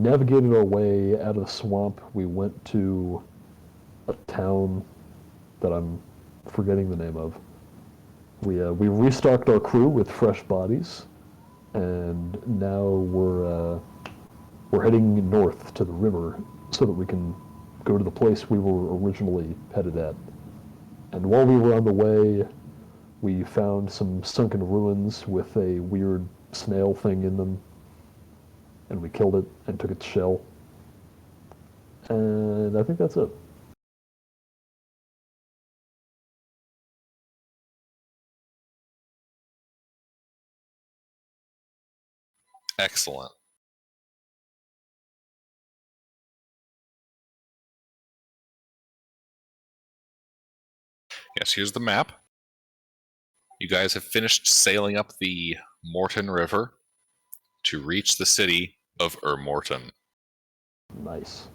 navigated our way out of the swamp. We went to a town that I'm forgetting the name of. We restocked our crew with fresh bodies, and now we're heading north to the river so that we can go to the place we were originally headed at. And while we were on the way, we found some sunken ruins with a weird snail thing in them, and we killed it and took its shell. And I think that's it. Excellent. Yes, here's the map. You guys have finished sailing up the Morton River to reach the city of Morton. Nice.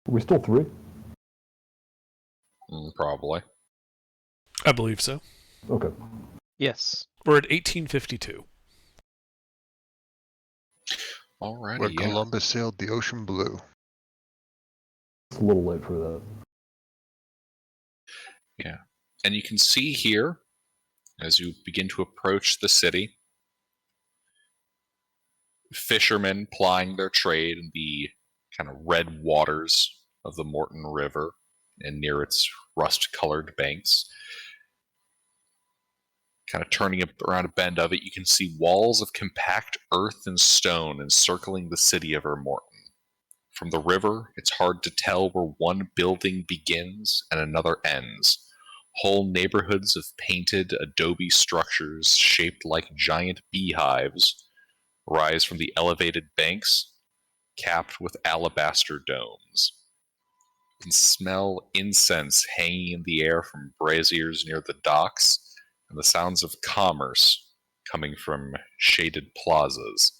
Are we still 3? Probably. I believe so. Okay. Yes. We're at 1852. Alrighty, Where yeah. Columbus sailed the ocean blue. It's a little late for that. Yeah. And you can see here, as you begin to approach the city, fishermen plying their trade in the kind of red waters of the Morton River and near its rust-colored banks. Kind of turning around a bend of it, you can see walls of compact earth and stone encircling the city of Morton. From the river, it's hard to tell where one building begins and another ends. Whole neighborhoods of painted adobe structures shaped like giant beehives rise from the elevated banks, capped with alabaster domes. You can smell incense hanging in the air from braziers near the docks, and the sounds of commerce coming from shaded plazas.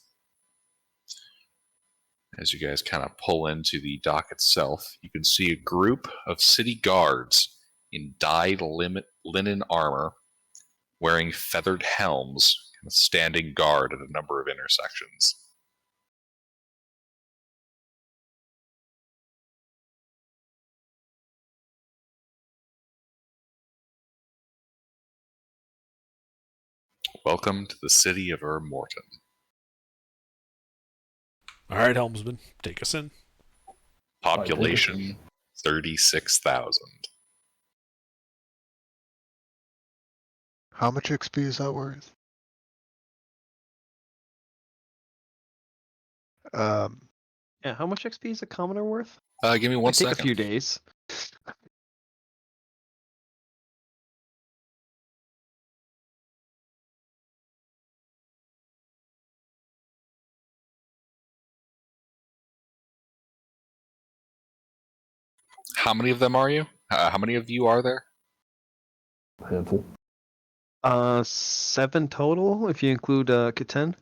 As you guys kind of pull into the dock itself, you can see a group of city guards in dyed linen armor, wearing feathered helms, kind of standing guard at a number of intersections. Welcome to the city of Morton. All right, helmsman, take us in. Population 36,000. How much XP is that worth? Yeah, how much XP is a commoner worth? Give me one Take second. a few days. How many of them are you? How many of you are there? A handful. 7 total, if you include Kiten.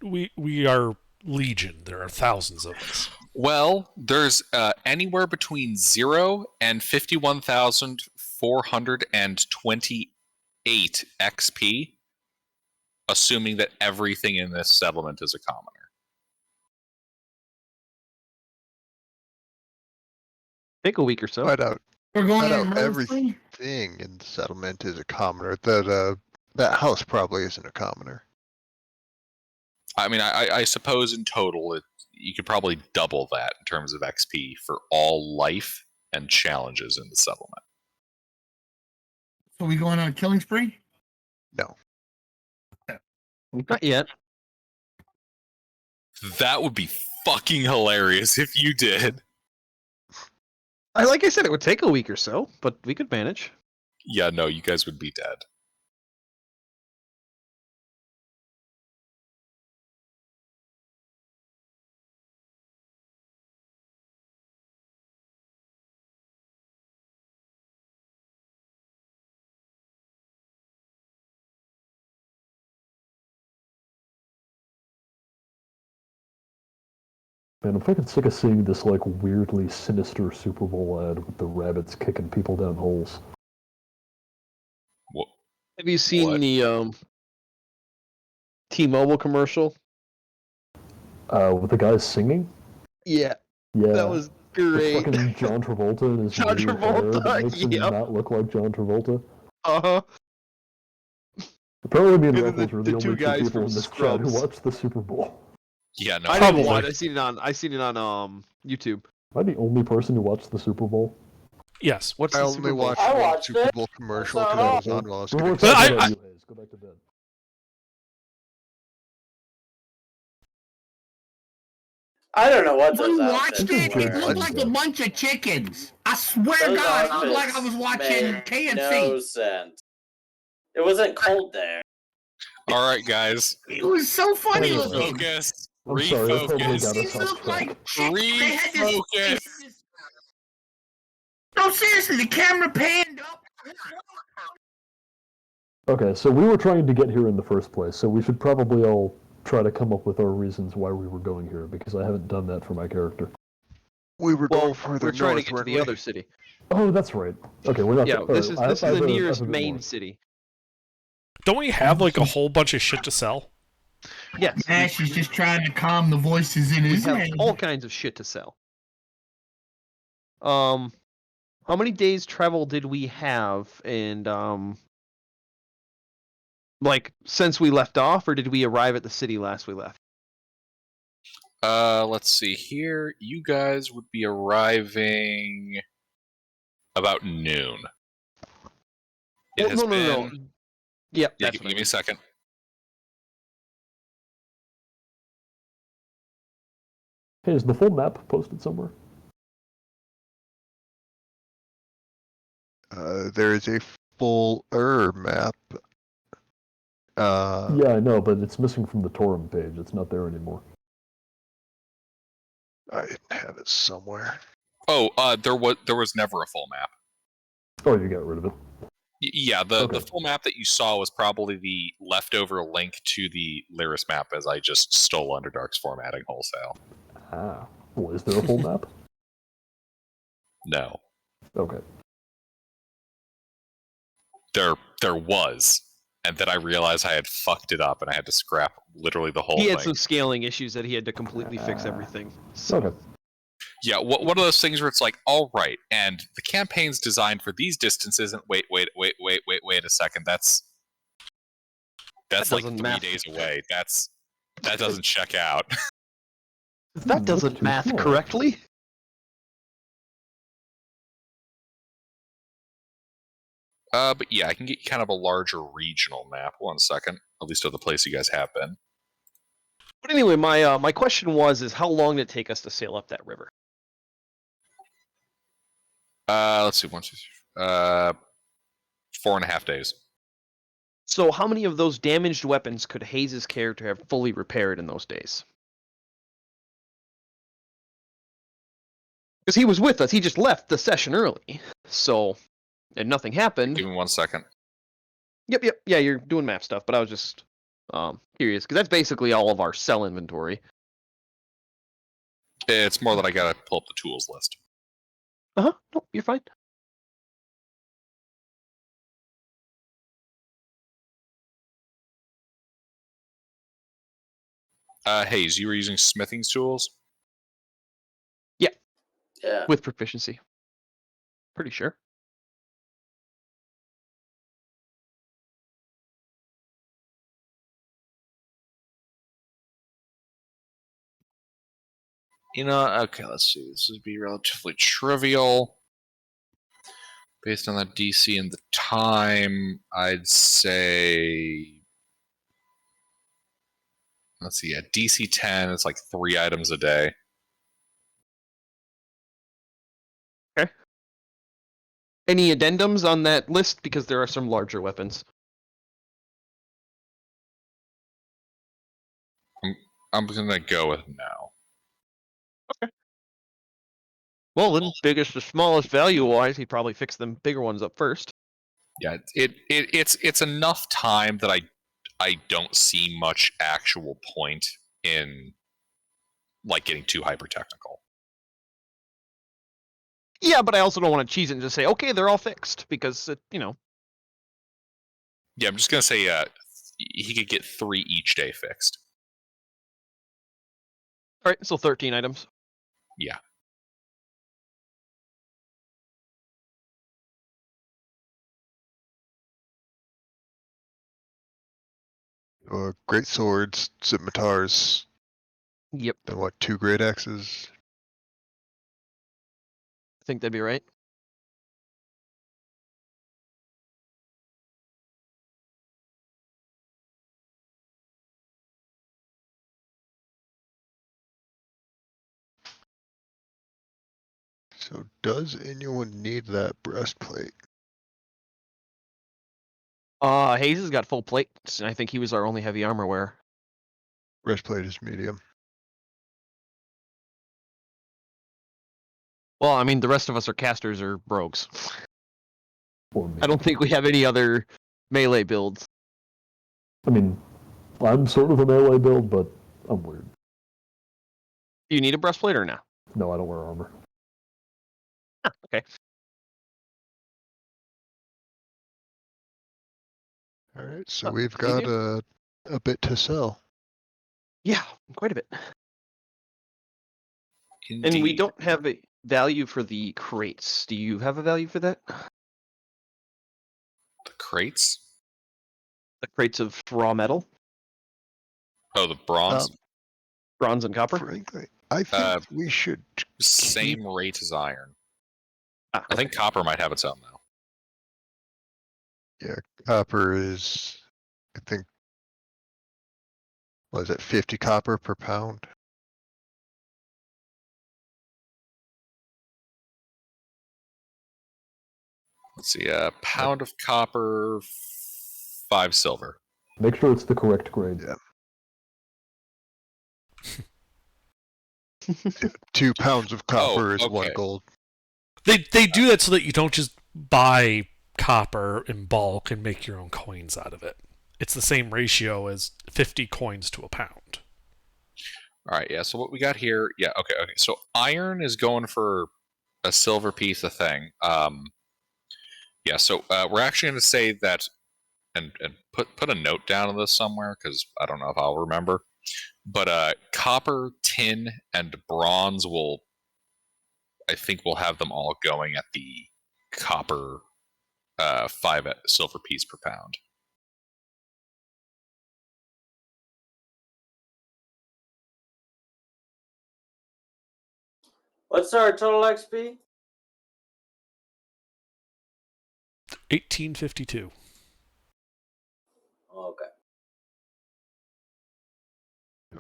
We are legion. There are thousands of us. Well, there's anywhere between 0 and 51,428 XP, assuming that everything in this settlement is a commoner. Take a week or so. I doubt. We're going I on doubt a everything in the settlement is a commoner. That house probably isn't a commoner. I mean, I suppose in total, you could probably double that in terms of XP for all life and challenges in the settlement. So we going on a killing spree? No. Not yet. That would be fucking hilarious if you did. Like I said, it would take a week or so, but we could manage. Yeah, no, you guys would be dead. Man, I'm fucking sick of seeing this like weirdly sinister Super Bowl ad with the rabbits kicking people down holes. What? Have you seen What? the T-Mobile commercial. With the guys singing? Yeah, Yeah. that was With great. fucking John Travolta and his John weird hair that Travolta, makes him yep. not look like John Travolta. Uh-huh. Apparently me and And then Ruffles were the the two only two guys people from in this chat who Scrubs. watched the Super Bowl. Yeah, no. I didn't Probably. watch. I seen it on YouTube. Am I the only person who watched the Super Bowl? Yes. What's I the only Super Bowl? watched I one watched Super it. Bowl commercial That's because I not was on while I was We're getting talking I- about I- you, Hayes. Go back to bed. I don't know what those We outfits watched it. It were. looked like a bunch of chickens. I swear to Those God, it looked like I was outfits watching made KFC. No sense. It wasn't cold there. All right, guys. It was so funny Anyway. looking. Refocus. I'm sorry, I totally Refocus. got us These off look track. like chickens. They had this- Refocus. No, seriously, the camera panned up. Okay, so we were trying to get here in the first place, so we should probably all try to come up with our reasons why we were going here, because I haven't done that for my character. We were Well, going further we're trying to north, get to weren't the we? other city. Oh, that's right. Okay, we're not. Yeah, all this right, is I have the a- I have nearest a bit main more. city. Don't we have like a whole bunch of shit to sell? Yes, Ash is just trying to calm the voices in we his have head. all kinds of shit to sell. How many days travel did we have? And like since we left off, or did we arrive at the city last we left? Let's see here. You guys would be arriving about noon. It Well, has no. been. Yep, Yeah, that's give what I me a second. Hey, is the full map posted somewhere? There is a fuller map. Yeah, I know, but it's missing from the Torum page. It's not there anymore. I have it somewhere. Oh, there was never a full map. Oh, you got rid of it. Yeah, the Okay. full map that you saw was probably the leftover link to the Lyris map, as I just stole Underdark's formatting wholesale. Ah. Well, is there a full map? No, Okay. there was, and then I realized I had fucked it up, and I had to scrap literally the whole He thing. had some scaling issues that he had to completely fix everything. So Okay. Yeah, one of those things where it's like, all right, and the campaign's designed for these distances, and wait a second, that's That like doesn't 3 math. days away. That doesn't check out. that doesn't too math small. correctly. But yeah, I can get you kind of a larger regional map. 1 second, at least of the place you guys have been. But anyway, my question is how long did it take us to sail up that river? Let's see, 4.5 days. So how many of those damaged weapons could Hayes' character have fully repaired in those days? Because he was with us, he just left the session early. So, and nothing happened. Give me 1 second. Yep, yeah, you're doing map stuff, but I was just curious, because that's basically all of our cell inventory. It's more that I gotta pull up the tools list. Uh-huh, no, you're fine. Hayes, you were using smithing tools? Yeah. With proficiency. Pretty sure. You know, okay, let's see. This would be relatively trivial. Based on the DC and the time, I'd say... Let's see, at DC 10, it's like 3 items a day. Okay. Any addendums on that list? Because there are some larger weapons. I'm gonna go with no. Well, then, biggest to smallest value-wise, he'd probably fix them bigger ones up first. Yeah, it's enough time that I don't see much actual point in like getting too hyper technical. Yeah, but I also don't want to cheese it and just say, okay, they're all fixed, because, Yeah, I'm just gonna say he could get 3 each day fixed. All right, so 13 items. Yeah. Great swords, scimitars, Yep, then what? 2 great axes. I think that'd be right. So does anyone need that breastplate? Hayes has got full plates, and I think he was our only heavy armor wearer. Breastplate is medium. Well, I mean, the rest of us are casters or rogues. For me. I don't think we have any other melee builds. I mean, I'm sort of a melee build, but I'm weird. Do you need a breastplate or no? No, I don't wear armor. Okay. All right, so Oh, we've you got do? a bit to sell. Yeah, quite a bit. Indeed. And we don't have a value for the crates. Do you have a value for that? The crates? The crates of raw metal, Oh, the bronze? bronze and copper. Frankly, I think we should Same rate as iron. Ah, I think copper might have its own, though. Yeah, copper is, I think, what is it, 50 copper per pound? Let's see, a pound of copper, 5 silver. Make sure it's the correct grade. Yeah. 2 pounds of copper is 1 okay. gold. They do that so that you don't just buy copper in bulk and make your own coins out of it. It's the same ratio as 50 coins to a pound. All right, yeah. So what we got here? Yeah, okay. So iron is going for a silver piece of thing. Yeah. So we're actually going to say that, and put a note down of this somewhere because I don't know if I'll remember. But copper, tin, and bronze I think we'll have them all going at the copper 5 silver piece per pound. What's our total XP? 1852. Okay.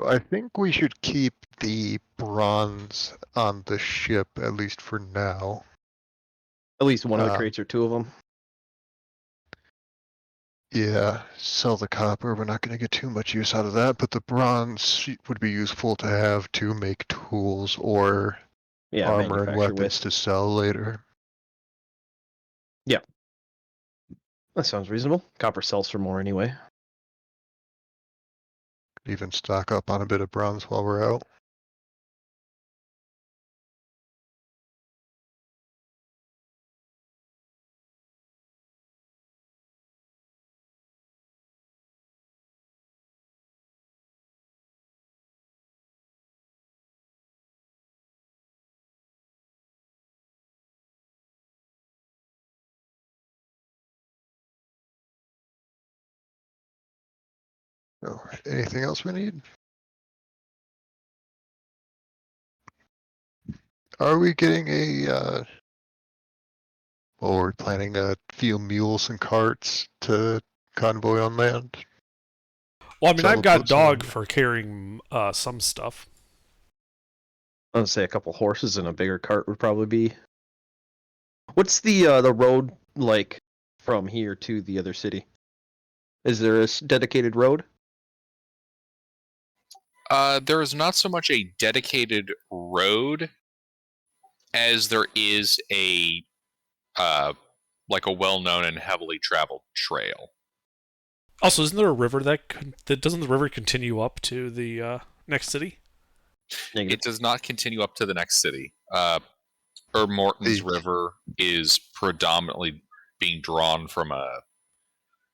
I think we should keep the bronze on the ship, at least for now. At least one of the crates or 2 of them. Yeah, sell the copper. We're not going to get too much use out of that, but the bronze would be useful to have to make tools or Yeah, armor and manufacture weapons with. to sell later. Yeah. That sounds reasonable. Copper sells for more anyway. Even stock up on a bit of bronze while we're out. So, anything else we need? Are we getting well, we're planning a few mules and carts to convoy on land? Well, I mean, I've got Saddleboats dog and- for carrying some stuff. I would say a couple horses and a bigger cart would probably be. What's the road like from here to the other city? Is there a dedicated road? There is not so much a dedicated road as there is a like a well-known and heavily traveled trail. Also, isn't there a river that doesn't the river continue up to the next city? Negative. It does not continue up to the next city. Morton's The- River is predominantly being drawn from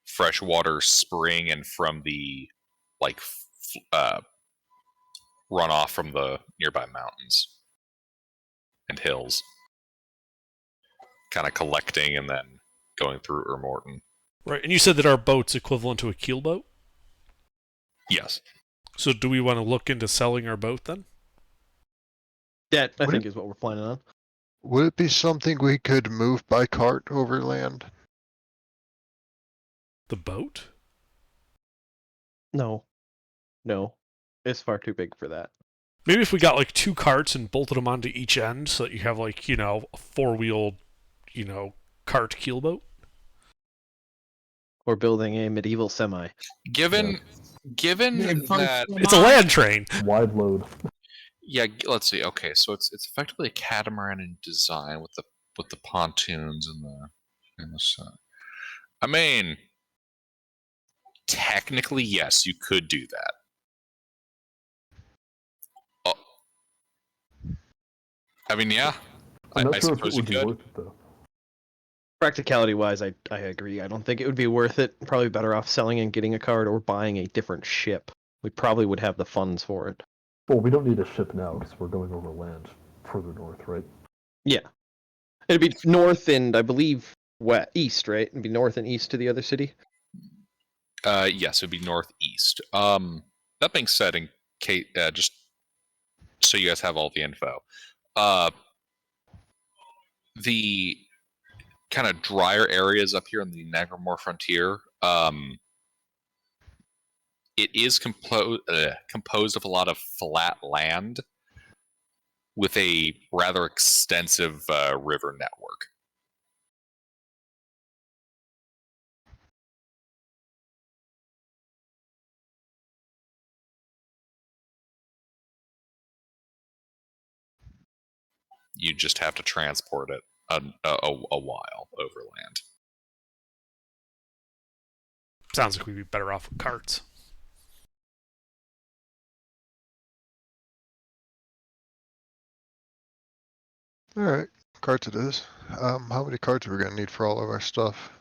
freshwater spring and from the like runoff from the nearby mountains and hills, kind of collecting and then going through Morton. Right, and you said that our boat's equivalent to a keelboat? Yes. So do we want to look into selling our boat then? That, I Would think, it- is what we're planning on. Would it be something we could move by cart over land? The boat? No. It's far too big for that. Maybe if we got like 2 carts and bolted them onto each end so that you have like, a 4-wheeled, cart keelboat. We're building a medieval semi. Given that It's a land train. Wide load. yeah, let's see. Okay, so it's effectively a catamaran in design with the pontoons and the sun. I mean, technically, yes, you could do that. I mean, yeah. I'm not I sure if it suppose you would be could. worth it though. Practicality wise, I agree. I don't think it would be worth it. Probably better off selling and getting a card or buying a different ship. We probably would have the funds for it. Well, we don't need a ship now because we're going over land further north, right? Yeah. It'd be north and I believe east, right? It'd be north and east to the other city. Yes, it would be northeast. That being said, in case, just so you guys have all the info, the kind of drier areas up here on the Nevermore frontier, it is composed of a lot of flat land with a rather extensive river network. You just have to transport it a while overland. Sounds like we'd be better off with carts. Alright, carts it is. How many carts are we gonna need for all of our stuff?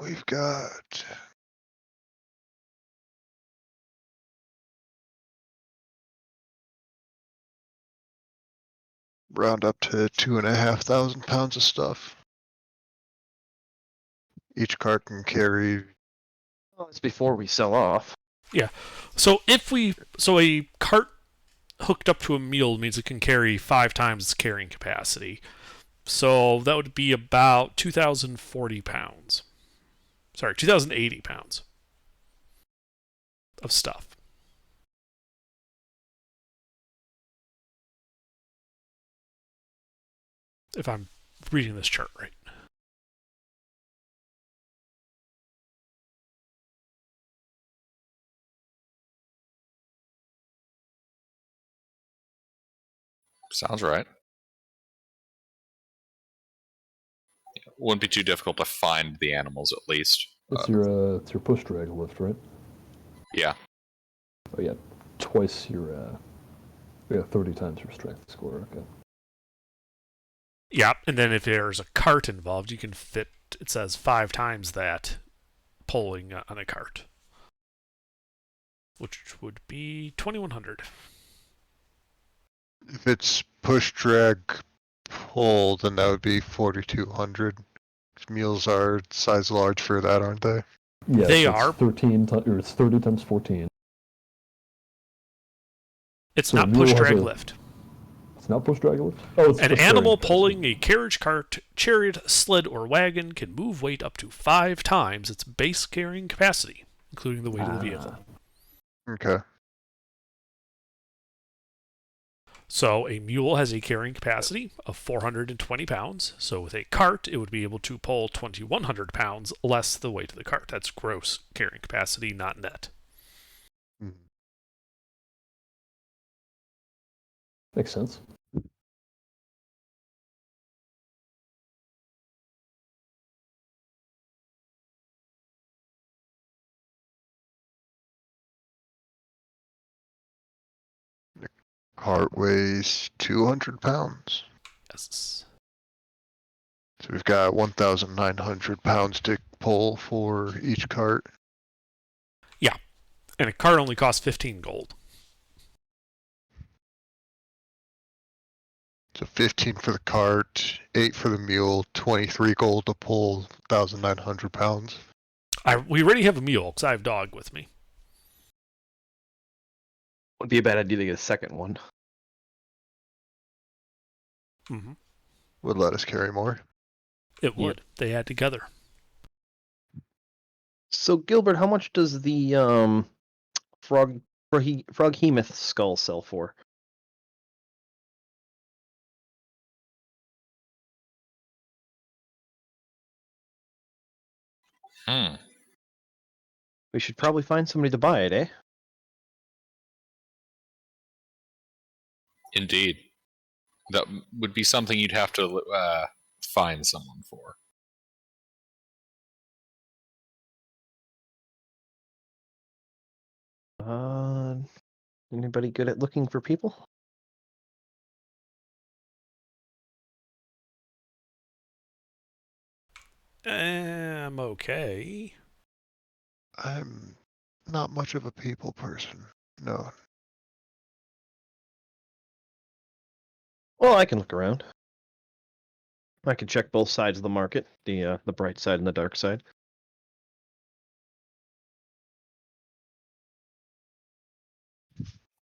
We've got... round up to 2,500 pounds of stuff. Each cart can carry... Oh, it's before we sell off. So a cart hooked up to a mule means it can carry 5 times its carrying capacity. So that would be about 2,040 pounds. Sorry, 2,080 pounds of stuff. If I'm reading this chart right. Sounds right. Wouldn't be too difficult to find the animals, at least. It's your push drag lift, right? Yeah. Oh yeah, twice your 30 times your strength score. Okay. Yeah, and then if there's a cart involved, you can fit, it says 5 times that pulling on a cart, which would be 2,100. If it's push, drag, pull, then that would be 4,200. Mules are size large for that, aren't they? Yeah, They so are. It's 13 or it's 30 times 14. It's So not the mule push, has drag, a- lift. It's not push drag lift. Oh, it's An just animal carrying capacity. pulling a carriage cart, chariot, sled, or wagon can move weight up to 5 times its base carrying capacity, including the weight of the vehicle. Okay. So a mule has a carrying capacity of 420 pounds. So with a cart, it would be able to pull 2,100 pounds less the weight of the cart. That's gross carrying capacity, not net. Mhm. Makes sense. cart weighs 200 pounds. Yes. So we've got 1,900 pounds to pull for each cart. And a cart only costs 15 gold. So 15 for the cart, 8 for the mule, 23 gold to pull 1,900 pounds. We already have a mule because I have dog with me. Would be a bad idea to get a second one. Mm-hmm. Would let us carry more. It would. They add together. So Gilbert, how much does the froghemoth skull sell for? We should probably find somebody to buy it, eh? Indeed. That would be something you'd have to find someone for. Anybody good at looking for people? I'm okay. I'm not much of a people person. No. Well, I can look around. I can check both sides of the market, the bright side and the dark side.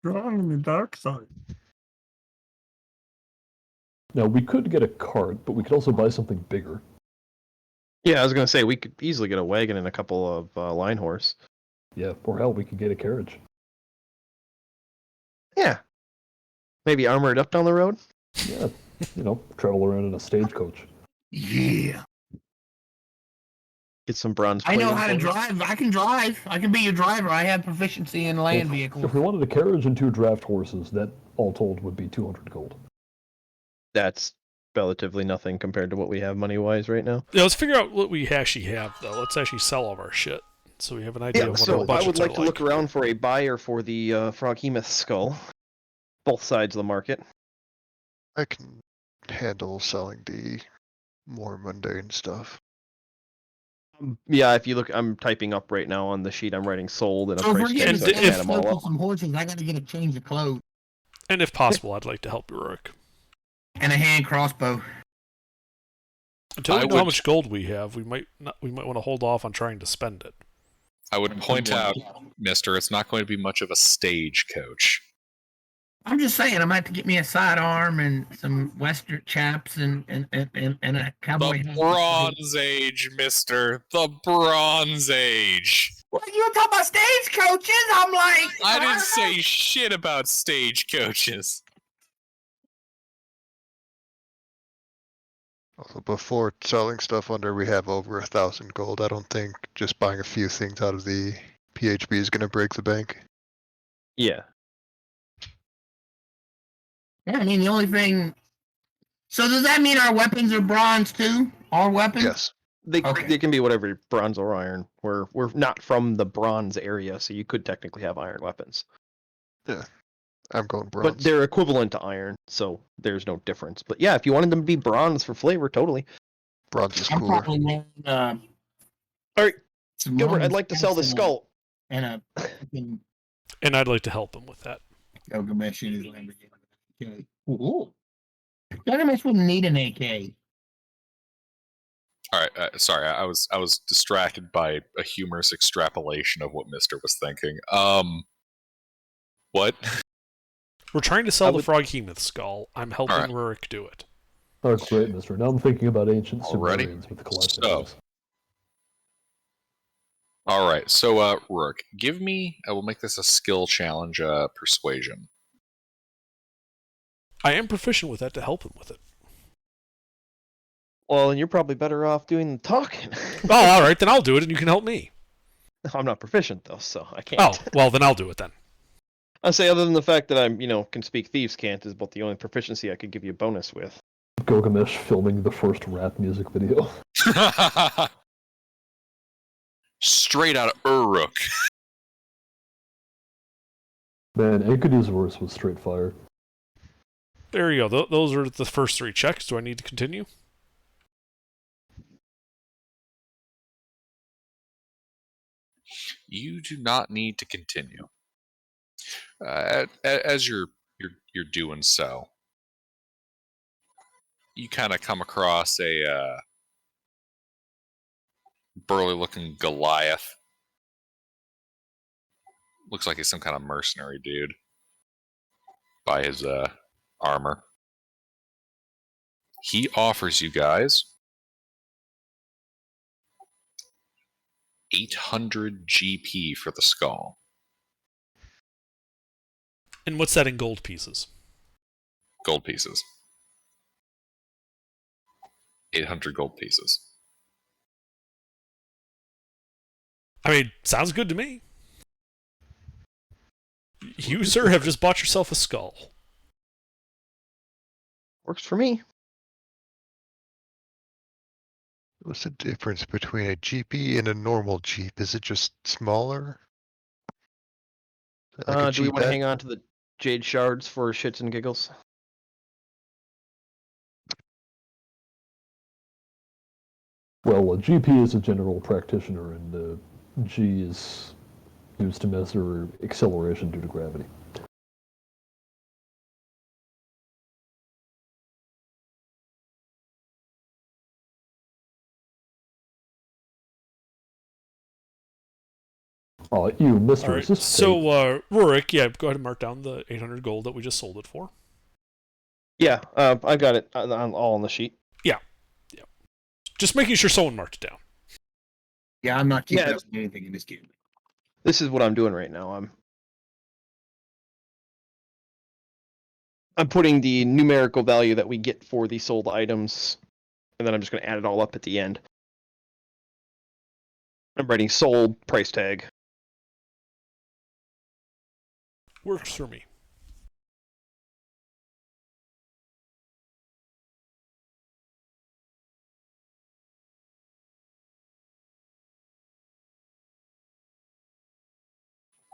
Strong in the dark side. Now, we could get a cart, but we could also buy something bigger. Yeah, I was gonna say we could easily get a wagon and a couple of line horse. Yeah, or hell, we could get a carriage. Yeah. Maybe armor it up down the road. Yeah, travel around in a stagecoach. Yeah. Get some bronze. I know plating how to for it. drive. I can drive. I can be your driver. I have proficiency in land If vehicles. we wanted a carriage and 2 draft horses, that all told would be 200 gold. That's relatively nothing compared to what we have money wise right now. Yeah, let's figure out what we actually have, though. Let's actually sell all of our shit, so we have an idea Yeah, of what so our I budgets would like are to look around for a buyer for the froghemoth skull. Both sides of the market. I can handle selling the more mundane stuff. Yeah, if you look, I'm typing up right now on the sheet. I'm writing sold and a So if price we're tag, getting so I can add them all up. some horses, I got to get a change of clothes And if possible, I'd like to help Rurik. and a hand crossbow. Until we I know how would- much gold we have, we might want to hold off on trying to spend it. I would point out, mister, it's not going to be much of a stagecoach. I'm just saying, I might have to get me a sidearm and some western chaps and a cowboy The hat. Bronze Age, mister. The Bronze Age. Well, you talking about stagecoaches? I'm like, I didn't say shit about stagecoaches. Also, before selling stuff under, we have over 1,000 gold. I don't think just buying a few things out of the PHB is going to break the bank. Yeah. Yeah, I mean the only thing. So does that mean our weapons are bronze too? Our weapons? Yes. They Okay. can be whatever, bronze or iron. We're not from the bronze area, so you could technically have iron weapons. I'm going bronze. But they're equivalent to iron, so there's no difference. But yeah, if you wanted them to be bronze for flavor, totally. Bronze is I'm cooler. probably wearing All right, some Gilbert, Roman I'd like to sell the stance skull. and a fucking And I'd like to help him with that. Gilgamesh in his Lamborghini. Okay. Ooh. Gilgamesh wouldn't need an AK. All right, sorry, I was distracted by a humorous extrapolation of what Mister was thinking. What? We're trying to sell I the would- Froghemoth skull. I'm helping Alright. Rurik do it. Oh, great, mister. Now I'm thinking about ancient Already? Sumerians with the collecting. So. All right, so Rourke, give me. I will make this a skill challenge. Persuasion. I am proficient with that to help him with it. Well, and you're probably better off doing the talking. Oh, all right, then I'll do it, and you can help me. I'm not proficient though, so I can't. Oh, well, then I'll do it then. I'll say other than the fact that I'm, can speak thieves' cant is about the only proficiency I could give you a bonus with. Gilgamesh filming the first rap music video. Straight out of Uruk. Man, Enkidu's verse was straight fire. There you go. Those are the first 3 checks. Do I need to continue? You do not need to continue. As you're doing so, you kind of come across a burly-looking Goliath. Looks like he's some kind of mercenary dude by his armor. He offers you guys 800 GP for the skull. And what's that in gold pieces? Gold pieces. 800 gold pieces. I mean, sounds good to me. You, sir, have just bought yourself a skull. Works for me. What's the difference between a GP and a normal Jeep? Is it just smaller? Like a Do we want to Jeepette? hang on to the jade shards for shits and giggles? Well, a GP is a general practitioner, and G is used to measure acceleration due to gravity. You, Mister, All right. is this So, fake? Rurik, yeah, go ahead and mark down the 800 gold that we just sold it for. Yeah, I got it all on the sheet. Yeah. Just making sure someone marked it down. Yeah, I'm not keeping Yeah. up with anything in this game. This is what I'm doing right now. I'm putting the numerical value that we get for the sold items, and then I'm just going to add it all up at the end. I'm writing sold price tag. Works for me.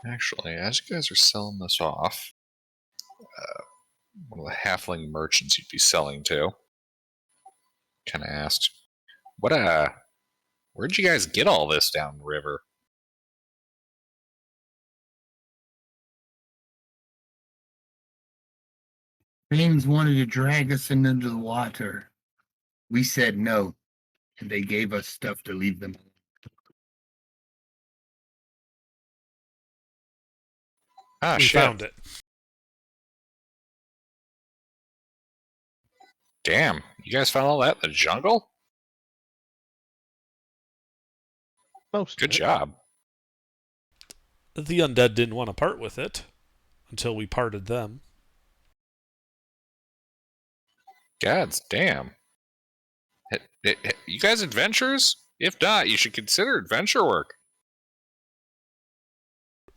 Actually, as you guys are selling this off, one of the halfling merchants you'd be selling to kind of asked, where'd you guys get all this down the river? James wanted to drag us into the water. We said no, and they gave us stuff to leave them. Ah, We shit. found it. Damn, you guys found all that in the jungle? Most Good of it. job. The undead didn't want to part with it until we parted them. Gods damn. You guys adventurers? If not, you should consider adventure work.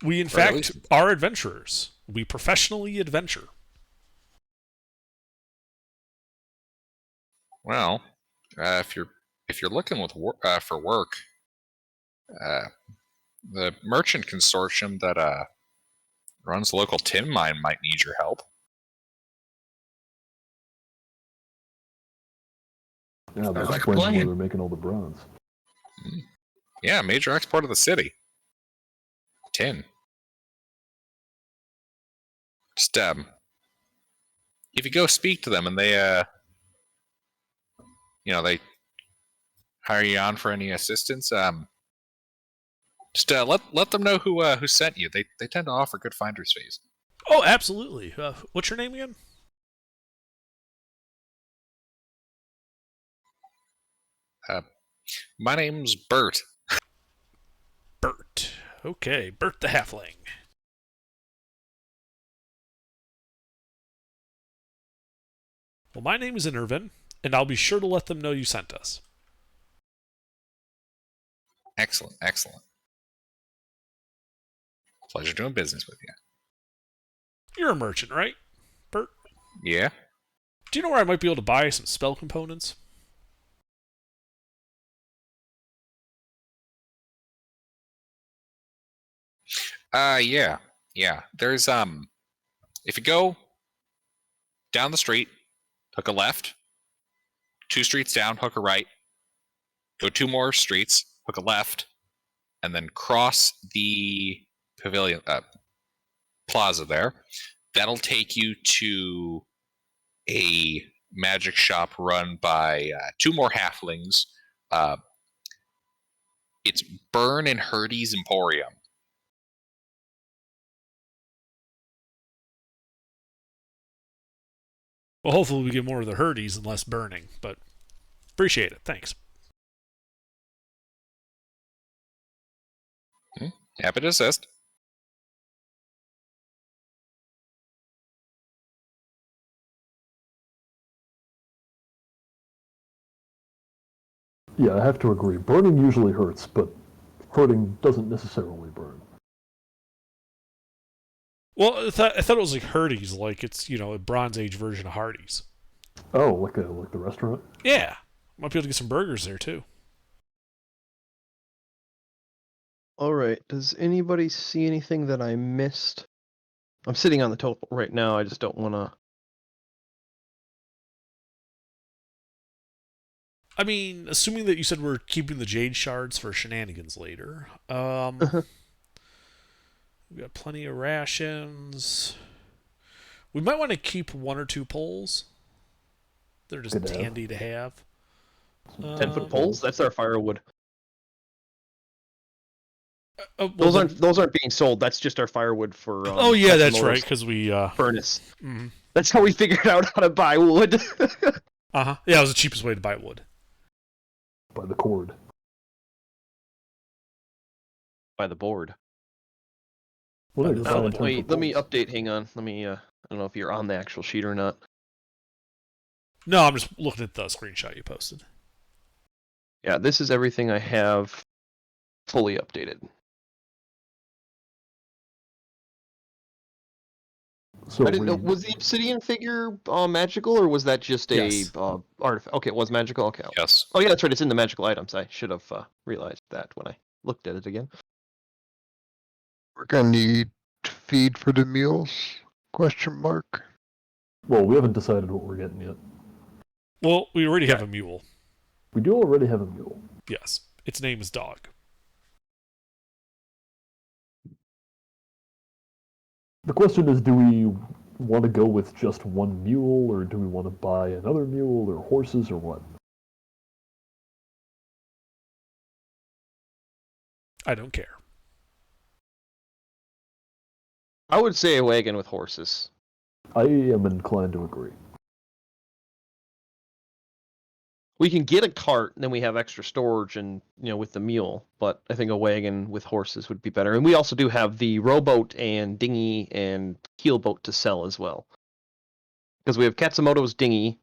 We, in Or at fact, least- are adventurers. We professionally adventure. Well, if you're looking for work, the merchant consortium that runs the local tin mine might need your help. Yeah, that Sounds like a explains where plan. they're making all the bronze. Yeah, major export of the city. Tin. Just if you go speak to them and they they hire you on for any assistance, just let them know who sent you. They tend to offer good finder's fees. Oh, absolutely. What's your name again? My name's Bert. Bert. Okay, Bert the Halfling. Well, my name is Irvin, and I'll be sure to let them know you sent us. Excellent, excellent. Pleasure doing business with you. You're a merchant, right, Bert? Yeah. Do you know where I might be able to buy some spell components? Yeah. There's if you go down the street, hook a left, 2 streets down, hook a right, go 2 more streets, hook a left, and then cross the pavilion plaza there. That'll take you to a magic shop run by 2 more halflings. It's Burn and Hurdy's Emporium. Well, hopefully we get more of the Hurdies and less burning, but appreciate it. Thanks. Happy to assist. Yeah, I have to agree. Burning usually hurts, but hurting doesn't necessarily burn. Well, I thought it was like Hurdies, like it's, a Bronze Age version of Hardee's. Oh, like the restaurant? Yeah. Might be able to get some burgers there, too. All right. Does anybody see anything that I missed? I'm sitting on the total right now. I just don't want to. I mean, assuming that you said we're keeping the Jade Shards for shenanigans later. We got plenty of rations. We might want to keep 1 or 2 poles. They're just Good to have. handy to have. 10-foot poles? That's our firewood. Well, Those aren't being sold. That's just our firewood for. Oh yeah, that's Hashimoto's right. Because we furnace. mhm. That's how we figured out how to buy wood. Yeah, it was the cheapest way to buy wood. By the cord. By the board. Well, By they the design filament. temper Let me poles. update. Hang on. Let me. I don't know if you're on the actual sheet or not. No, I'm just looking at the screenshot you posted. Yeah, this is everything I have fully updated. So I didn't know. Was the obsidian figure magical, or was that just a Yes. artifact? Okay, it was magical. Okay. Yes. Oh yeah, that's right. It's in the magical items. I should have realized that when I looked at it again. We're gonna need feed for the mules? Question mark. Well, we haven't decided what we're getting yet. Well, we already have a mule. We do already have a mule. Yes. Its name is Dog. The question is, do we want to go with just 1 mule, or do we want to buy another mule, or horses, or what? I don't care. I would say a wagon with horses. I am inclined to agree. We can get a cart, and then we have extra storage, and with the mule. But I think a wagon with horses would be better. And we also do have the rowboat and dinghy and keelboat to sell as well, because we have Katsumoto's dinghy,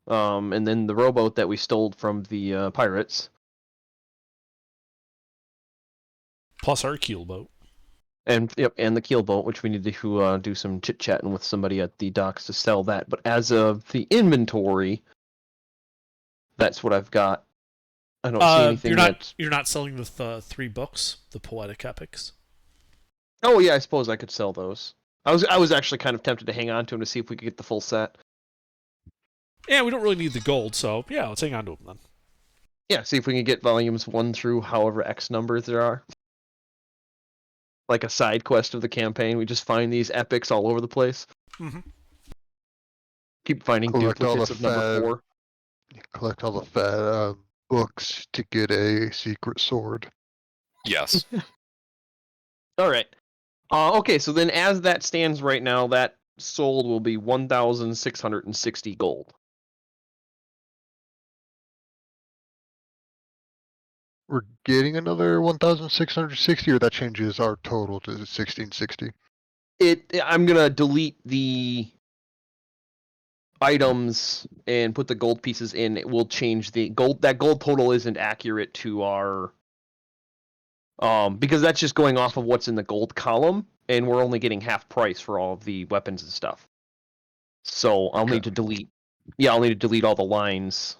and then the rowboat that we stole from the pirates, Plus our keelboat. and the keelboat, which we need to do some chit chatting with somebody at the docks to sell that. But as of the inventory, that's what I've got. I don't see anything. You're not selling the 3 books, the poetic epics. Oh yeah, I suppose I could sell those. I was actually kind of tempted to hang on to them to see if we could get the full set. Yeah, we don't really need the gold, so yeah, let's hang on to them then. Yeah, see if we can get volumes 1 through however X numbers there are. Like a side quest of the campaign, we just find these epics all over the place. Mm-hmm. Keep finding Collect all duplicates the of number 4. Collect all the fat books to get a secret sword. Yes. All right. Okay, so then as that stands right now, that sold will be 1,660 gold. We're getting another 1,660, or that changes our total to 1,660. I'm gonna delete the items and put the gold pieces in. It will change the gold. That gold total isn't accurate to our because that's just going off of what's in the gold column, and we're only getting half price for all of the weapons and stuff. So I'll need to delete. Yeah, I'll need to delete all the lines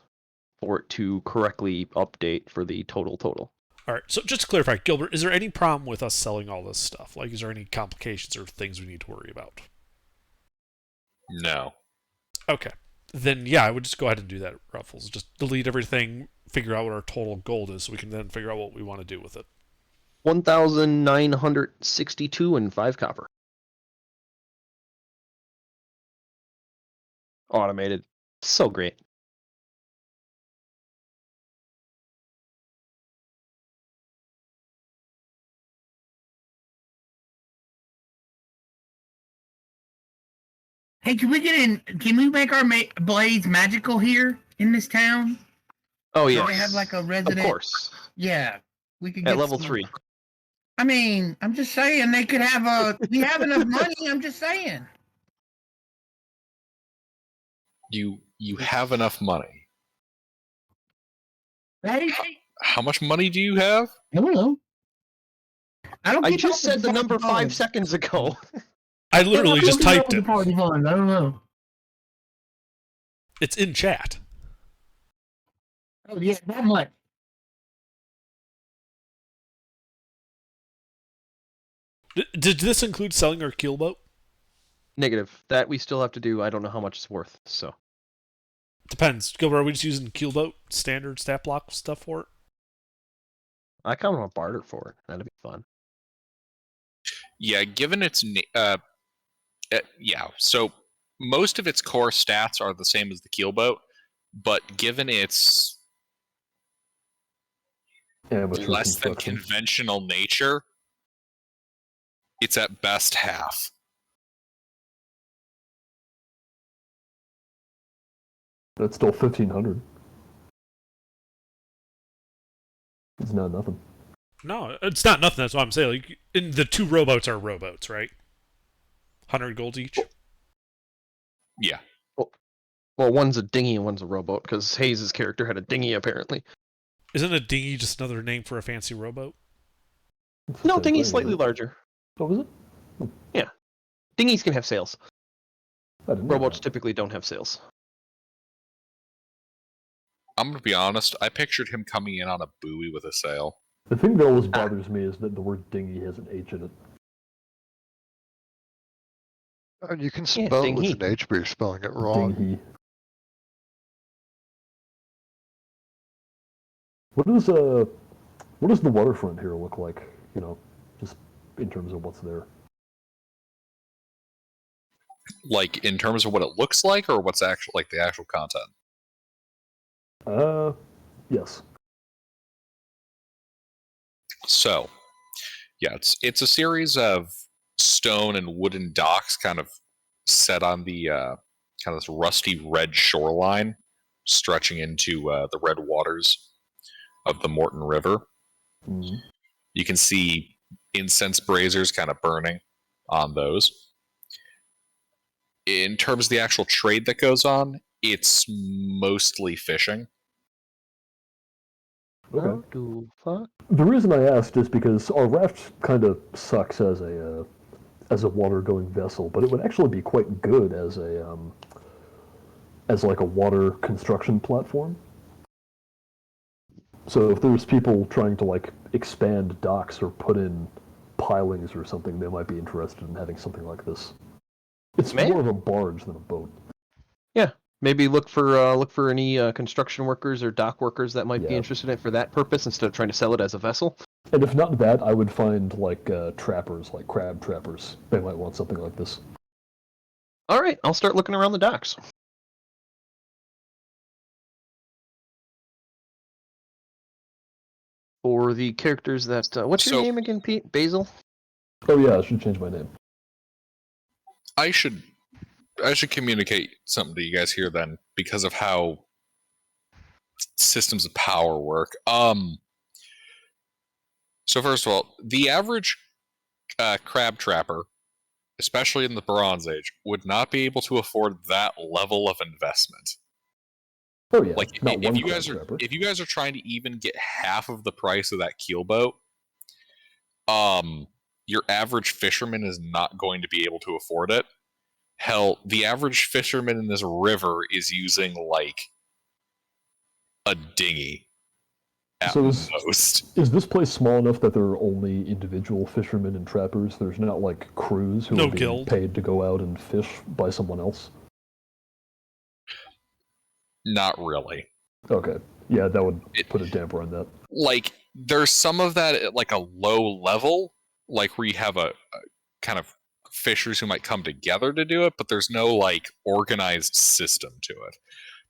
for it to correctly update for the total. All right, so just to clarify, Gilbert, is there any problem with us selling all this stuff? Like, is there any complications or things we need to worry about? No. Okay. Then yeah, I would just go ahead and do that, Ruffles. Just delete everything, figure out what our total gold is, so we can then figure out what we want to do with it. 1,962 and 5 copper. Automated. So great. Hey, can we get in? Can we make our blades magical here in this town? Oh, Do yeah. they have like a Of resident? course. Yeah, we could At get level some- 3. I mean, I'm just saying they could have a. We have enough money. I'm just saying. You have enough money. Right? How much money do you have? I don't know. I don't. I keep just up with said the number party 5 seconds ago. I literally just typed the it. party funds. I don't know. It's in chat. Oh yeah, that much. Did this include selling our keelboat? Negative. That we still have to do. I don't know how much it's worth, so. Depends. Gilbert, are we just using keelboat standard stat block stuff for it? I kind of want to barter for it. That'd be fun. Yeah, given its yeah. So most of its core stats are the same as the keelboat, but given its Amateur less than construction. conventional nature, it's at best half. That's still 1,500. It's not nothing. No, it's not nothing. That's what I'm saying. Like, and the 2 rowboats are rowboats, right? 100 gold each. Yeah. Well, one's a dinghy and one's a rowboat, because Hayes' character had a dinghy, apparently. Isn't a dinghy just another name for a fancy rowboat? It's the No, same dinghy's thing, slightly isn't it? larger. Oh, is it? Dinghies can have sails. I didn't know Rowboats that. typically don't have sails. I'm gonna be honest, I pictured him coming in on a buoy with a sail. The thing that always bothers me is that the word dinghy has an H in it. And you can Yeah, spell it with dinghy. an H, but you're spelling it wrong. Dinghy. What does the waterfront here look like? You know, just in terms of what's there. Like in terms of what it looks like, or what's actual like the actual content. Yes. So, yeah, it's a series of stone and wooden docks, kind of set on the kind of this rusty red shoreline, stretching into the red waters of the Morton River. Mhm. You can see incense braziers kind of burning on those. In terms of the actual trade that goes on, it's mostly fishing. Okay. How do fuck? The reason I asked is because our raft kind of sucks as a water-going vessel, but it would actually be quite good as a as like a water construction platform. So if there's people trying to like expand docks or put in pilings or something, they might be interested in having something like this. It's Man. more of a barge than a boat. Maybe look for any construction workers or dock workers that might be Yeah. interested in it for that purpose instead of trying to sell it as a vessel. And if not that, I would find like trappers, like crab trappers. They might want something like this. All right, I'll start looking around the docks. For the characters that what's your So- name again, Pete? Basil? Oh yeah, I should change my name. I should communicate something to you guys here then, because of how systems of power work. So first of all, the average crab trapper, especially in the Bronze Age, would not be able to afford that level of investment. Oh yeah, Like not one if you crab guys are trapper. if you guys are trying to even get half of the price of that keelboat, your average fisherman is not going to be able to afford it. Hell, the average fisherman in this river is using like a dinghy. at So most. is this place small enough that there are only individual fishermen and trappers? There's not like crews who No are being guild. paid to go out and fish by someone else? Not really. Okay. Yeah, that would It- put a damper on that. Like, there's some of that at like a low level, like where you have a kind of fishers who might come together to do it, but there's no like organized system to it.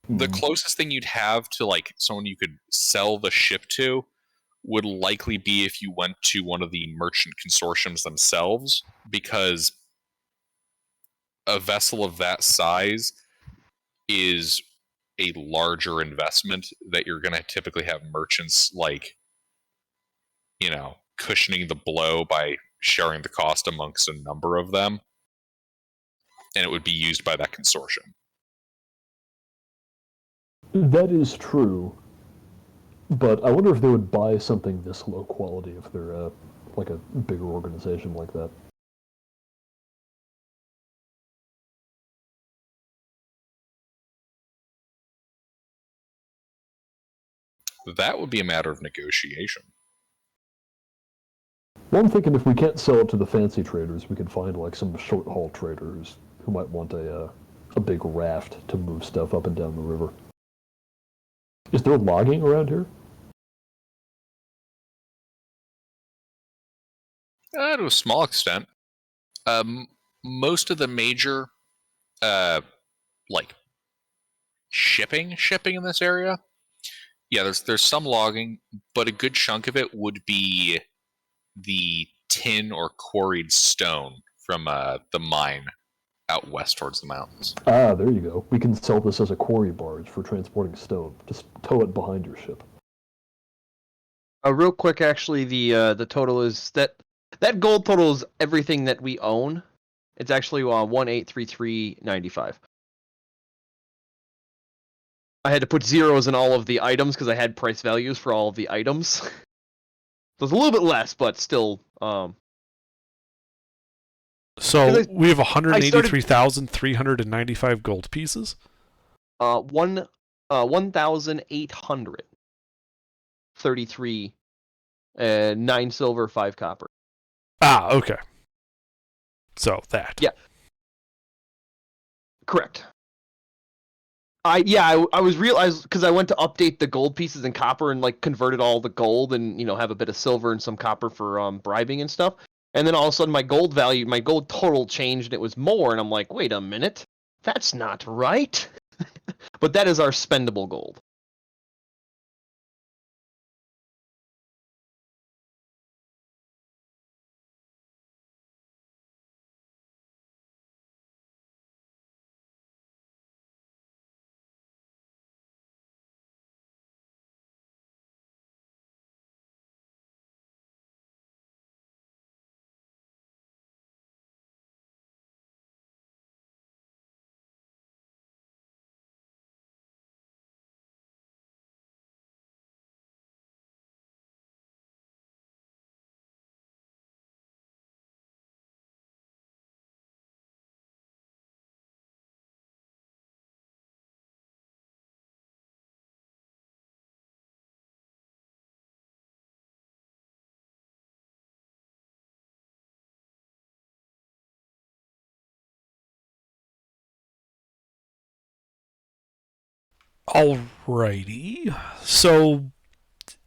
The Hmm. closest thing you'd have to like someone you could sell the ship to would likely be if you went to one of the merchant consortiums themselves, because a vessel of that size is a larger investment that you're going to typically have merchants like, cushioning the blow by sharing the cost amongst a number of them, and it would be used by that consortium. That is true, but I wonder if they would buy something this low quality if they're like a bigger organization like that. That would be a matter of negotiation. Well, I'm thinking if we can't sell it to the fancy traders, we could find like some short haul traders who might want a big raft to move stuff up and down the river. Is there logging around here? To a small extent. Most of the major, like shipping in this area, yeah, there's some logging, but a good chunk of it would be the tin or quarried stone from the mine out west towards the mountains. Ah, there you go. We can sell this as a quarry barge for transporting stone. Just tow it behind your ship. Real quick, actually, the total is that gold total is everything that we own. It's actually 1833.95. I had to put zeros in all of the items because I had price values for all of the items. So it's a little bit less, but still. So I- we have I 183,395 gold pieces. 1,833, 9 silver, 5 copper. Ah, okay. So that. Yeah. Correct. I was realized because I went to update the gold pieces in copper and like converted all the gold and have a bit of silver and some copper for bribing and stuff. And then all of a sudden my gold total changed and it was more, and I'm like, wait a minute, that's not right. But that is our spendable gold. Alrighty. So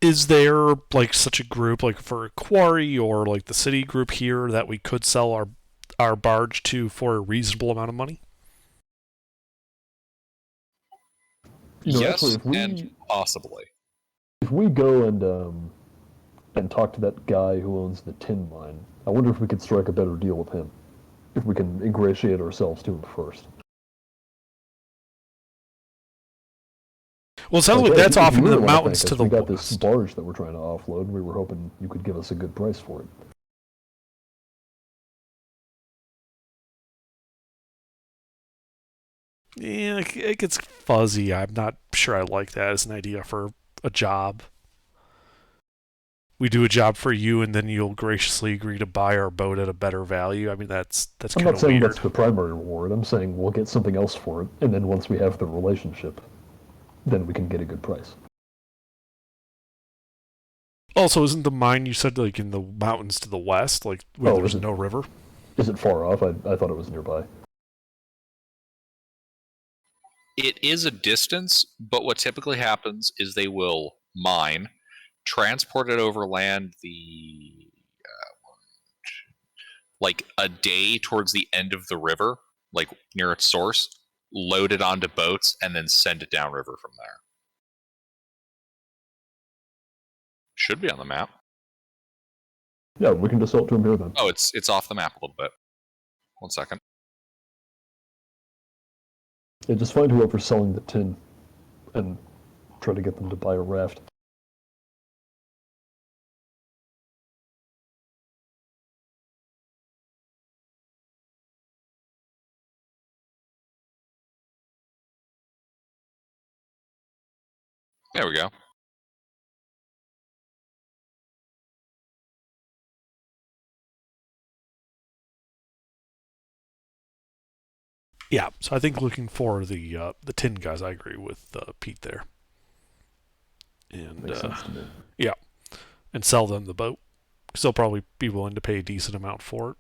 is there like such a group like for a quarry or like the city group here that we could sell our barge to for a reasonable amount of money? Yes, actually, and possibly. if we go and talk to that guy who owns the tin mine, I wonder if we could strike a better deal with him. If we can ingratiate ourselves to him first. Well, it sounds like hey, that's if off you into really the wanna mountains thank to us, the we got this west. barge that we're trying to offload, and we were hoping you could give us a good price for it. Yeah, it gets fuzzy. I'm not sure I like that as an idea for a job. We do a job for you, and then you'll graciously agree to buy our boat at a better value. I mean, that's I'm kind not of saying weird. that's the primary reward. I'm saying we'll get something else for it, and then once we have the relationship, then we can get a good price. Also, isn't the mine you said like in the mountains to the west, like where Oh, there's is it- no river? Is it far off? I thought it was nearby. It is a distance, but what typically happens is they will mine, transport it over land like a day towards the end of the river, like near its source, load it onto boats, and then send it downriver from there. Should be on the map. Yeah, we can just sell it to him here then. Oh, it's off the map a little bit. 1 second. Yeah, just find whoever's selling the tin and try to get them to buy a raft. There we go. Yeah, so I think looking for the tin guys, I agree with Pete there, and Makes sense to me. yeah, and sell them the boat because they'll probably be willing to pay a decent amount for it.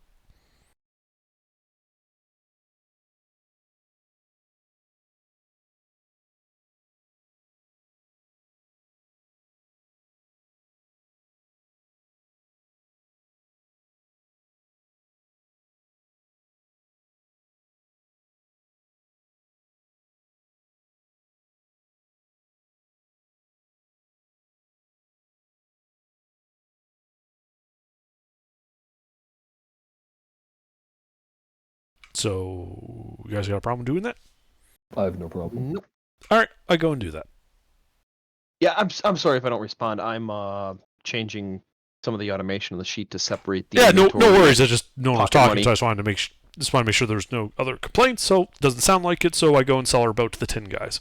So you guys got a problem doing that? I have no problem. Nope. All right, I go and do that. Yeah, I'm sorry if I don't respond. I'm changing some of the automation on the sheet to separate the Yeah, no inventory. worries. I just no one was pocket talking, money. so I just wanted to make sure there's no other complaints. So doesn't sound like it. So I go and sell our boat to the tin guys.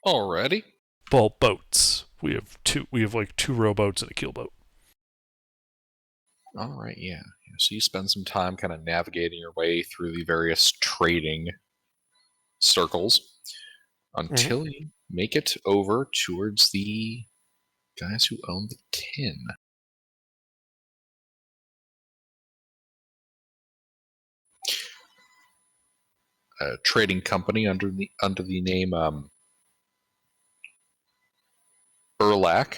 Already? Well, boats. We have two. We have like 2 rowboats and a keelboat. All right, yeah. So you spend some time kind of navigating your way through the various trading circles until you make it over towards the guys who own the tin. A trading company under the name Erlak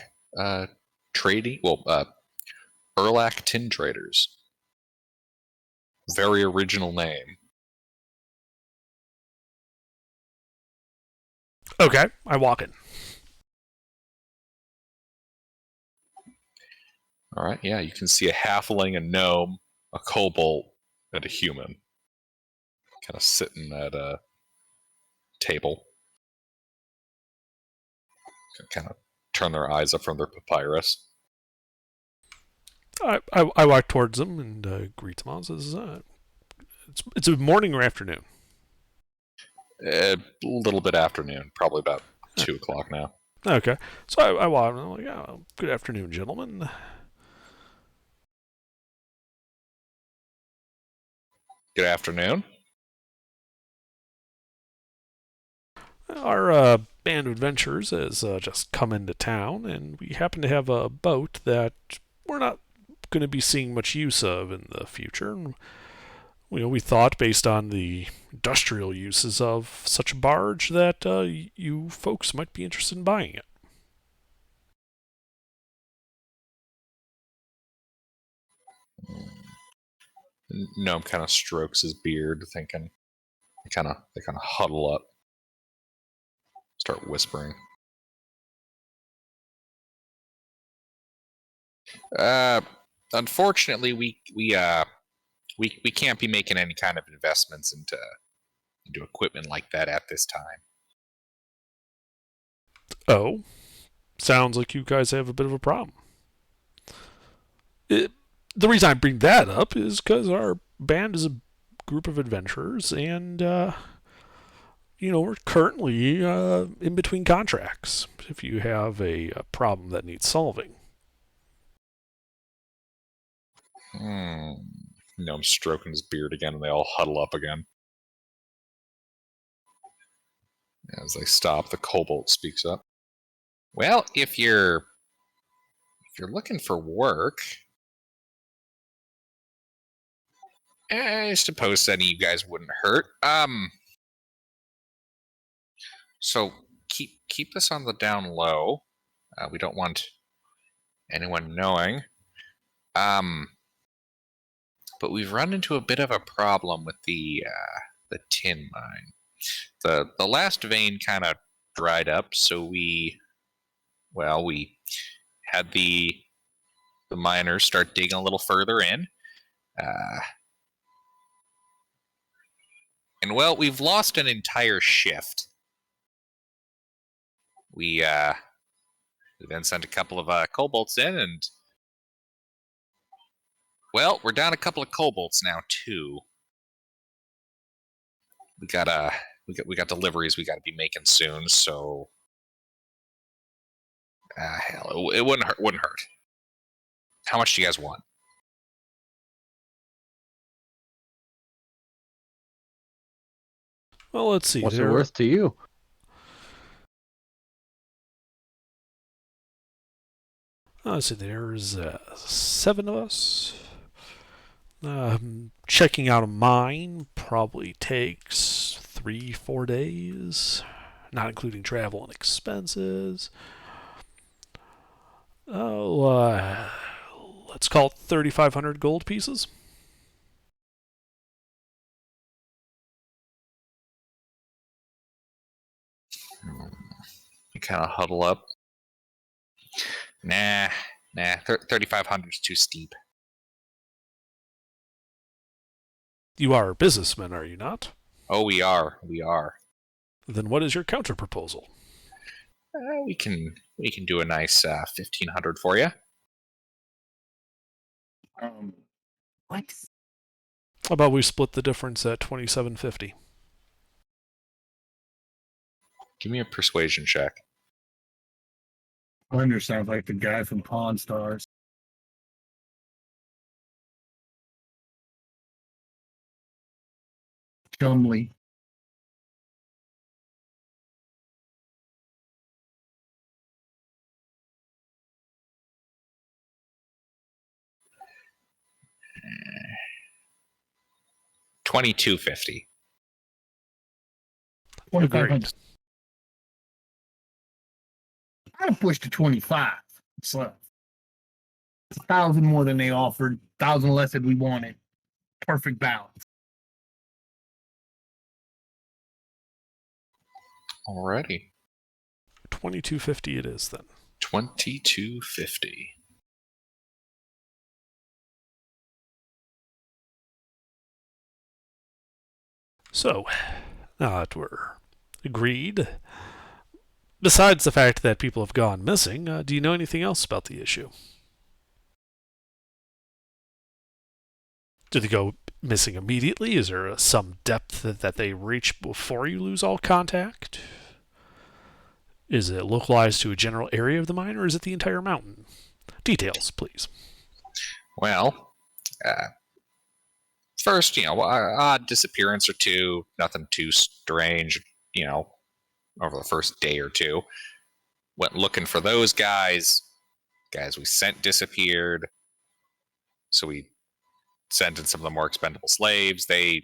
Trading. Well, Erlak Tin Traders. Very original name. Okay, I walk in. All right, yeah, you can see a halfling, a gnome, a kobold, and a human kind of sitting at a table. Kind of turn their eyes up from their papyrus. I walk towards them and greet them all. Says, it's a morning or afternoon. A little bit afternoon, probably about 2 o'clock now. Okay, so I walk and I'm like, oh, good afternoon, gentlemen. Good afternoon. Our band of adventurers has just come into town, and we happen to have a boat that we're not going to be seeing much use of in the future. And, we thought, based on the industrial uses of such a barge, that you folks might be interested in buying it. Gnome kind of strokes his beard, thinking. They kind of huddle up, start whispering. Unfortunately, we can't be making any kind of investments into equipment like that at this time. Oh, sounds like you guys have a bit of a problem. The reason I bring that up is because our band is a group of adventurers, and we're currently in between contracts. If you have a problem that needs solving, Gnome stroking his beard again, and they all huddle up again. As they stop, the kobold speaks up. Well, if you're If you're looking for work, I suppose any of you guys wouldn't hurt. So keep this on the down low. We don't want anyone knowing. But we've run into a bit of a problem with the tin mine. The last vein kind of dried up, so we had the miners start digging a little further in. And well, we've lost an entire shift. We then sent a couple of kobolds in, and well, we're down a couple of kobolds now too. We got deliveries we got to be making soon, so hell, it wouldn't hurt. How much do you guys want? Well, let's see. What's it worth to you? Let's see. There's 7 of us. Checking out a mine probably takes 3-4 days, not including travel and expenses. Oh, let's call it 3,500 gold pieces. You kind of huddle up. Nah, 3,500 is too steep. You are a businessman, are you not? Oh, we are. Then what is your counter proposal? We can do a nice 1,500 for you. What? How about we split the difference at 2,750? Give me a persuasion check. Thunder sounds like the guy from Pawn Stars. Chumley. $2,250. 2,500. I pushed to 25. So it's 1,000 more than they offered, 1,000 less than we wanted. Perfect balance. Alrighty. 2,250 it is then. 2,250. So, now that we're agreed, besides the fact that people have gone missing, do you know anything else about the issue? Do they go missing immediately? Is there some depth that they reach before you lose all contact? Is it localized to a general area of the mine, or is it the entire mountain? Details, please. Well, first, odd disappearance or two, nothing too strange, over the first day or two. Went looking for those guys. Guys we sent disappeared. So we sent in some of the more expendable slaves. They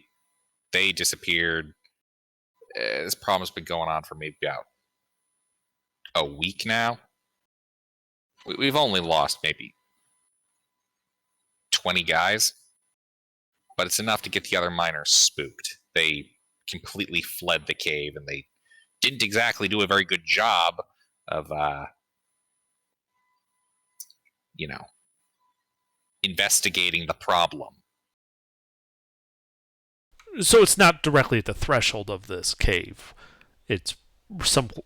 disappeared. This problem's been going on for maybe about a week now. We've only lost maybe 20 guys, but it's enough to get the other miners spooked. They completely fled the cave, and they didn't exactly do a very good job of, investigating the problem. So it's not directly at the threshold of this cave. It's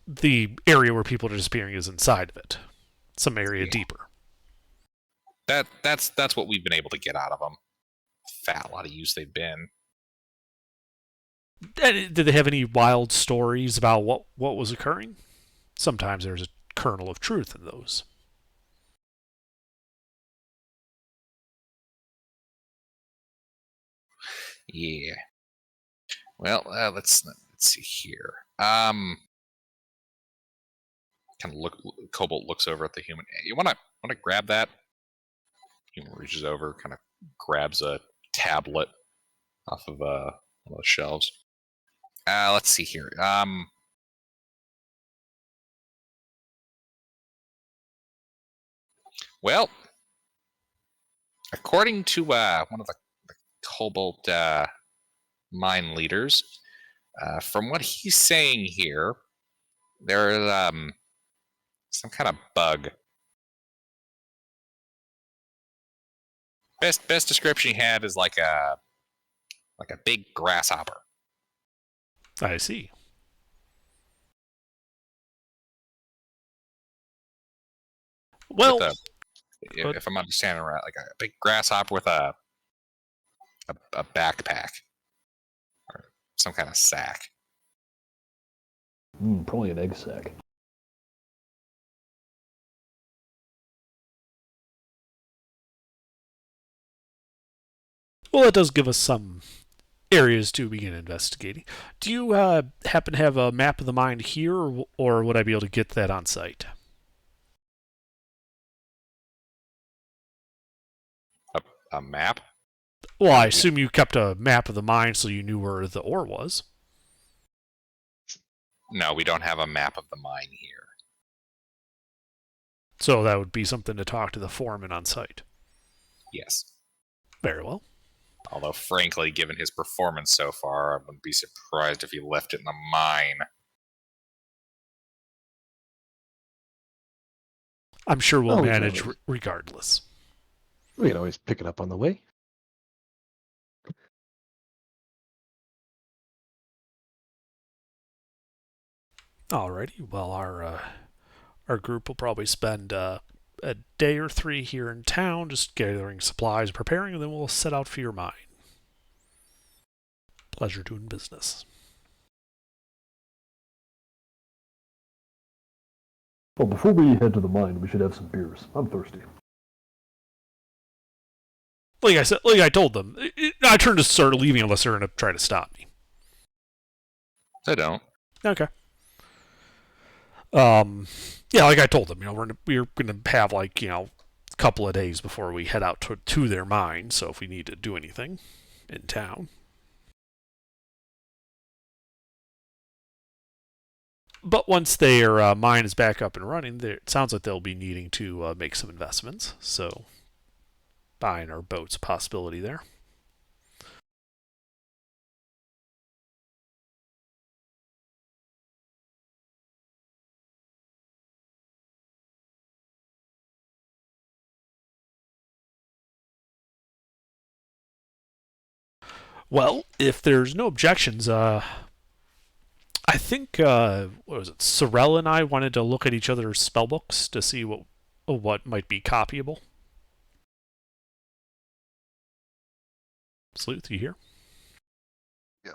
the area where people are disappearing is inside of it. Some area deeper. That's what we've been able to get out of them. Fat lot of use they've been. Did they have any wild stories about what was occurring? Sometimes there's a kernel of truth in those. Yeah. Well, let's see here. kind of Cobalt looks over at the human. Hey, you wanna grab that? Human reaches over, kind of grabs a tablet off of one of the shelves. Let's see here. Well, according to one of the Cobalt mine leaders, from what he's saying here, there's some kind of bug. Best description he had is like a big grasshopper. I see. Well, if I'm understanding right, like a big grasshopper with a backpack or some kind of sack. Probably an egg sack. well, that does give us some areas to begin investigating. Do you happen to have a map of the mine here, or would I be able to get that on site? A map? Well, I assume you kept a map of the mine so you knew where the ore was. No, we don't have a map of the mine here. So that would be something to talk to the foreman on site. Yes. Very well. Although, frankly, given his performance so far, I wouldn't be surprised if he left it in the mine. I'm sure we'll Oh, manage no. regardless. We can always pick it up on the way. Alrighty. Well, our group will probably spend a day or three here in town, just gathering supplies, preparing, and then we'll set out for your mine. Pleasure doing business. Well, before we head to the mine, we should have some beers. I'm thirsty. Like I told them, I turned to start leaving unless they're going to try to stop me. I don't. Okay. Yeah, like I told them, we're gonna have like a couple of days before we head out to their mine. So if we need to do anything in town, but once their mine is back up and running, it sounds like they'll be needing to make some investments. So buying our boat's a possibility there. Well, if there's no objections, I think what was it? Sorel and I wanted to look at each other's spell books to see what might be copyable. Sleuth, you here? Yeah.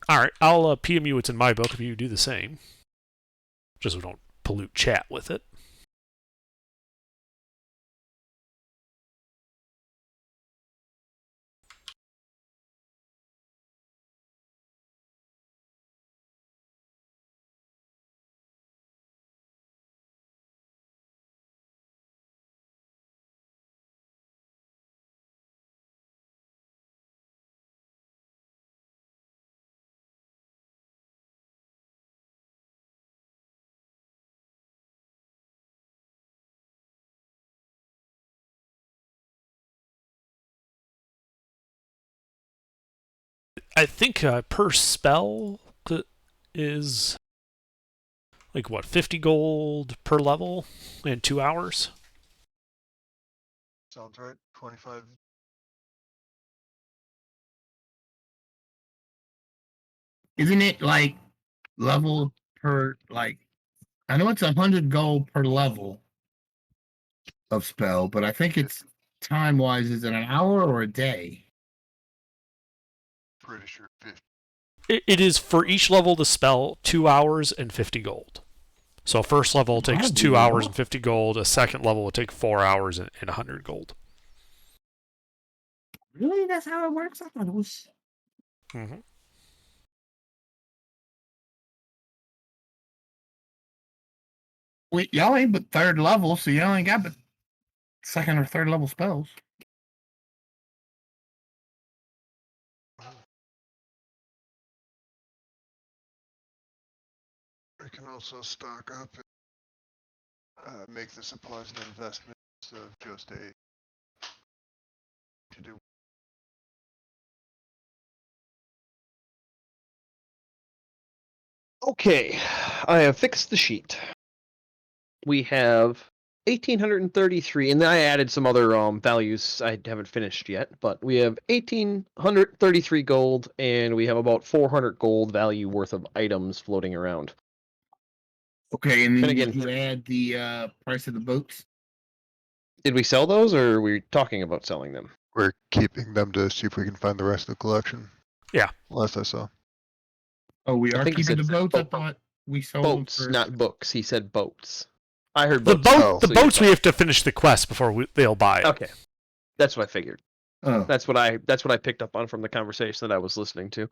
All right, I'll PM you what's in my book if you do the same. Just so we don't pollute chat with it. I think per spell is like what 50 gold per level in 2 hours. Sounds right. 25. Isn't it like level per like? I know it's 100 gold per level of spell, but I think it's time wise. Is it an hour or a day? Pretty sure 50. It is for each level of the spell 2 hours and 50 gold. So first level takes 2 hours and 50 gold. A second level will take 4 hours and 100 gold. Really, that's how it works. I thought it was. Mm-hmm. Y'all ain't but third level, so y'all ain't got but second or third level spells. We can also stock up and make the supplies and investments of just a to do. Okay, I have fixed the sheet. We have 1,833, and then I added some other values I haven't finished yet, but we have 1,833 gold, and we have about 400 gold value worth of items floating around. Okay, and then And again- you add the price of the boats. Did we sell those, or are we talking about selling them? We're keeping them to see if we can find the rest of the collection. Yeah. Last I saw. Oh, we I are think he keeping the said boats. I boat- thought we sold them Boats, for. not books. He said boats. I heard The boats. boat, Oh. the So you're boats we fine. have to finish the quest before they'll buy it. Okay, that's what I figured. Oh, That's what I picked up on from the conversation that I was listening to.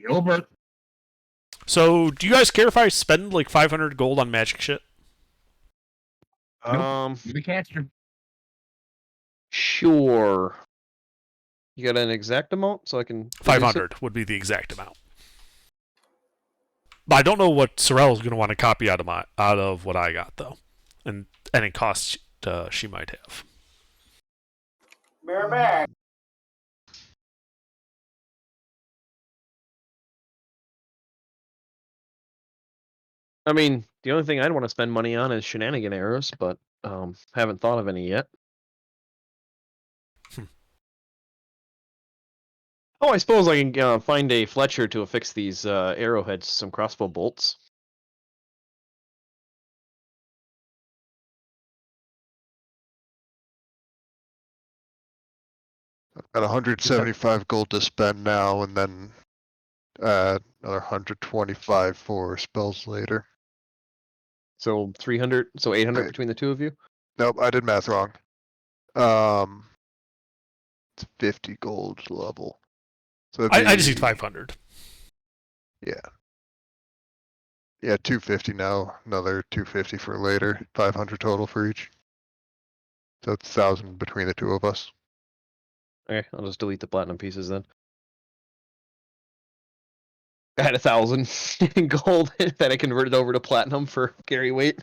Gilbert. So, do you guys care if I spend like 500 gold on magic shit? Nope. The catcher. Sure. You got an exact amount so I can. reduce it? 500 would be the exact amount. But I don't know what Sorrel is going to want to copy out of what I got though, and any costs she might have. Bear back. I mean, the only thing I'd want to spend money on is shenanigan arrows, but haven't thought of any yet. Oh, I suppose I can find a Fletcher to affix these arrowheads to some crossbow bolts. Got 175 gold to spend now, and then another 125 for spells later. So 300, so 800 Wait. between the two of you. Nope, I did math wrong. It's 50 gold level. So I just need 500. Yeah. Yeah, 250 now. Another 250 for later. 500 total for each. So it's 1,000 between the two of us. Okay, I'll just delete the platinum pieces then. I had 1,000 in gold that I converted over to platinum for carry weight.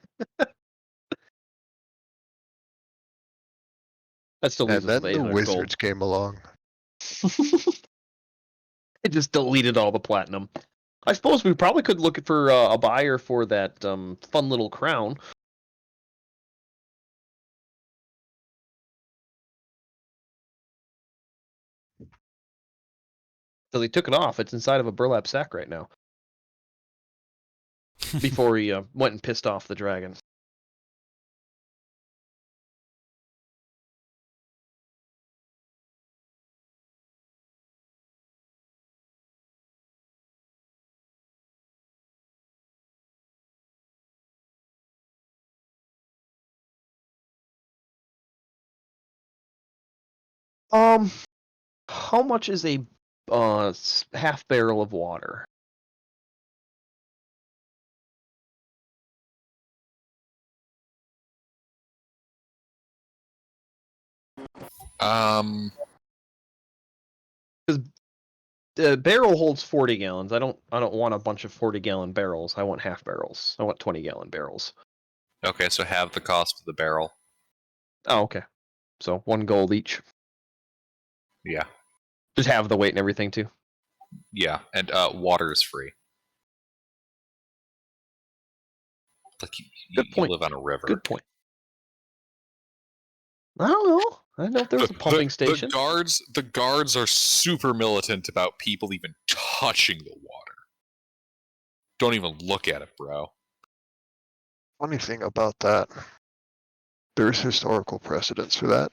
That still leaves And us then with the 800 wizards came along. It just deleted all the platinum. I suppose we probably could look for a buyer for that fun little crown. So he took it off. It's inside of a burlap sack right now. Before he went and pissed off the dragon. How much is a half barrel of water? The barrel holds 40 gallons. I don't want a bunch of 40-gallon barrels. I want half barrels. I want 20-gallon barrels. Okay, so have the cost of the barrel. Oh, okay. So 1 gold each. Yeah, Just have the weight and everything too. yeah, and water is free. Like Good you point. live on a river. Good point. I don't know. I didn't know if there was a pumping station. The guards are super militant about people even touching the water. Don't even look at it, bro. Funny thing about that, there's historical precedence for that.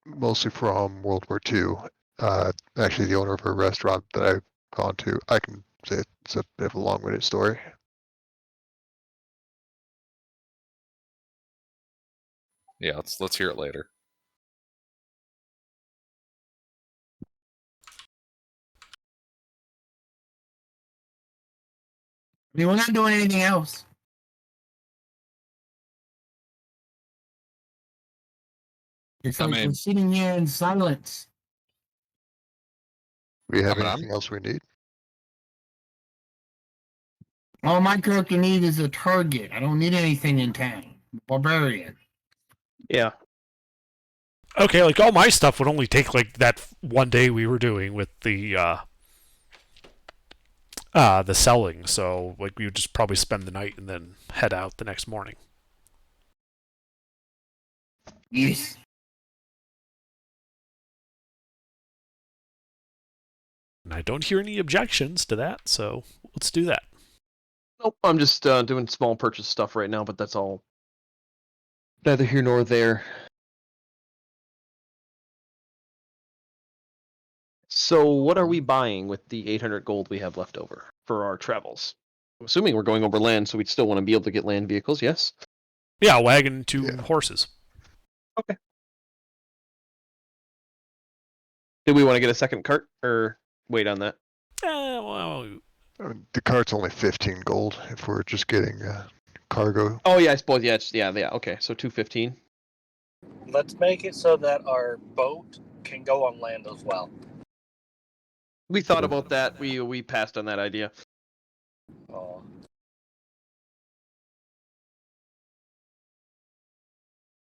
Mostly from World War II. Actually, the owner of a restaurant that I've gone to, I can say it's a bit of a long-winded story. Yeah, let's hear it later. I mean, we're not doing anything else. It's I like mean- we're sitting here in silence. We have I mean, anything else we need? All my character need is a target. I don't need anything in town. Barbarian. Yeah. Okay, like all my stuff would only take like that one day we were doing with the selling. So like we would just probably spend the night and then head out the next morning. Yes. And I don't hear any objections to that, so let's do that. Nope. I'm just doing small purchase stuff right now, but that's all. Neither here nor there. So, what are we buying with the 800 gold we have left over for our travels? I'm assuming we're going over land, so we'd still want to be able to get land vehicles, yes? Yeah, a wagon and 2 Yeah. horses. Okay. Do we want to get a second cart, or wait on that? Well, The cart's only 15 gold if we're just getting cargo. Oh, yeah, I suppose, yeah, okay, so 215. Let's make it so that our boat can go on land as well. We thought about that, we passed on that idea. Oh.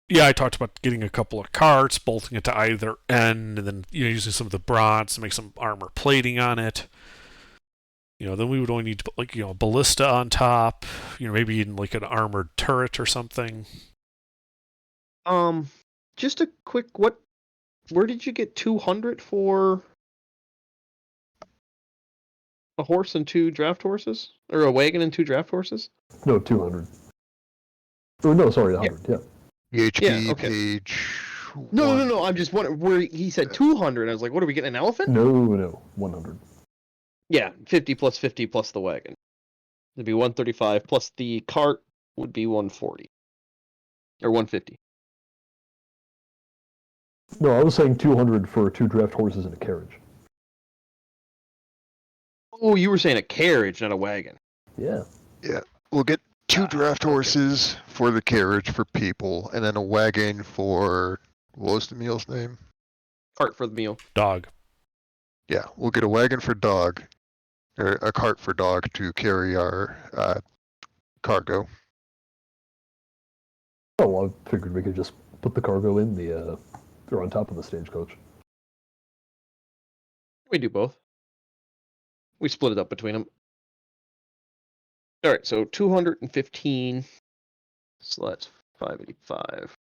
yeah, I talked about getting a couple of carts, bolting it to either end, and then using some of the bronze to make some armor plating on it. Then we would only need to put like a ballista on top. Maybe even like an armored turret or something. Just a quick, where did you get 200 for a horse and 2 draft horses? Or a wagon and 2 draft horses? No, 200. Oh, no, sorry, 100, yeah. EHP Yeah, okay. page. No, I'm just wondering, where he said 200, I was like, what are we getting, an elephant? No, 100. Yeah, 50 plus the wagon. It'd be 135, plus the cart would be 140. Or 150. No, I was saying 200 for 2 draft horses and a carriage. Oh, you were saying a carriage, not a wagon. Yeah. We'll get 2 draft okay. horses for the carriage for people, and then a wagon for, what was the meal's name? Cart for the meal. Dog. Yeah, we'll get a wagon for dog, or a cart for dog to carry our cargo. Oh, well, I figured we could just put the cargo in the, or on top of the stagecoach. We do both. We split it up between them. Alright, so 215. So that's 585.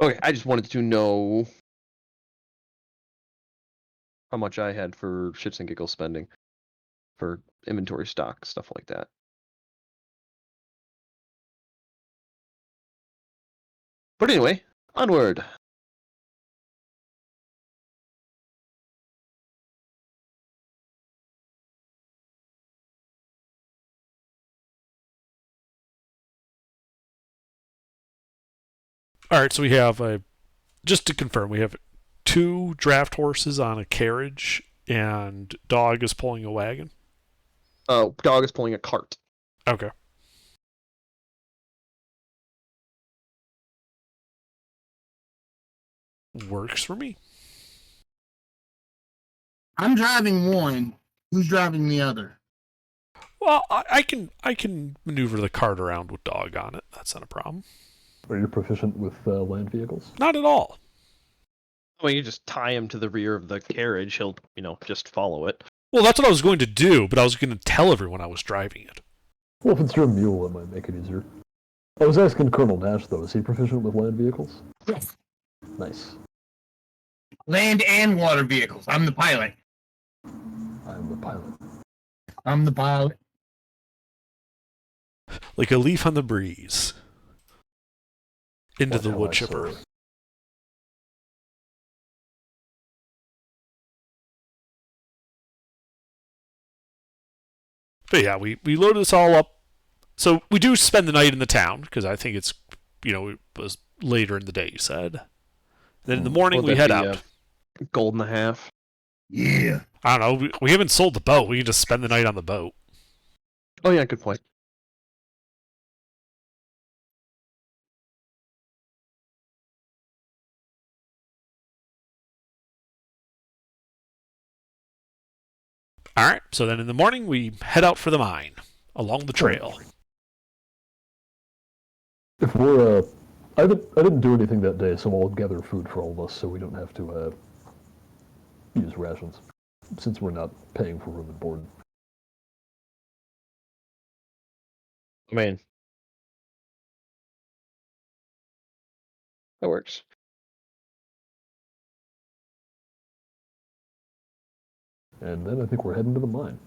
Okay, I just wanted to know how much I had for shits and giggles spending for inventory stock, stuff like that. But anyway, onward. All right, so we have just to confirm, we have 2 draft horses on a carriage, and dog is pulling a wagon. Dog is pulling a cart. Okay. Works for me. I'm driving one. Who's driving the other? Well, I can maneuver the cart around with dog on it. That's not a problem. Are you proficient with land vehicles? Not at all. Well, you just tie him to the rear of the carriage. He'll, just follow it. Well, that's what I was going to do, but I was going to tell everyone I was driving it. Well, if it's your mule, that might make it easier. I was asking Colonel Nash, though. Is he proficient with land vehicles? Yes. Nice. Land and water vehicles. I'm the pilot. I'm the pilot. I'm the pilot. Like a leaf on the breeze. Into Watch the how wood I chipper. soar. But yeah, we loaded this all up. So we do spend the night in the town, because I think it's, it was later in the day, you said. Then in the morning Would we that head be, out. Gold and a half. Yeah. I don't know. We haven't sold the boat. We can just spend the night on the boat. Oh yeah, good point. All right. So then in the morning, we head out for the mine along the trail. If we're, I didn't do anything that day, so I'll gather food for all of us, so we don't have to use rations, since we're not paying for room and board. I mean, that works. And then I think we're heading to the mine.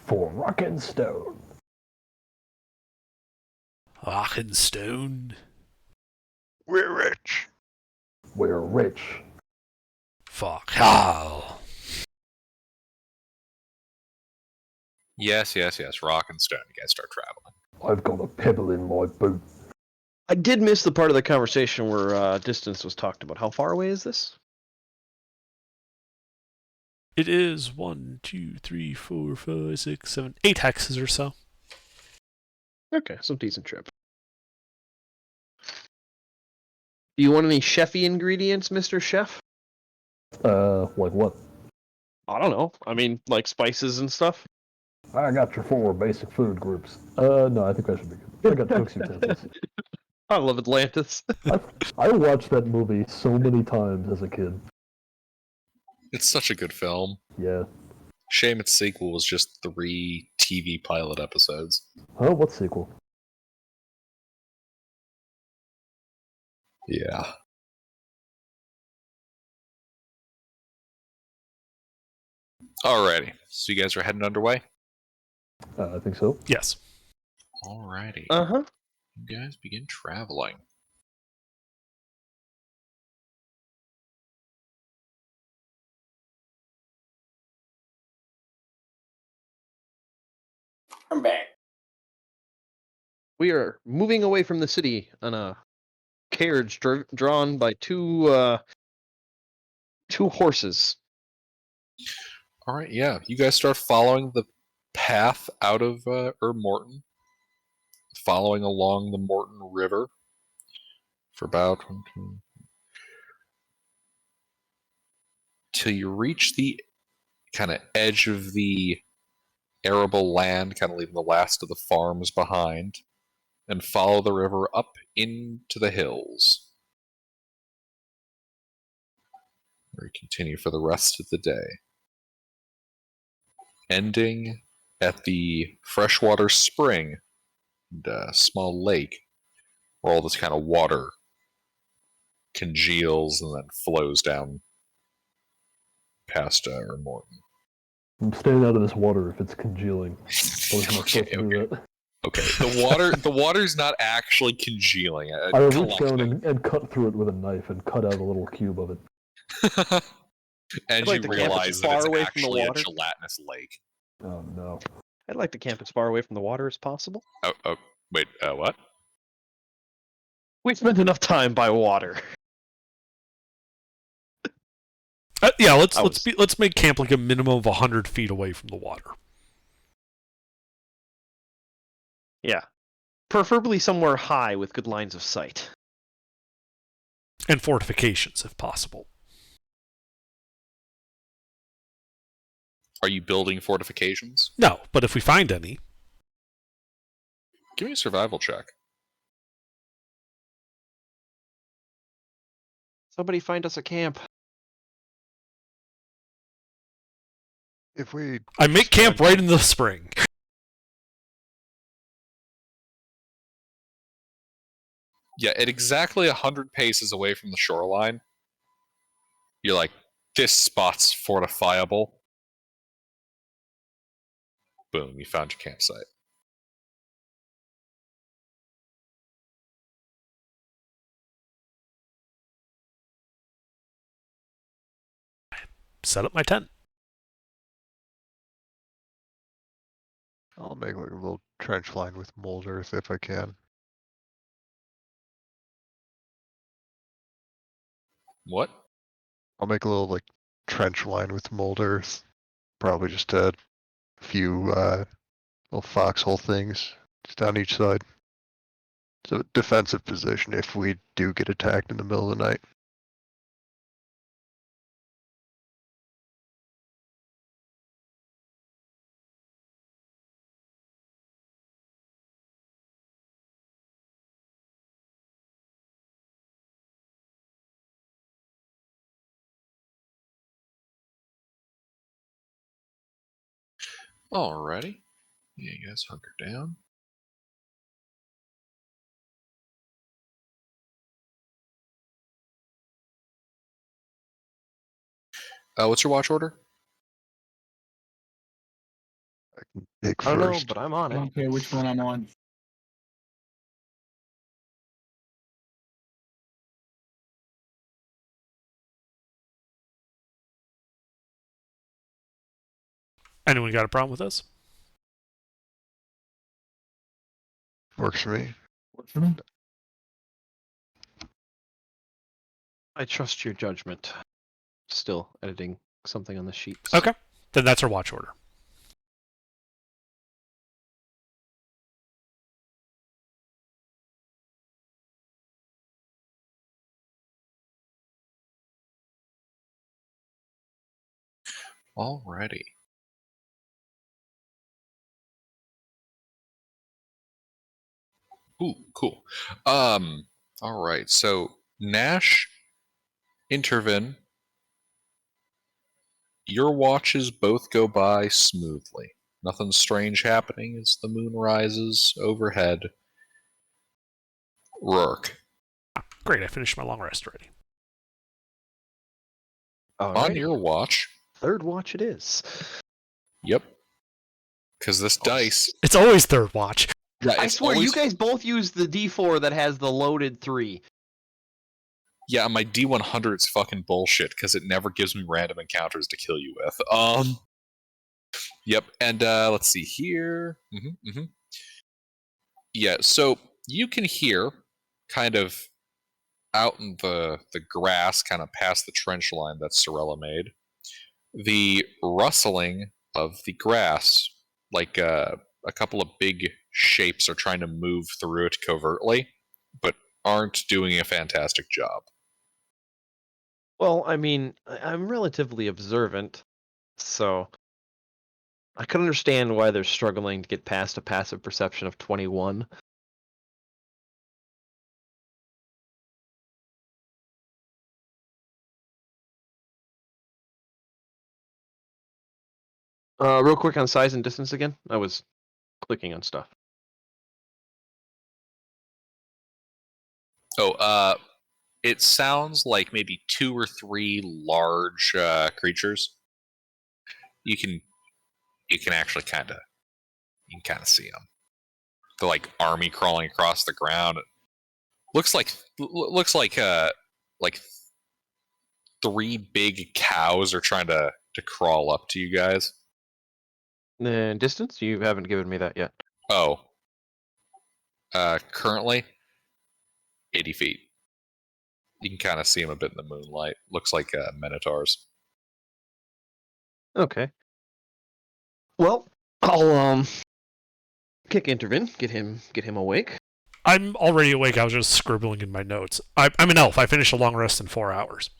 For rock and stone. Rock and stone. We're rich. We're rich. Fuck all. Yes. Rock and stone. You guys start traveling. I've got a pebble in my boot. I did miss the part of the conversation where distance was talked about. How far away is this? It is 1, 2, 3, 4, 5, 6, 7, 8 hexes or so. Okay, some decent trip. Do you want any chefy ingredients, Mr. Chef? Like what? I don't know. I mean, like spices and stuff. I got your 4 basic food groups. No, I think I should be good. I got cook's utensils. I love Atlantis. I watched that movie so many times as a kid. It's such a good film. Yeah. Shame its sequel was just 3 TV pilot episodes. Huh? What sequel? Yeah. Alrighty. So you guys are heading underway? I think so. Yes. Alrighty. Uh-huh. You guys begin traveling. I'm back. We are moving away from the city on a carriage drawn by two horses. Alright, yeah. You guys start following the path out of Morton. Following along the Morton River for about till you reach the kind of edge of the arable land, kind of leaving the last of the farms behind, and follow the river up into the hills. Where you continue for the rest of the day. Ending at the freshwater spring and a small lake where all this kind of water congeals and then flows down past Morton. I'm staying out of this water if it's congealing. I was not supposed to do that. Okay. The water's not actually congealing. I reached down and cut through it with a knife and cut out a little cube of it. And like you to camp as realize that far it's away from the actually a water. gelatinous lake. Oh no. I'd like to camp as far away from the water as possible. Oh, wait, what? We spent enough time by water. Yeah, let's make camp like a minimum of 100 feet away from the water. Yeah. Preferably somewhere high with good lines of sight. And fortifications, if possible. Are you building fortifications? No, but if we find any. Give me a survival check. Somebody find us a camp. If we I make camp spend- right in the spring. Yeah, at exactly 100 paces away from the shoreline, you're like, this spot's fortifiable. Boom, you found your campsite. Set up my tent. I'll make like a little trench line with mold earth if I can. What? I'll make a little like trench line with mold earth. Probably just a few little foxhole things just on each side. So defensive position if we do get attacked in the middle of the night. Alrighty. Yeah, you guys hunker down. What's your watch order? I can pick I don't know, first. but I'm on I it. don't care which one I'm on. Anyone got a problem with this? Works for me. Works for me. I trust your judgment. Still editing something on the sheets. Okay. Then that's our watch order. Alrighty. Ooh, cool. Alright, so Nash, Intervin, your watches both go by smoothly. Nothing strange happening as the moon rises overhead. Rourke, Great, I finished my long rest already. on your watch, third watch it is. yep, because this dice, It's always third watch. yeah, I it's swear, always, you guys both use the D4 that has the loaded 3. yeah, my D100 is fucking bullshit because it never gives me random encounters to kill you with. Yep, and let's see here. Yeah, so you can hear, kind of out in the grass, kind of past the trench line that Sorella made, the rustling of the grass, like a couple of big shapes are trying to move through it covertly, but aren't doing a fantastic job. Well, I mean, I'm relatively observant, so I can understand why they're struggling to get past a passive perception of 21. Real quick on size and distance again. I was clicking on stuff. Oh, it sounds like maybe 2 or 3 large creatures. You can actually kind of see them. They're like army crawling across the ground. Looks like 3 big cows are trying to crawl up to you guys. And distance? You haven't given me that yet. Oh, currently 80 feet. You can kind of see them a bit in the moonlight. Looks like minotaurs. Okay. Well, I'll kick Intervin, get him awake. I'm already awake. I was just scribbling in my notes. I'm an elf. I finished a long rest in 4 hours.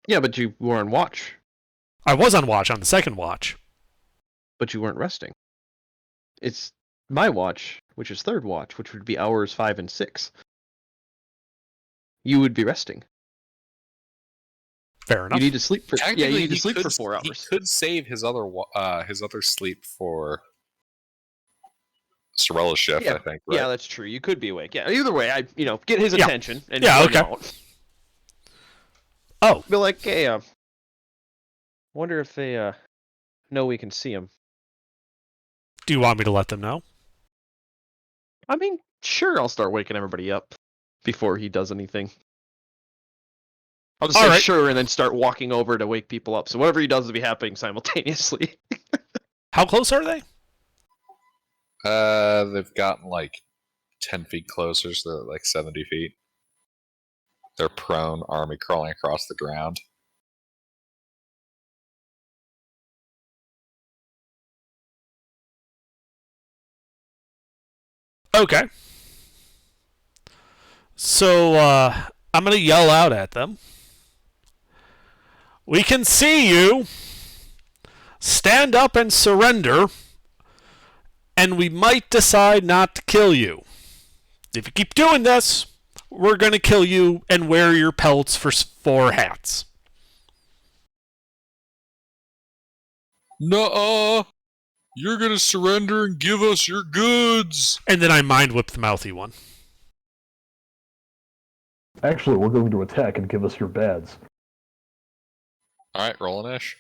Yeah, but you were on watch. I was on watch on the second watch. But you weren't resting. It's my watch, which is third watch, which would be hours 5 and 6. You would be resting. Fair enough. You need to sleep for Technically, you need to he sleep could- for 4 He hours. could save his other sleep for Sorella's shift, Yeah, I think. Right? Yeah, that's true. You could be awake. Yeah, either way, I get his Yeah. attention and Yeah, let him okay. out. Oh, Be like, hey, wonder if they know we can see him. do you want me to let them know? I mean, sure, I'll start waking everybody up before he does anything. I'll just All say right. sure and then start walking over to wake people up. So whatever he does will be happening simultaneously. How close are they? They've gotten like 10 feet closer, so they're like 70 feet. Their prone army crawling across the ground. Okay. So I'm going to yell out at them. We can see you. Stand up and surrender, and we might decide not to kill you. If you keep doing this, we're going to kill you and wear your pelts for hats. Nuh-uh! You're gonna surrender and give us your goods! And then I mind whip the mouthy one. Actually, we're going to attack and give us your bads. Alright, roll an ish.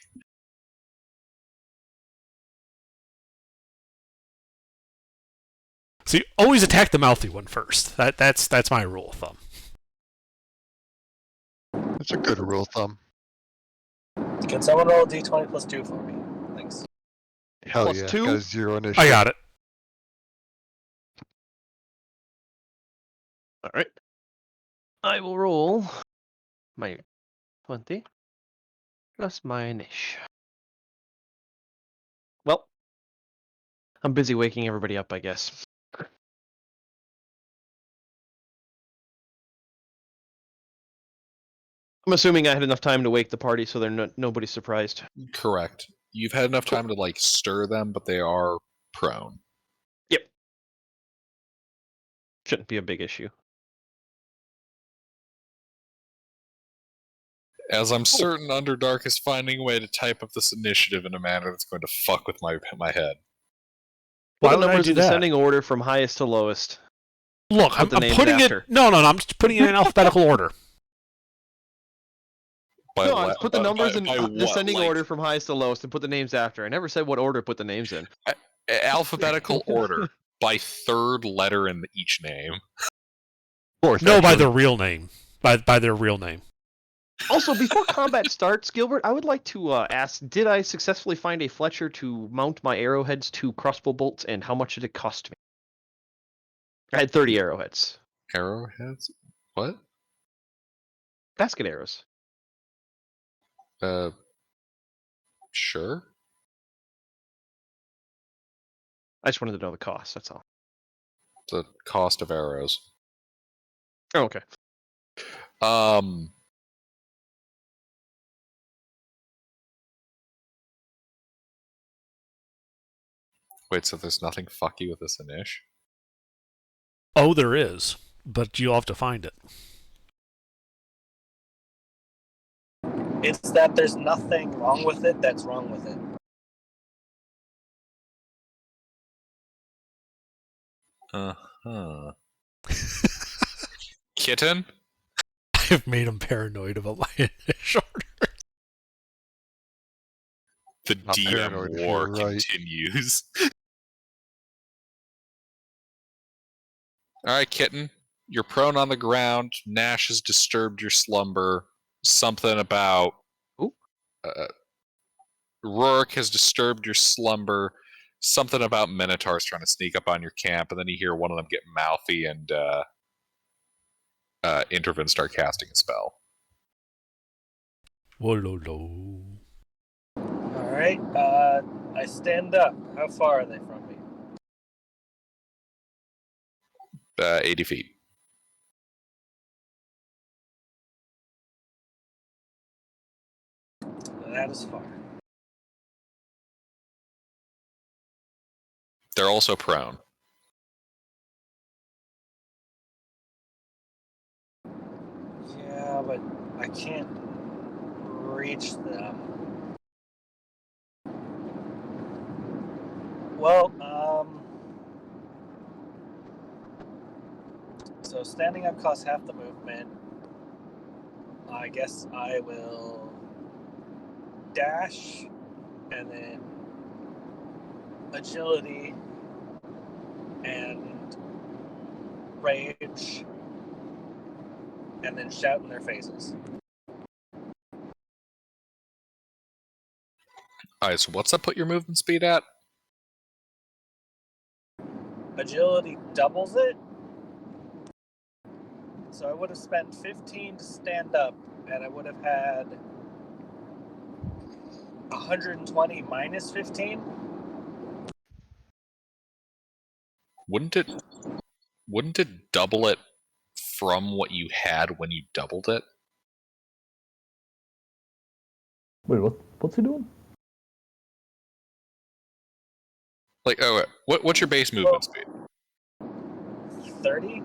So you always attack the mouthy one first. That's my rule of thumb. That's a good rule of thumb. Can someone roll a d20 plus 2 for me? Thanks. Hell Plus yeah, 2? got a 0 initiative. I got it. All right. I will roll my 20 plus my niche. Well, I'm busy waking everybody up, I guess. I'm assuming I had enough time to wake the party so they're nobody's surprised. Correct. You've had enough time to, like, stir them, but they are prone. Yep. Shouldn't be a big issue. As I'm certain Underdark is finding a way to type up this initiative in a manner that's going to fuck with my head. Put Why the would I numbers do in that? descending order from highest to lowest. Look, Put I'm the names putting after. it. No, I'm just putting it in alphabetical order. By No, I just put the numbers in by what? descending Like, order from highest to lowest and put the names after. I never said what order to put the names in. alphabetical order by third letter in each name. Fourth, No, by actually. the real name. By their real name. Also, before combat starts, Gilbert, I would like to ask, did I successfully find a Fletcher to mount my arrowheads to crossbow bolts, and how much did it cost me? I had 30 arrowheads. Arrowheads? What? Basket arrows. Sure. I just wanted to know the cost, that's all. The cost of arrows. Oh, okay. Wait, so there's nothing fucky with this Inish? Oh, there is, but you'll have to find it. It's that there's nothing wrong with it that's wrong with it. Uh-huh. Kitten? I've made him paranoid about my initial order. The I'm paranoid DM if war you're right. continues. Alright, Kitten. You're prone on the ground. Nash has disturbed your slumber. Something about... Ooh. Rourke has disturbed your slumber. Something about Minotaurs trying to sneak up on your camp, and then you hear one of them get mouthy and Intervin start casting a spell. Whoa. Alright, I stand up. How far are they from me? 80 feet. That is far. They're also prone. Yeah, but I can't reach them. Well, so standing up costs half the movement. I guess I will dash and then agility and rage and then shout in their faces. Alright, so what's that put your movement speed at? Agility doubles it. So I would have spent 15 to stand up, and I would have had 120 minus 15. Wouldn't it double it from what you had when you doubled it? Wait, what's he doing? Like, oh, what's your base movement speed? 30?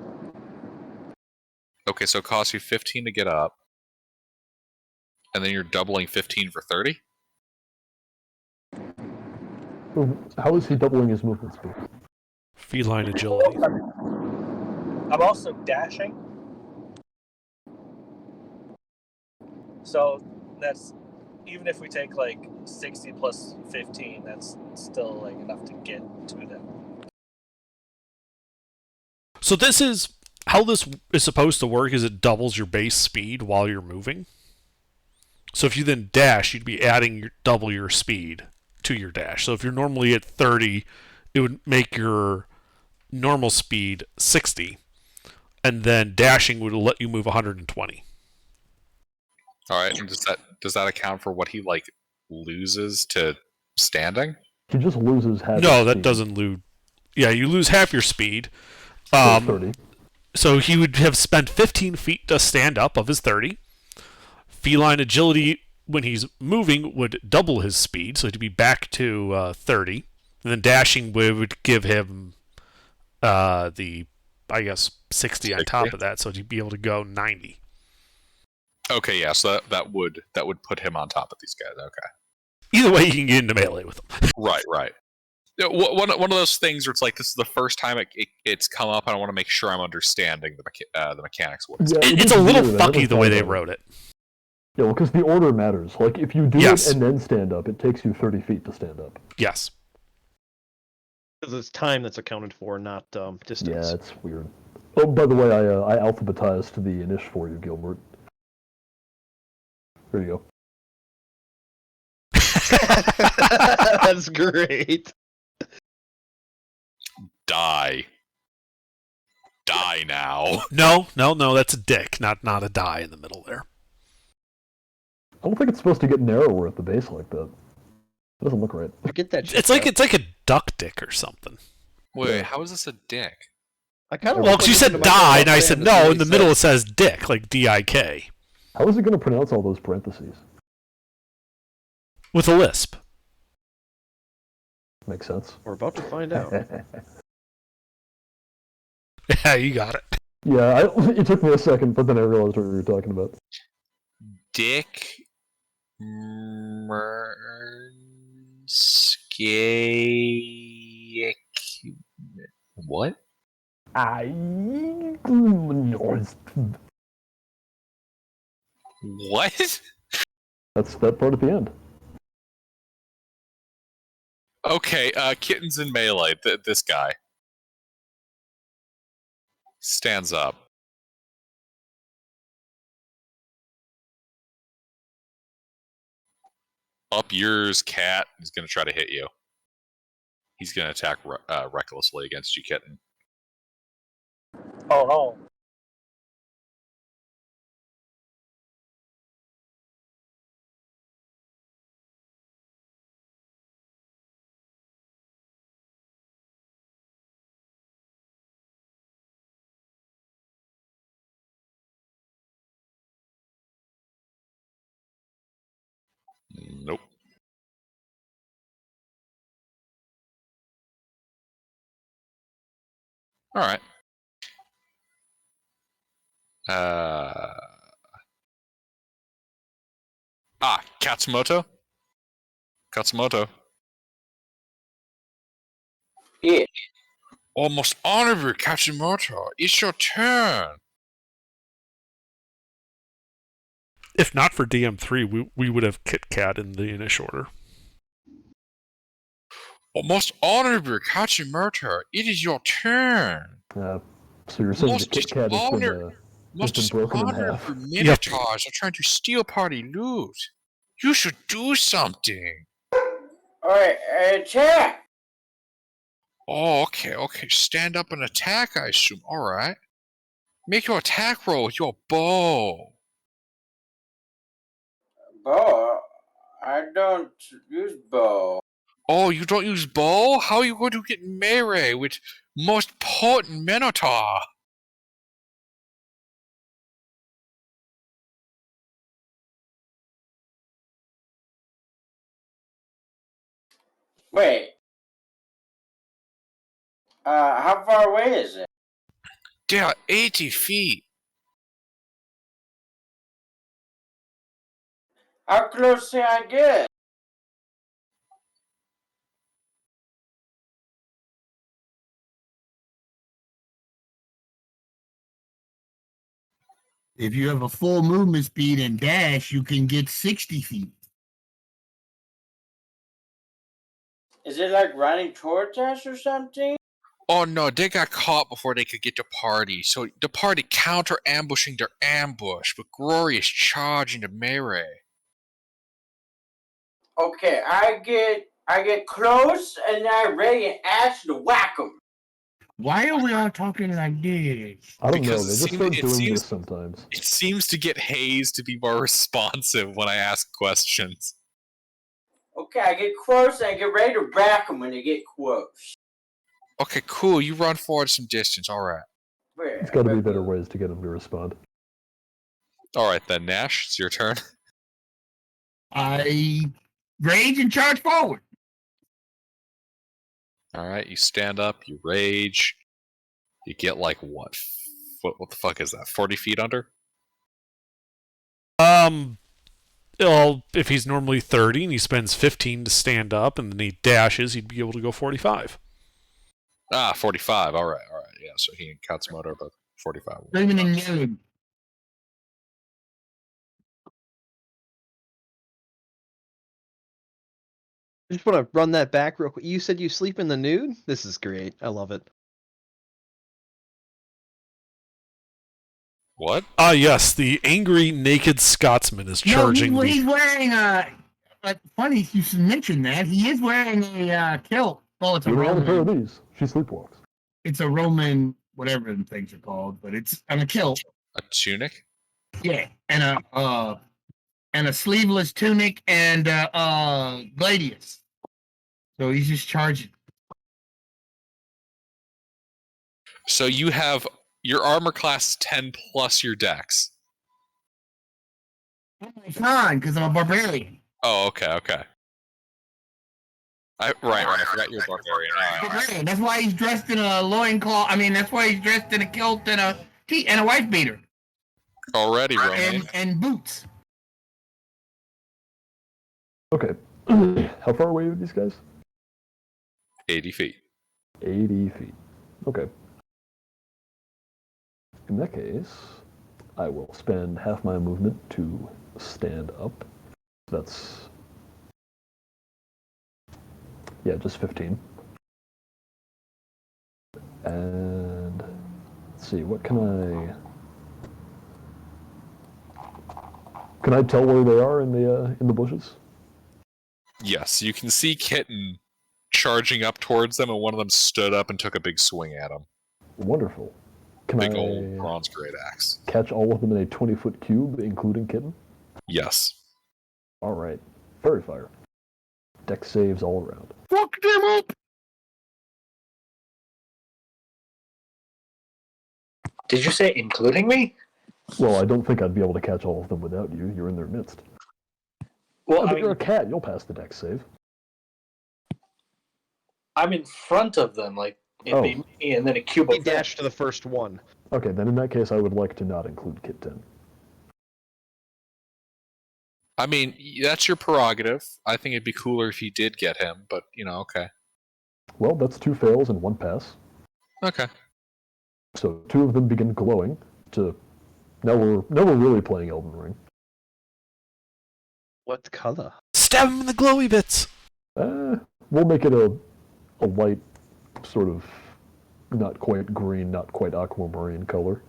Okay, so it costs you 15 to get up, and then you're doubling 15 for 30? How is he doubling his movement speed? Feline agility. I'm also dashing. So that's, even if we take like 60 plus 15, that's still like enough to get to them. So this is how this is supposed to work. Is it doubles your base speed while you're moving? So if you then dash, you'd be adding double your speed to your dash. So if you're normally at 30, it would make your normal speed 60, and then dashing would let you move 120. All right, and does that account for what he like loses to standing? He just loses half. No, his that speed. doesn't lose. Yeah, you lose half your speed. So 30. So he would have spent 15 feet to stand up of his 30. Feline agility, when he's moving, would double his speed, so he'd be back to 30. And then dashing would give him I guess, 60 on top of that, so he'd be able to go 90. Okay, yeah, so that would put him on top of these guys. Okay. Either way, you can get into melee with them. Right. Yeah, one of those things where it's like, this is the first time it's come up, and I want to make sure I'm understanding the mechanics of what it's doing. It's a little fucky the way they wrote it. Yeah, well, because the order matters. Like, if you do it and then stand up, it takes you 30 feet to stand up. Yes. Because it's time that's accounted for, not distance. Yeah, it's weird. Oh, by the way, I alphabetized the initial for you, Gilbert. There you go. That's great. Die now. No, that's a dick, not a die in the middle there. I don't think it's supposed to get narrower at the base like that. It doesn't look right. Get that shit It's like a duck dick or something. Wait, how is this a dick? I kind of Well, because you said die, and I said no. In the middle, it says dick, like D-I-K, How is it going to pronounce all those parentheses? with a lisp. Makes sense. We're about to find out. Yeah, you got it. Yeah, it took me a second, but then I realized what we were talking about. Dick What? What? That's that part at the end. Okay, kittens in melee. This guy stands up. Up yours, cat. He's gonna try to hit you. He's gonna attack recklessly against you, kitten. Oh no. Nope. All right. Katsumoto. Katsumoto. Yeah. Almost honorable, Katsumoto. It's your turn. If not for DM3, we would have Kit Kat in the initial order. Almost honorable, Katsumoto. It is your turn. So you're saying the Most Kit Kat has been broken in half. dishonorable minotaurs are trying to steal party loot. You should do something. Alright, attack! Oh, okay. Stand up and attack, I assume. All right. Make your attack roll with your bow. Bow? I don't use bow. Oh, you don't use bow? How are you going to get melee with most potent Minotaur? Wait. How far away is it? They are 80 feet. How close can I get? If you have a full movement speed and dash, you can get 60 feet. Is it like running towards us or something? Oh no, they got caught before they could get to party. So the party counter-ambushing their ambush, but Glory is charging the melee. Okay, I get close and I ready and ask to whack them. Why are we all talking like this? I don't Because know. They it just start seems- doing this sometimes. It seems to get Hayes to be more responsive when I ask questions. Okay, I get close and I get ready to whack them when they get close. Okay, cool. You run forward some distance. All right. There's got to be better ways to get them to respond. All right then, Nash. It's your turn. I rage and charge forward. All right. You stand up. You rage. You get like what? What the fuck is that? 40 feet under? Well, if he's normally 30 and he spends 15 to stand up and then he dashes, he'd be able to go 45. Ah, 45. All right. Yeah. So he cuts motor, but 45. Screaming and yelling. I just want to run that back real quick. You said you sleep in the nude? This is great. I love it. What? Ah, yes, the angry naked Scotsman is charging No, the. he's wearing a. Funny you should mention that. He is wearing a kilt. Well, it's a You don't want a pair of Roman. these. She sleepwalks. It's a Roman, whatever the things are called, but it's on a kilt. A tunic? Yeah, and a sleeveless tunic and gladius. So he's just charging. So you have your armor class is 10 plus your dex. I can't because I'm a barbarian. Oh, okay. Right. I forgot you're a barbarian. All right. Barbarian. That's why he's dressed in a loincloth. I mean, that's why he's dressed in a kilt and a wife beater Already, Romaine. and boots. Okay. How far away are these guys? 80 feet. 80 feet. Okay. In that case, I will spend half my movement to stand up. That's... yeah, just 15. And... let's see, what can I... can I tell where they are in the bushes? Yes, you can see Kitten charging up towards them, and one of them stood up and took a big swing at him. Wonderful. Can Big I old bronze great axe. catch all of them in a 20-foot cube, including Kitten? Yes. All right. Fairy fire. Dex saves all around. Fuck them up. Did you say including me? Well, I don't think I'd be able to catch all of them without you. You're in their midst. Well, Oh, I but mean, you're a cat. You'll pass the dex save. I'm in front of them, like it'd be Oh. me and then a cube He of them. dashed to the first one. Okay, then in that case, I would like to not include Kit 10. I mean, that's your prerogative. I think it'd be cooler if you did get him, but, okay. Well, that's 2 fails and 1 pass. Okay. So 2 of them begin glowing. Now we're really playing Elden Ring. What color? Stab him in the glowy bits! We'll make it a light, sort of, not quite green, not quite aquamarine color.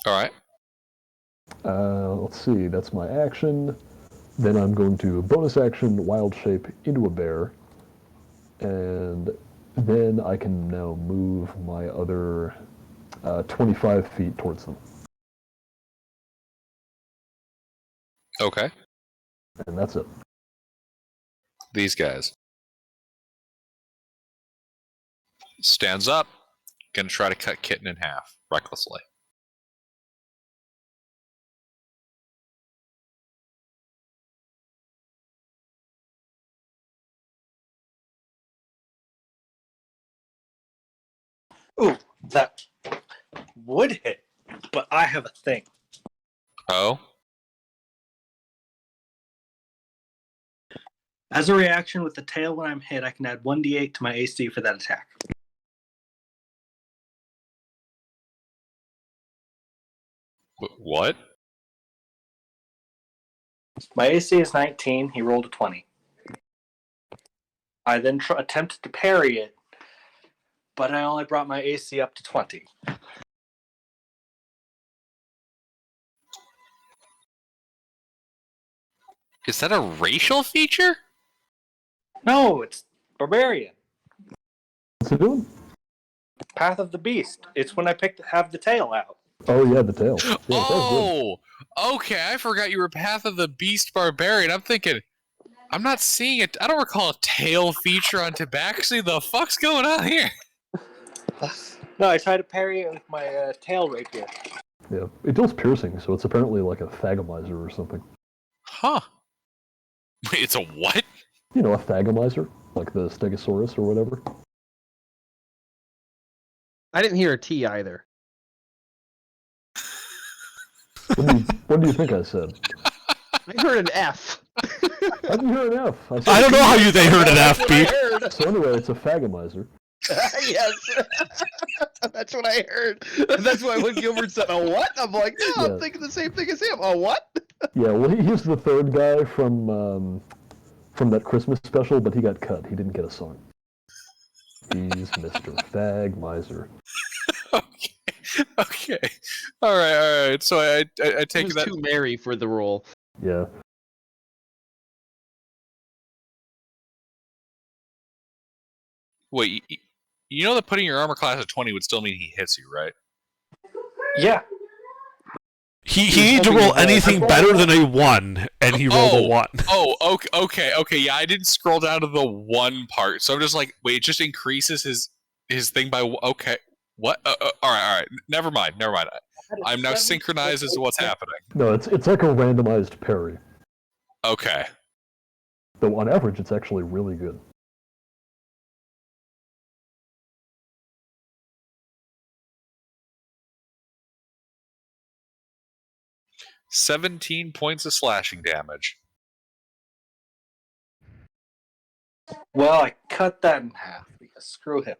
All right. Let's see, that's my action. Then I'm going to bonus action wild shape into a bear, and then I can now move my other 25 feet towards them. Okay. And that's it. These guys. Stands up. Gonna try to cut Kitten in half, recklessly. Ooh, that would hit, but I have a thing. Oh? As a reaction with the tail when I'm hit, I can add 1d8 to my AC for that attack. What? My AC is 19. He rolled a 20. I then attempted to parry it, but I only brought my AC up to 20. Is that a racial feature? No, it's Barbarian. What's it doing? Path of the Beast. It's when I have the tail out. Oh, yeah, the tail. Yeah, that was Oh! Okay, I forgot you were Path of the Beast Barbarian. I'm thinking, I'm not seeing it. I don't recall a tail feature on Tabaxi. The fuck's going on here? No, I tried to parry it with my tail rapier. good. Yeah, it deals piercing, so it's apparently like a thagomizer or something. Huh. Wait, it's a what? You know, a thagomizer, like the Stegosaurus or whatever. I didn't hear a T either. What do you think I said? I heard an F. How did you hear an F? said I don't know how they heard an That's what I FP. heard. So anyway, it's a thagomizer. Yes. That's what I heard. That's why when Gilbert said, "A what?" I'm like, no, Yeah. I'm thinking the same thing as him. A what? Yeah, well, he's the third guy from that Christmas special, but he got cut. He didn't get a song. He's Mr. Thagmizer. Okay. All right. So I He take was that. too merry for the role. Yeah. Wait, you know that putting your armor class at 20 would still mean he hits you, right? Yeah. He needed to roll anything better than a 1, and he rolled a 1. Oh, okay. Yeah, I didn't scroll down to the 1 part, so I'm just like, wait, it just increases his thing by. Okay, what? All right. Never mind. I'm now synchronized as to what's happening. No, it's like a randomized parry. Okay. Though on average, it's actually really good. $17 points of slashing damage. Well, I cut that in half because screw him.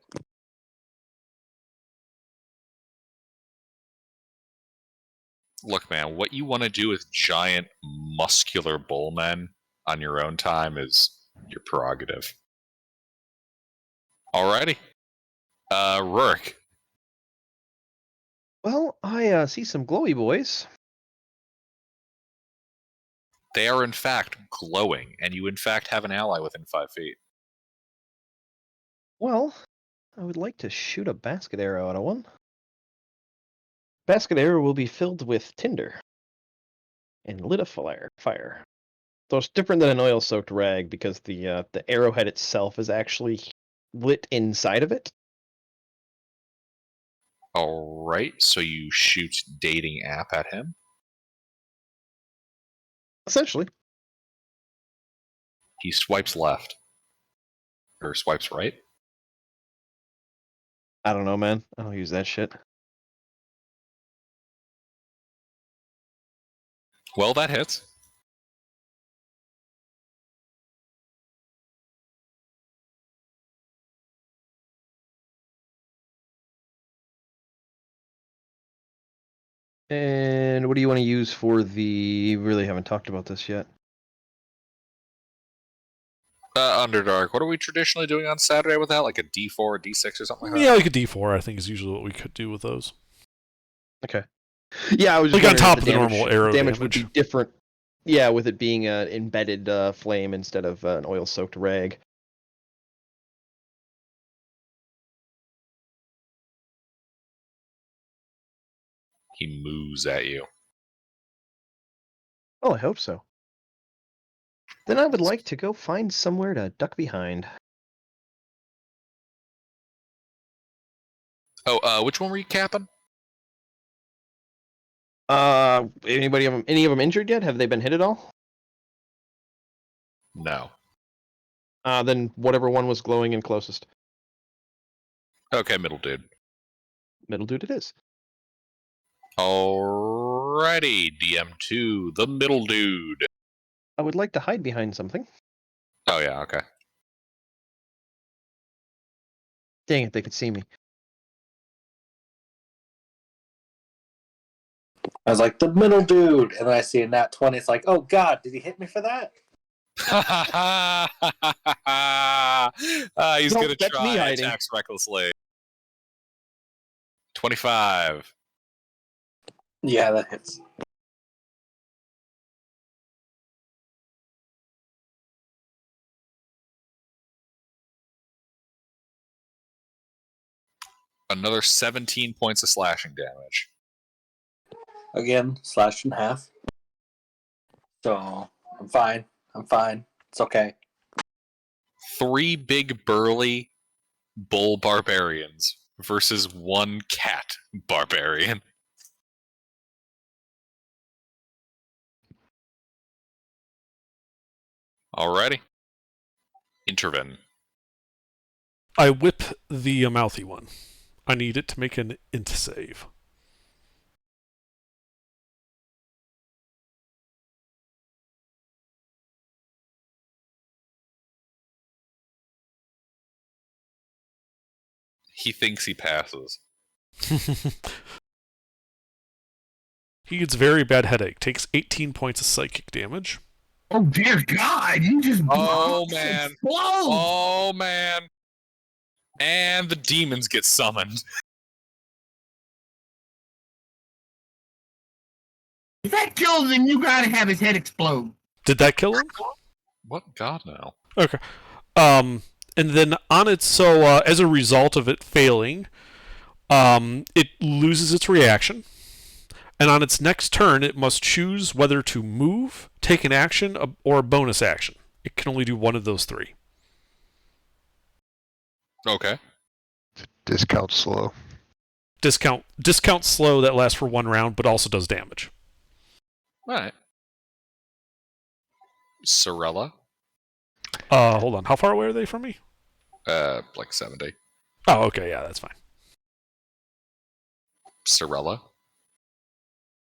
Look, man, what you want to do with giant, muscular bullmen on your own time is your prerogative. Alrighty. Rourke. Well, I see some glowy boys. They are in fact glowing, and you in fact have an ally within 5 feet. Well, I would like to shoot a basket arrow at one. Basket arrow will be filled with tinder and lit a fire. So it's different than an oil-soaked rag because the arrowhead itself is actually lit inside of it. Alright, so you shoot dating app at him. Essentially. He swipes left. Or swipes right. I don't know, man. I don't use that shit. Well, that hits. And what do you want to use for the... We really haven't talked about this yet. Underdark, what are we traditionally doing on Saturday with that? Like a D4 or D6 or something like that? Yeah, like a D4, I think, is usually what we could do with those. Okay. Yeah, I was just Like on wondering if top of the normal arrow damage would be damage. different Yeah, with it being an embedded flame instead of an oil-soaked rag. He moos at you. Oh, I hope so. Then I would like to go find somewhere to duck behind. Oh, which one were you capping? Any of them injured yet? Have they been hit at all? No. Then whatever one was glowing and closest. Okay, middle dude. Middle dude it is. Alrighty, DM2, the middle dude. I would like to hide behind something. Oh yeah, okay. Dang it, they could see me. I was like, the middle dude. And then I see a nat 20. It's like, oh, God, did he hit me for that? He's Nope, gonna that's me try hiding. attacks recklessly. 25. Yeah, that hits. Another 17 points of slashing damage. Again, slashed in half. So, I'm fine. I'm fine. It's okay. 3 big burly bull barbarians versus 1 cat barbarian. Alrighty. Intervene. I whip the mouthy one. I need it to make an int save. He thinks he passes. He gets very bad headache. Takes 18 points of psychic damage. Oh dear God! You just Oh, blocks man. explode. Oh man. And the demons get summoned. If that kills him, you gotta have his head explode. Did that kill him? What? God, no. Okay. And then on its as a result of it failing, it loses its reaction, and on its next turn, it must choose whether to move, take an action, or a bonus action. It can only do one of those 3. Okay. Discount slow. Discount slow that lasts for 1 round, but also does damage. Alright. Sorella? Hold on. How far away are they from me? Like 70. Oh, okay. Yeah, that's fine. Sorella?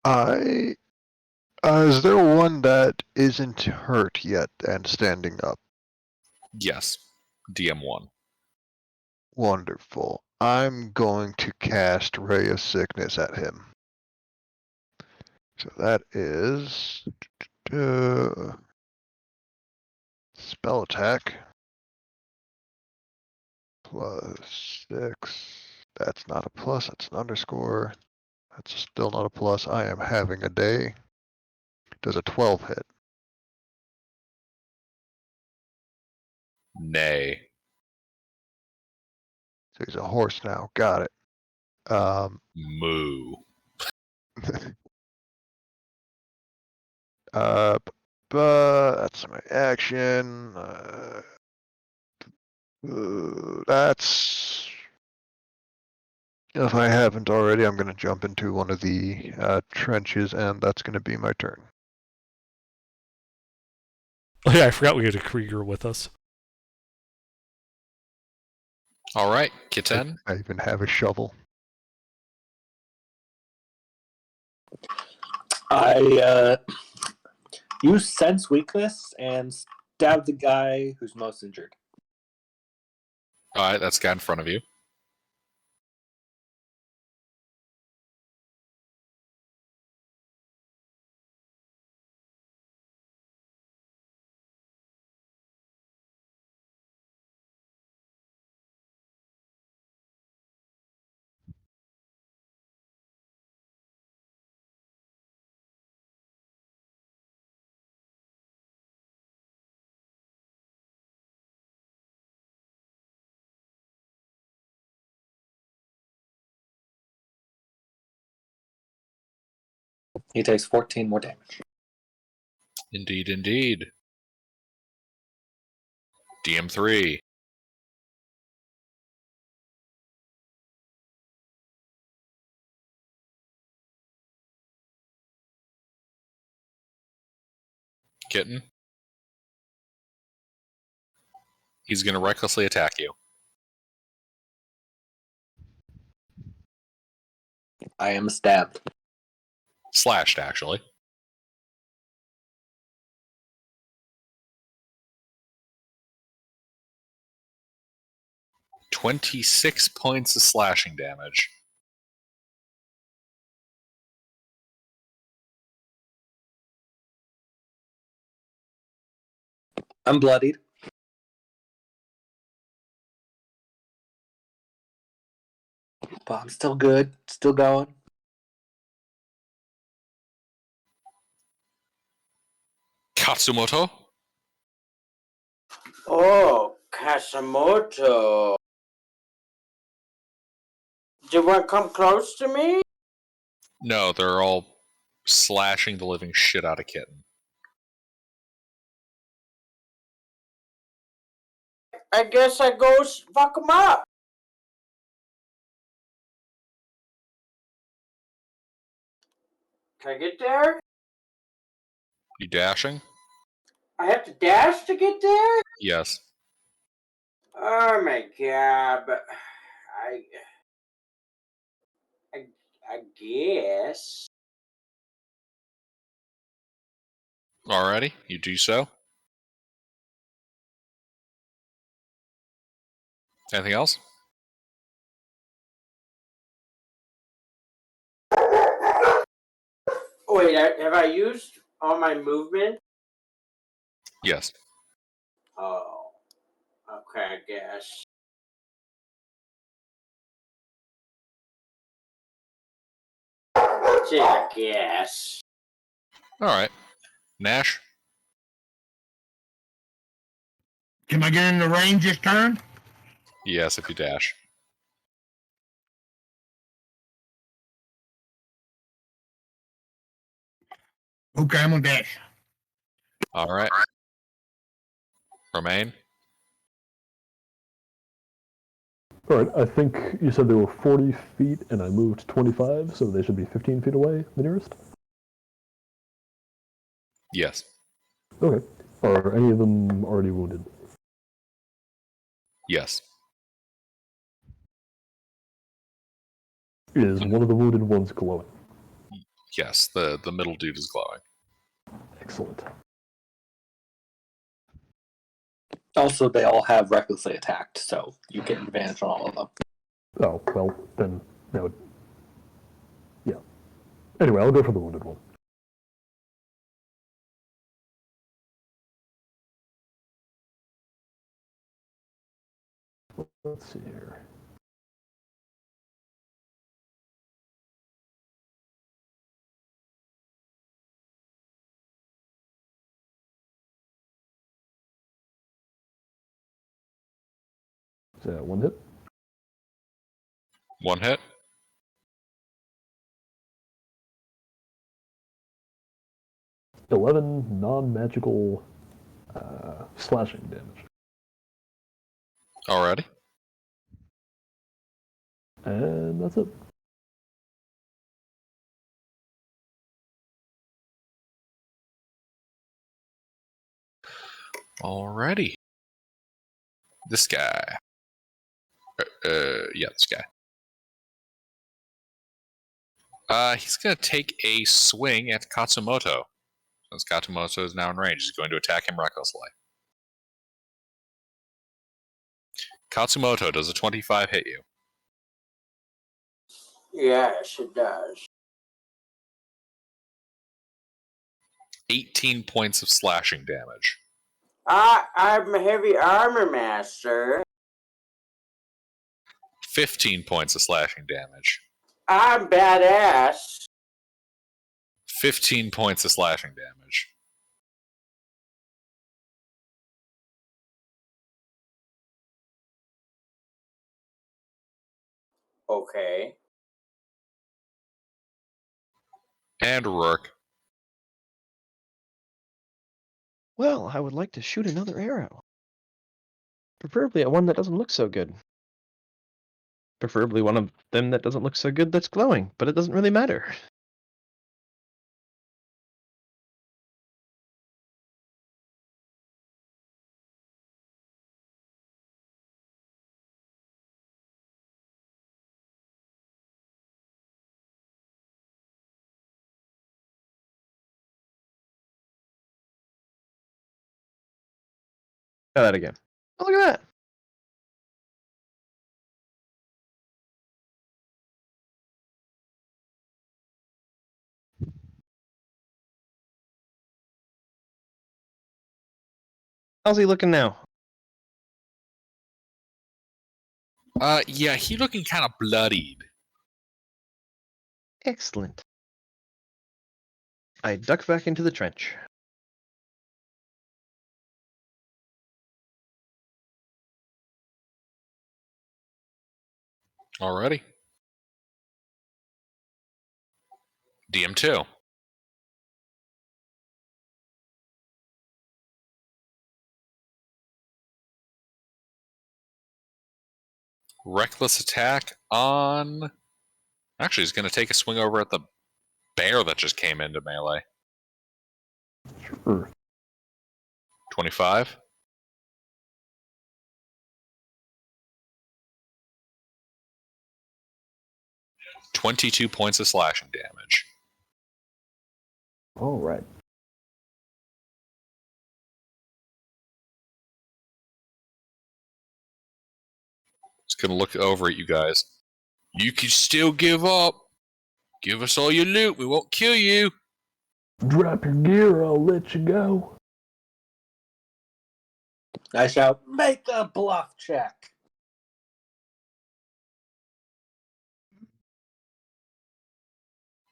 Is there one that isn't hurt yet and standing up? Yes. DM1. Wonderful. I'm going to cast Ray of Sickness at him. So that is spell attack plus 6. That's not a plus, that's an underscore. That's still not a plus. I am having a day. Does a 12 hit? Nay. So he's a horse now. Got it. Moo. Uh, that's my action. That's if I haven't already, I'm going to jump into one of the trenches, and that's going to be my turn. Oh, yeah, I forgot we had a Krieger with us. Alright, Kitten. I even have a shovel. I use sense weakness and stab the guy who's most injured. Alright, that's guy in front of you. He takes 14 more damage. Indeed, indeed. DM3. Kitten. He's going to recklessly attack you. I am stabbed. Slashed, actually. "26 points of slashing damage. I'm bloodied. But I'm still good. Still going. Katsumoto. Oh, Kasamoto. Do you want to come close to me? No, they're all slashing the living shit out of Kitten. I guess I go fuck him up. Can I get there? You dashing? I have to dash to get there? Yes. Oh my god, but I, I guess. Alrighty, you do so. Anything else? Wait, have I used all my movement? Yes. Oh, okay, I guess. Yeah, I guess. Alright. Nash? Can I get in the range this turn? Yes, if you dash. Okay, I'm gonna dash. Alright. Remain? All right, I think you said they were 40 feet, and I moved 25, so they should be 15 feet away, the nearest? Yes. Okay. Are any of them already wounded? Yes. Is one of the wounded ones glowing? Yes, the middle dude is glowing. Excellent. Also, they all have recklessly attacked, so you get advantage on all of them. Oh, well, then that would... Yeah. Anyway, I'll go for the wounded one. Let's see here. Is that one hit? One hit? 11 non-magical slashing damage. Alrighty. And that's it. Alrighty. This guy. Yeah, this guy. He's gonna take a swing at Katsumoto. Since Katsumoto is now in range, he's going to attack him recklessly. Katsumoto, does a 25 hit you? Yes, it does. 18 points of slashing damage. I'm a heavy armor master. 15 points of slashing damage. I'm badass. 15 points of slashing damage. Okay. And Rourke. Well, I would like to shoot another arrow. Preferably at one that doesn't look so good. Preferably one of them that doesn't look so good that's glowing, but it doesn't really matter. Try that again. Oh, look at that! How's he looking now? Yeah, he looking kind of bloodied. Excellent. I duck back into the trench. Alrighty. DM2. Reckless attack on... Actually, he's going to take a swing over at the bear that just came into melee. Sure. 25. $22 points of slashing damage. All right. It's going to look over at you guys. You can still give up. Give us all your loot. We won't kill you. Drop your gear, I'll let you go. I shout, make a bluff check.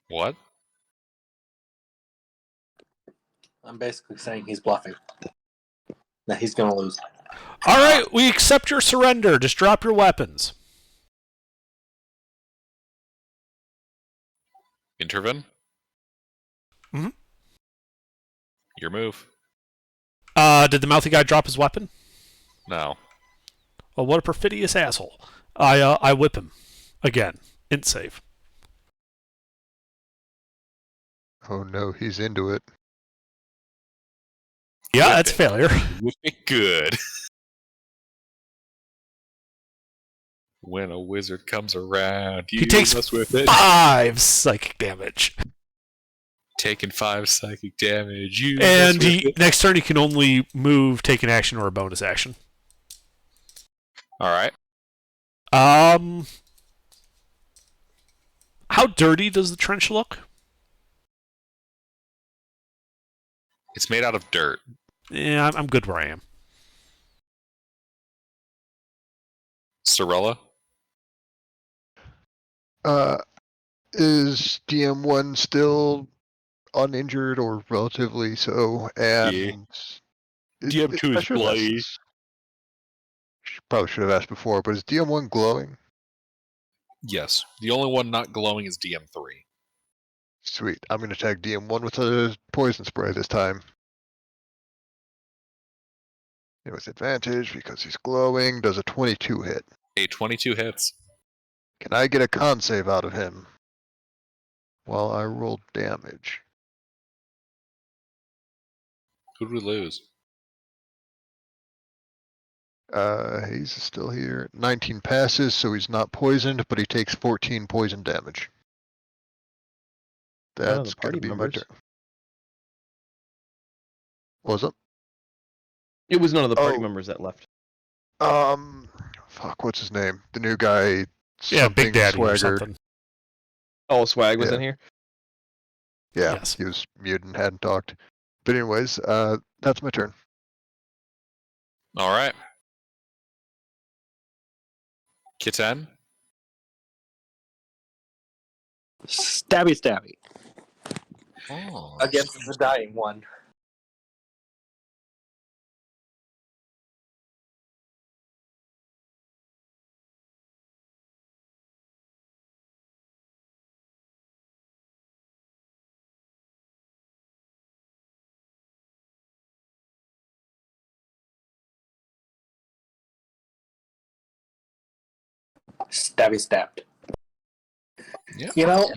What? I'm basically saying he's bluffing. That he's going to lose. All right, we accept your surrender. Just drop your weapons. Intervene? Mm-hmm. Your move. Did the mouthy guy drop his weapon? No. Oh, what a perfidious asshole. I whip him. Again. Int save. Oh no, he's into it. Yeah, Whip that's it. failure. Whip it good. When a wizard comes around, you He takes must whip it. 5 psychic damage. Taking 5 psychic damage, you And must whip it. next turn he can only move, take an action, or a bonus action. Alright. How dirty does the trench look? It's made out of dirt. Yeah, I'm good where I am. Sorella? Is DM1 still uninjured or relatively so? And DM2 I is should have asked bloody. this. Probably should have asked before, but is DM1 glowing? Yes. The only one not glowing is DM3. Sweet. I'm going to tag DM1 with a poison spray this time. And with advantage because he's glowing. Does a 22 hit? A 22 hits. Can I get a con save out of him while I roll damage? Who did we lose? He's still here. 19 passes, so he's not poisoned, but he takes 14 poison damage. None of That's the gonna party be my members. turn. What was it? It was none of the party Oh. members that left. Fuck, what's his name? The new guy, Yeah, something Big Daddy or Swagger. something. Oh, Swag was Yeah. in here? Yeah, Yes. he was muted and hadn't talked. But anyways, that's my turn. Alright. Kitten? Stabby, stabby. Oh. Against the dying one. Stabby stabbed. Yeah. You know,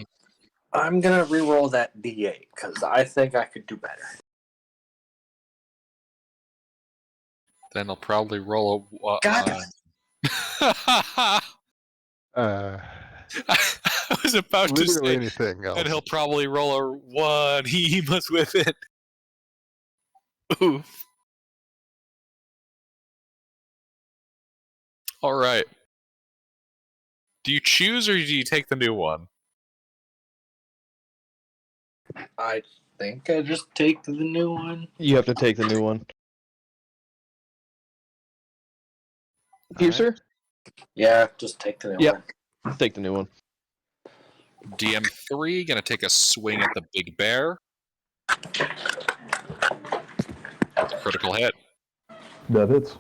I'm gonna re-roll that D8 because I think I could do better. Then I'll probably roll a. God. Uh, I was about to literally say, anything else. and he'll probably roll a 1. He must with it. Oof. All right. Do you choose or do you take the new one? I think I just take the new one. You have to take the new one. All Piercer? Yeah, just take the new Yep. one. Take the new one. DM3 gonna take a swing at the big bear. Critical hit. That hits.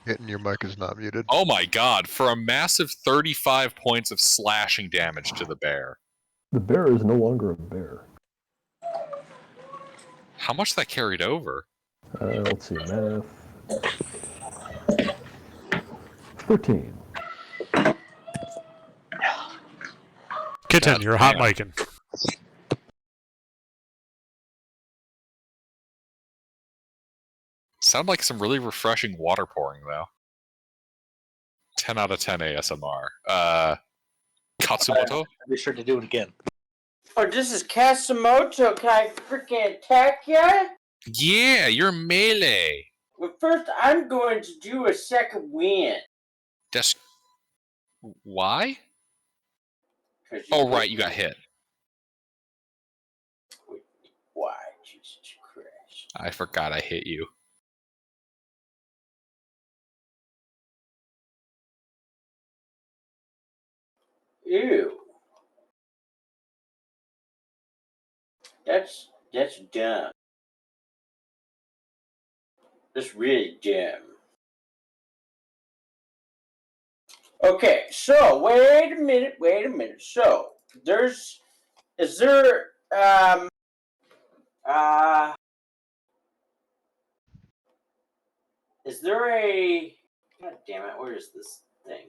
Hitting your mic is not muted. Oh my god! For a massive 35 points of slashing damage to the bear. The bear is no longer a bear. How much that carried over? Let's see, math. 13. Kitten, God you're hot damn. micing. Sound like some really refreshing water pouring, though. 10 out of 10 ASMR. Katsumoto? Be sure to do it again. Oh, this is Kasimoto. Can I freaking attack ya? Yeah, you're melee. Well, first I'm going to do a second win. That's... Why? 'Cause Oh, right, you got hit. Why, Jesus Christ. I forgot I hit you. Ew. That's dumb. That's really dumb. Okay, so wait a minute. So is there is there a, god damn it, where is this thing?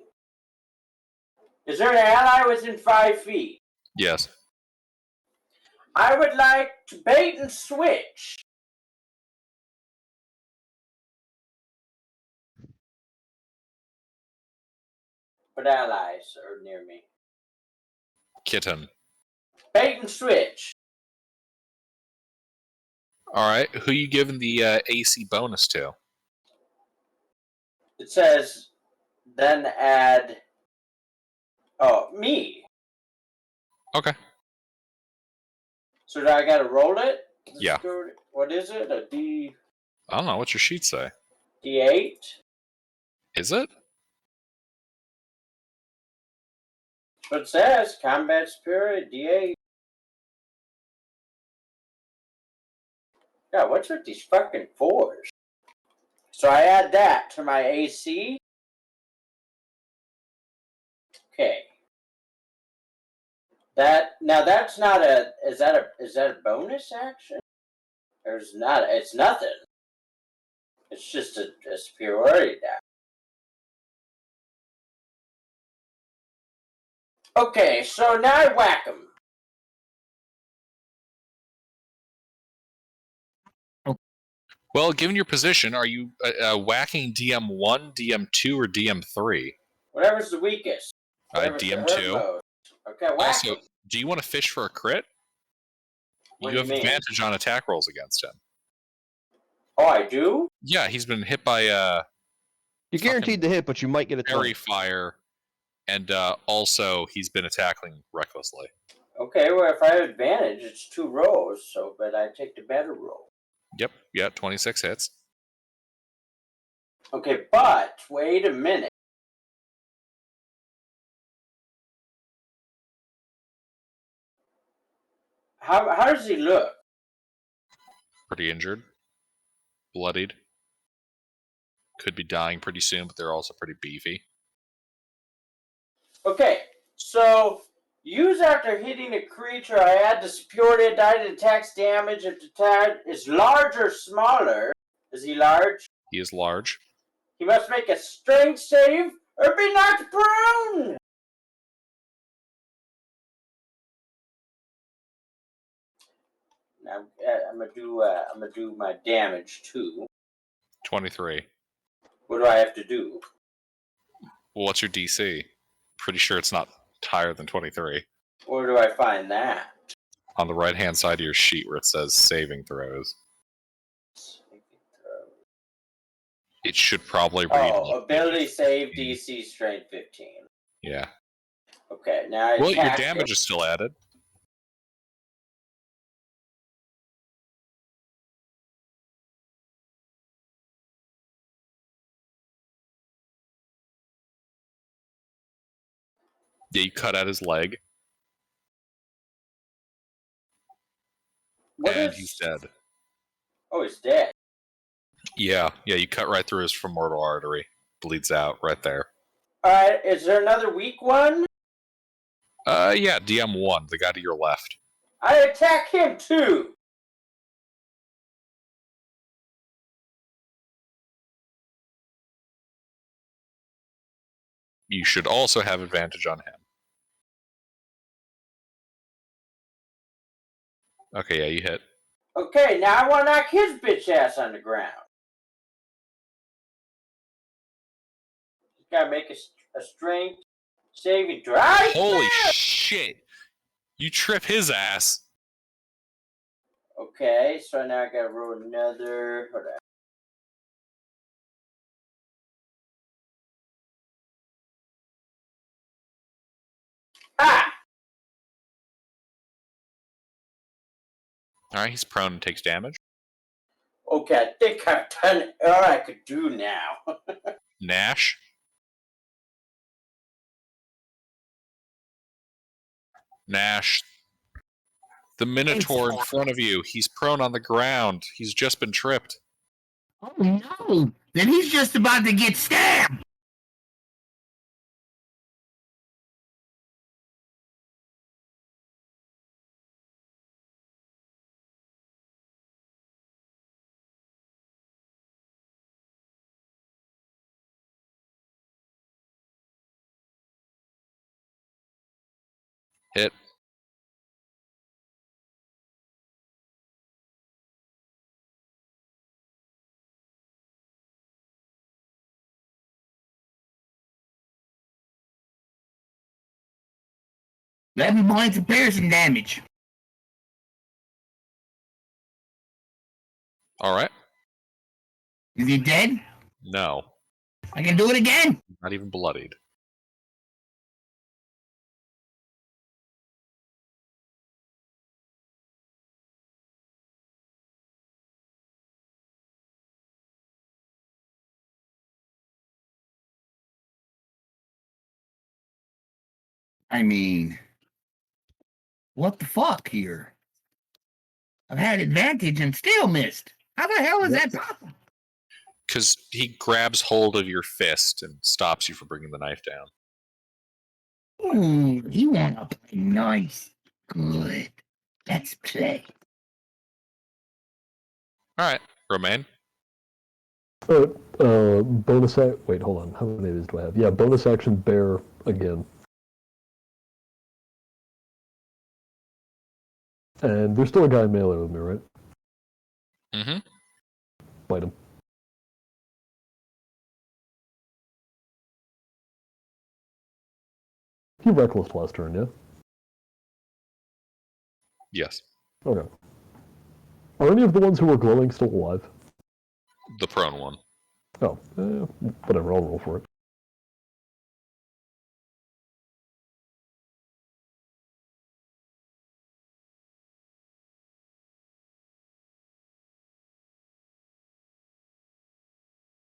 Is there an ally within 5 feet? Yes. I would like to bait and switch. But allies are near me. Kitten. Bait and switch. Alright, who you giving the AC bonus to? It says, then add. Oh, me. Okay. So do I gotta roll it? Yeah. What is it? A I don't know, what's your sheet say? D8? Is it? What it says, combat spirit, D8. Yeah, what's with these fucking 4s? So I add that to my AC. Okay. That's not a, is that a bonus action? There's not, it's nothing. It's just a superiority die. Okay, so now I whack them. Well, given your position, are you whacking DM1, DM2, or DM3? Whatever's the weakest. Whatever's the hurt DM2. most. Okay, whack Also, 'em. do you want to fish for a crit? What You do have you mean? advantage on attack rolls against him. Oh, I do? Yeah, he's been hit by You're guaranteed to hit, but you might get a fairy 20. fire, and also he's been attacking recklessly. Okay, well, if I have advantage, it's 2 rolls, so, but I take the better roll. Yep, yeah, 26 hits. Okay, but, wait a minute. How does he look? Pretty injured. Bloodied. Could be dying pretty soon, but they're also pretty beefy. Okay, so use after hitting a creature, I add the superiority die to the attack's damage if the attack is large or smaller. Is he large? He is large. He must make a strength save or be knocked prone. Now I'm gonna do my damage too. 23. What do I have to do? Well, what's your DC? Pretty sure it's not higher than 23. Where do I find that? On the right-hand side of your sheet where it says saving throws. It should probably read... Oh, ability save DC strength 15. Yeah. Okay, now I Well, your attack damage him. is still added. Yeah, you cut out his leg, What and is- he's dead. Oh, he's dead. Yeah, you cut right through his femoral artery. Bleeds out right there. Alright, is there another weak one? Yeah, DM1, the guy to your left. I attack him too. You should also have advantage on him. Okay, yeah, you hit. Okay, now I want to knock his bitch ass on the ground. He's got to make a strength saving throw. Holy shit! You trip his ass. Okay, so now I got to roll another. Hold on. Ah! Alright, he's prone and takes damage. Okay, I think I've done all I could do now. Nash. Nash. The Minotaur in front of you. He's prone on the ground. He's just been tripped. Oh no! Then he's just about to get stabbed! Hit. Let me points of piercing damage. Alright. Is he dead? No. I can do it again. Not even bloodied. I mean, what the fuck here? I've had advantage and still missed. How the hell is that possible? Because he grabs hold of your fist and stops you from bringing the knife down. Ooh, you wanna play nice. Good. Let's play. Alright, Romaine. Bonus wait, hold on. How many of these do I have? Yeah, bonus action bear again. And there's still a guy in melee with me, right? Mm-hmm. Bite him. He reckless last turn, yeah? Yes. Okay. Are any of the ones who were glowing still alive? The prone one. Oh, whatever, I'll roll for it.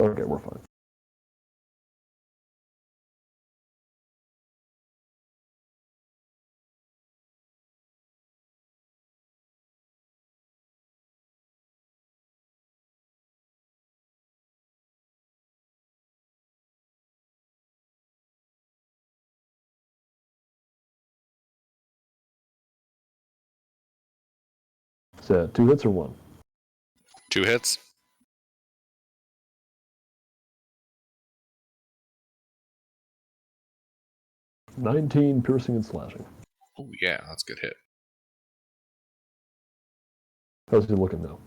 Okay, we're fine. Is that 2 hits or 1? 2 hits. 19 piercing and slashing. Oh yeah, that's a good hit. How's he looking now?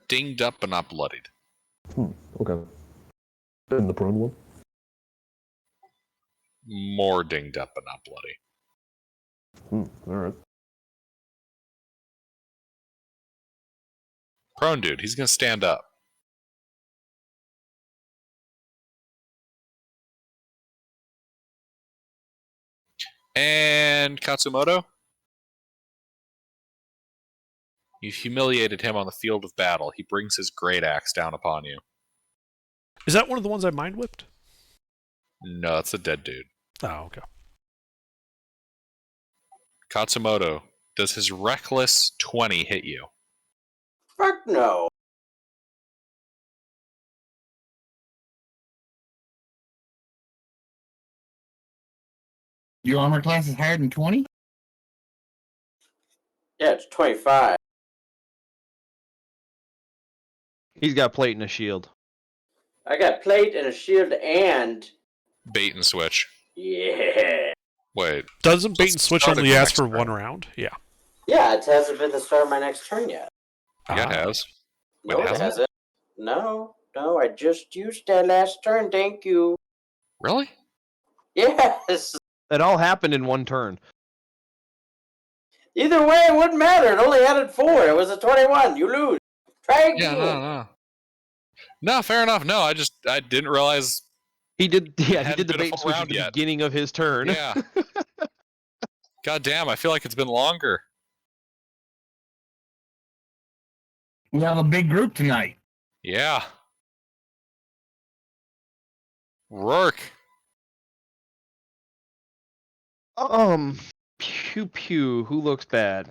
Dinged up but not bloodied. Okay. And the prone one? More dinged up but not bloody. Alright. Prone dude, he's gonna stand up. And Katsumoto? You've humiliated him on the field of battle. He brings his great axe down upon you. Is that one of the ones I mind whipped? No, that's a dead dude. Oh, okay. Katsumoto, does his reckless 20 hit you? Fuck no. Your armor class is higher than 20? Yeah, it's 25. He's got plate and a shield. I got plate and a shield and... Bait and switch. Yeah. Wait. Doesn't So bait and switch start of only your ask next for round. one round? Yeah. Yeah, it hasn't been the start of my next turn yet. Yeah, it has. Wait, No, it hasn't it? hasn't. No, I just used that last turn, thank you. Really? Yes. That all happened in one turn. Either way, it wouldn't matter. It only added 4. It was a 21. You lose. Try Yeah, again. no. No, fair enough. No, I didn't realize. He did. Yeah, he hadn't did the been a bait and full switch at round the yet. beginning of his turn. Yeah. God damn, I feel like it's been longer. We have a big group tonight. Yeah. Rourke. Pew pew. Who looks bad?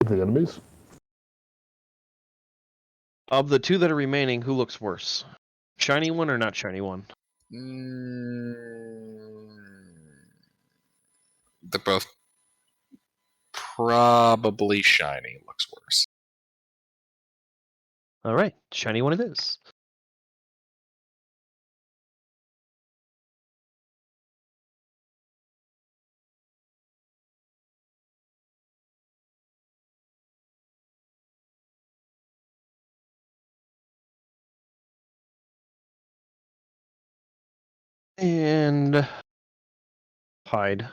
The enemies? Of the two that are remaining, who looks worse? Shiny one or not shiny one? They're both probably shiny. Looks worse. All right, shiny one it is. And hide.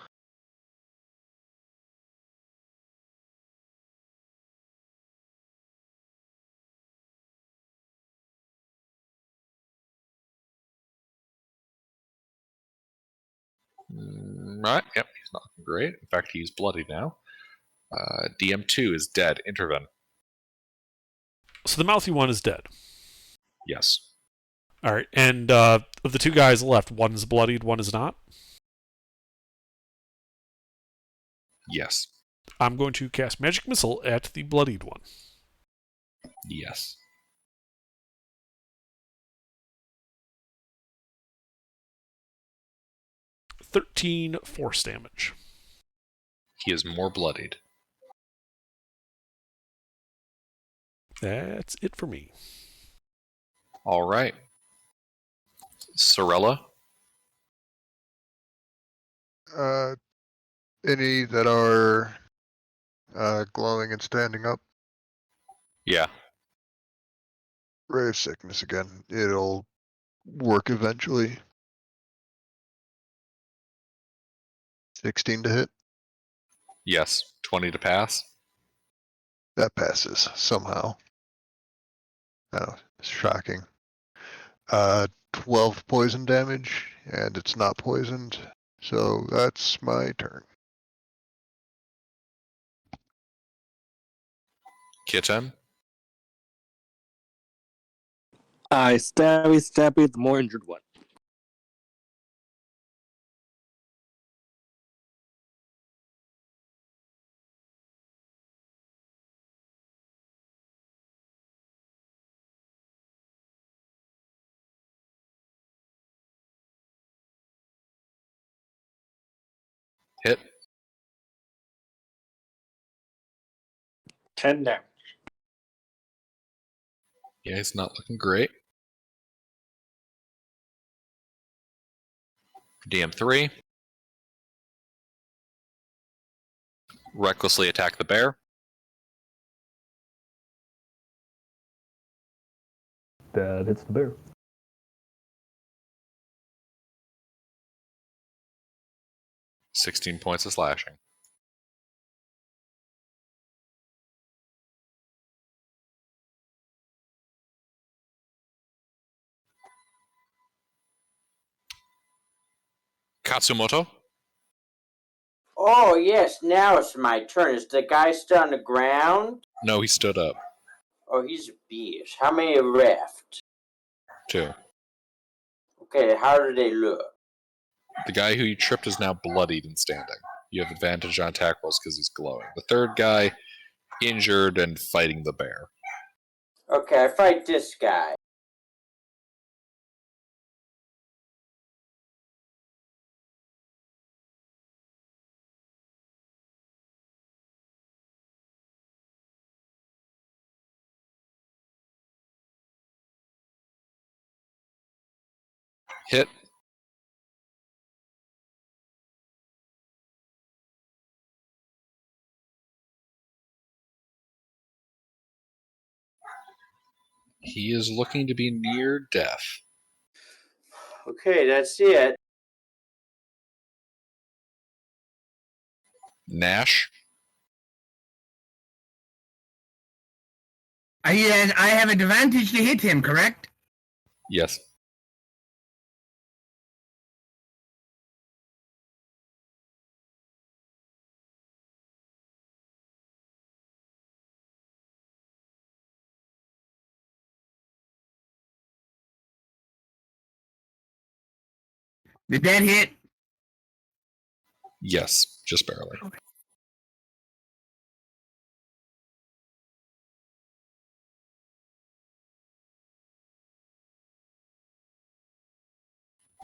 Right. Yep. He's not looking great. In fact, he's bloody now. DM2 is dead. Interven. So the mouthy one is dead. Yes. All right. And of the two guys left, one is bloodied, one is not. Yes. I'm going to cast Magic Missile at the bloodied one. Yes. "13 force damage." He is more bloodied. That's it for me. All right. Sorella. Any that are glowing and standing up. Yeah. Ray of Sickness again. It'll work eventually. 16 to hit. Yes. 20 to pass. That passes somehow. Oh, shocking. 12 poison damage, and it's not poisoned. So that's my turn. Kitten. I stabby the more injured one. Hit. 10 damage. Yeah, he's not looking great. DM3. Recklessly attack the bear. That hits the bear. $16 points of slashing. Katsumoto. Oh, yes, now it's my turn. Is the guy still on the ground? No, he stood up. Oh, he's a beast. How many are left? 2. Okay, how do they look? The guy who you tripped is now bloodied and standing. You have advantage on attack rolls because he's glowing. The third guy, injured and fighting the bear. Okay, I fight this guy. Hit. He is looking to be near death. Okay, that's it. Nash. I have an advantage to hit him, correct? Yes. Did that hit? Yes, just barely.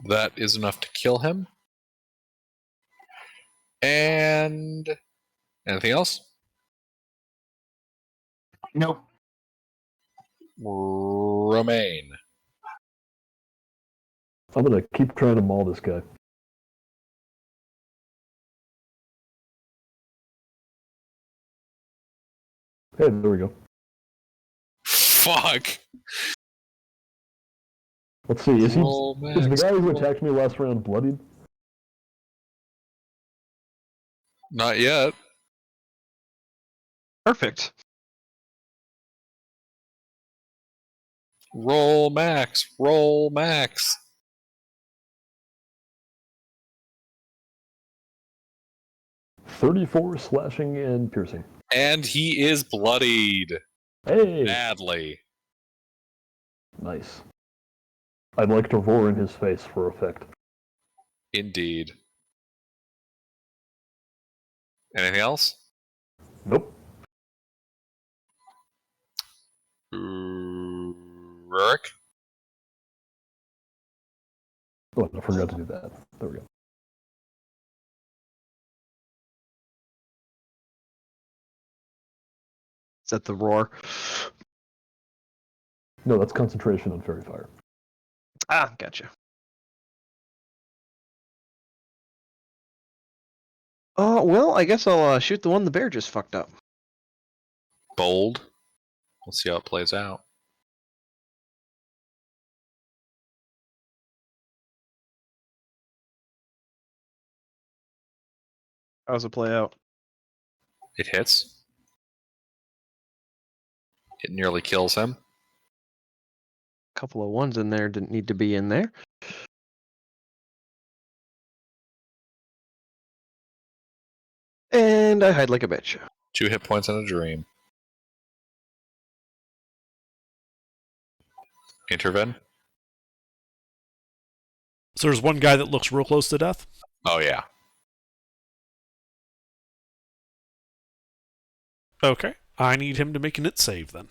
That is enough to kill him. And anything else? Nope. Romaine. I'm gonna keep trying to maul this guy. Hey, there we go. Fuck. Let's see, is Roll the max. guy who attacked me last round bloodied? Not yet. Perfect. Roll max. Roll max. $34 slashing and piercing. And he is bloodied. Hey! Badly. Nice. I'd like to roar in his face for effect. Indeed. Anything else? Nope. Rurik? Oh, I forgot to do that. There we go. Is that the roar? No, that's concentration on fairy fire. Ah, gotcha. Well, I guess I'll shoot the one the bear just fucked up. Bold. We'll see how it plays out. How's it play out? It hits. It nearly kills him. A couple of ones in there didn't need to be in there. And I hide like a bitch. 2 hit points and a dream. Intervene. So there's one guy that looks real close to death. Oh, yeah. Okay. I need him to make an it save then.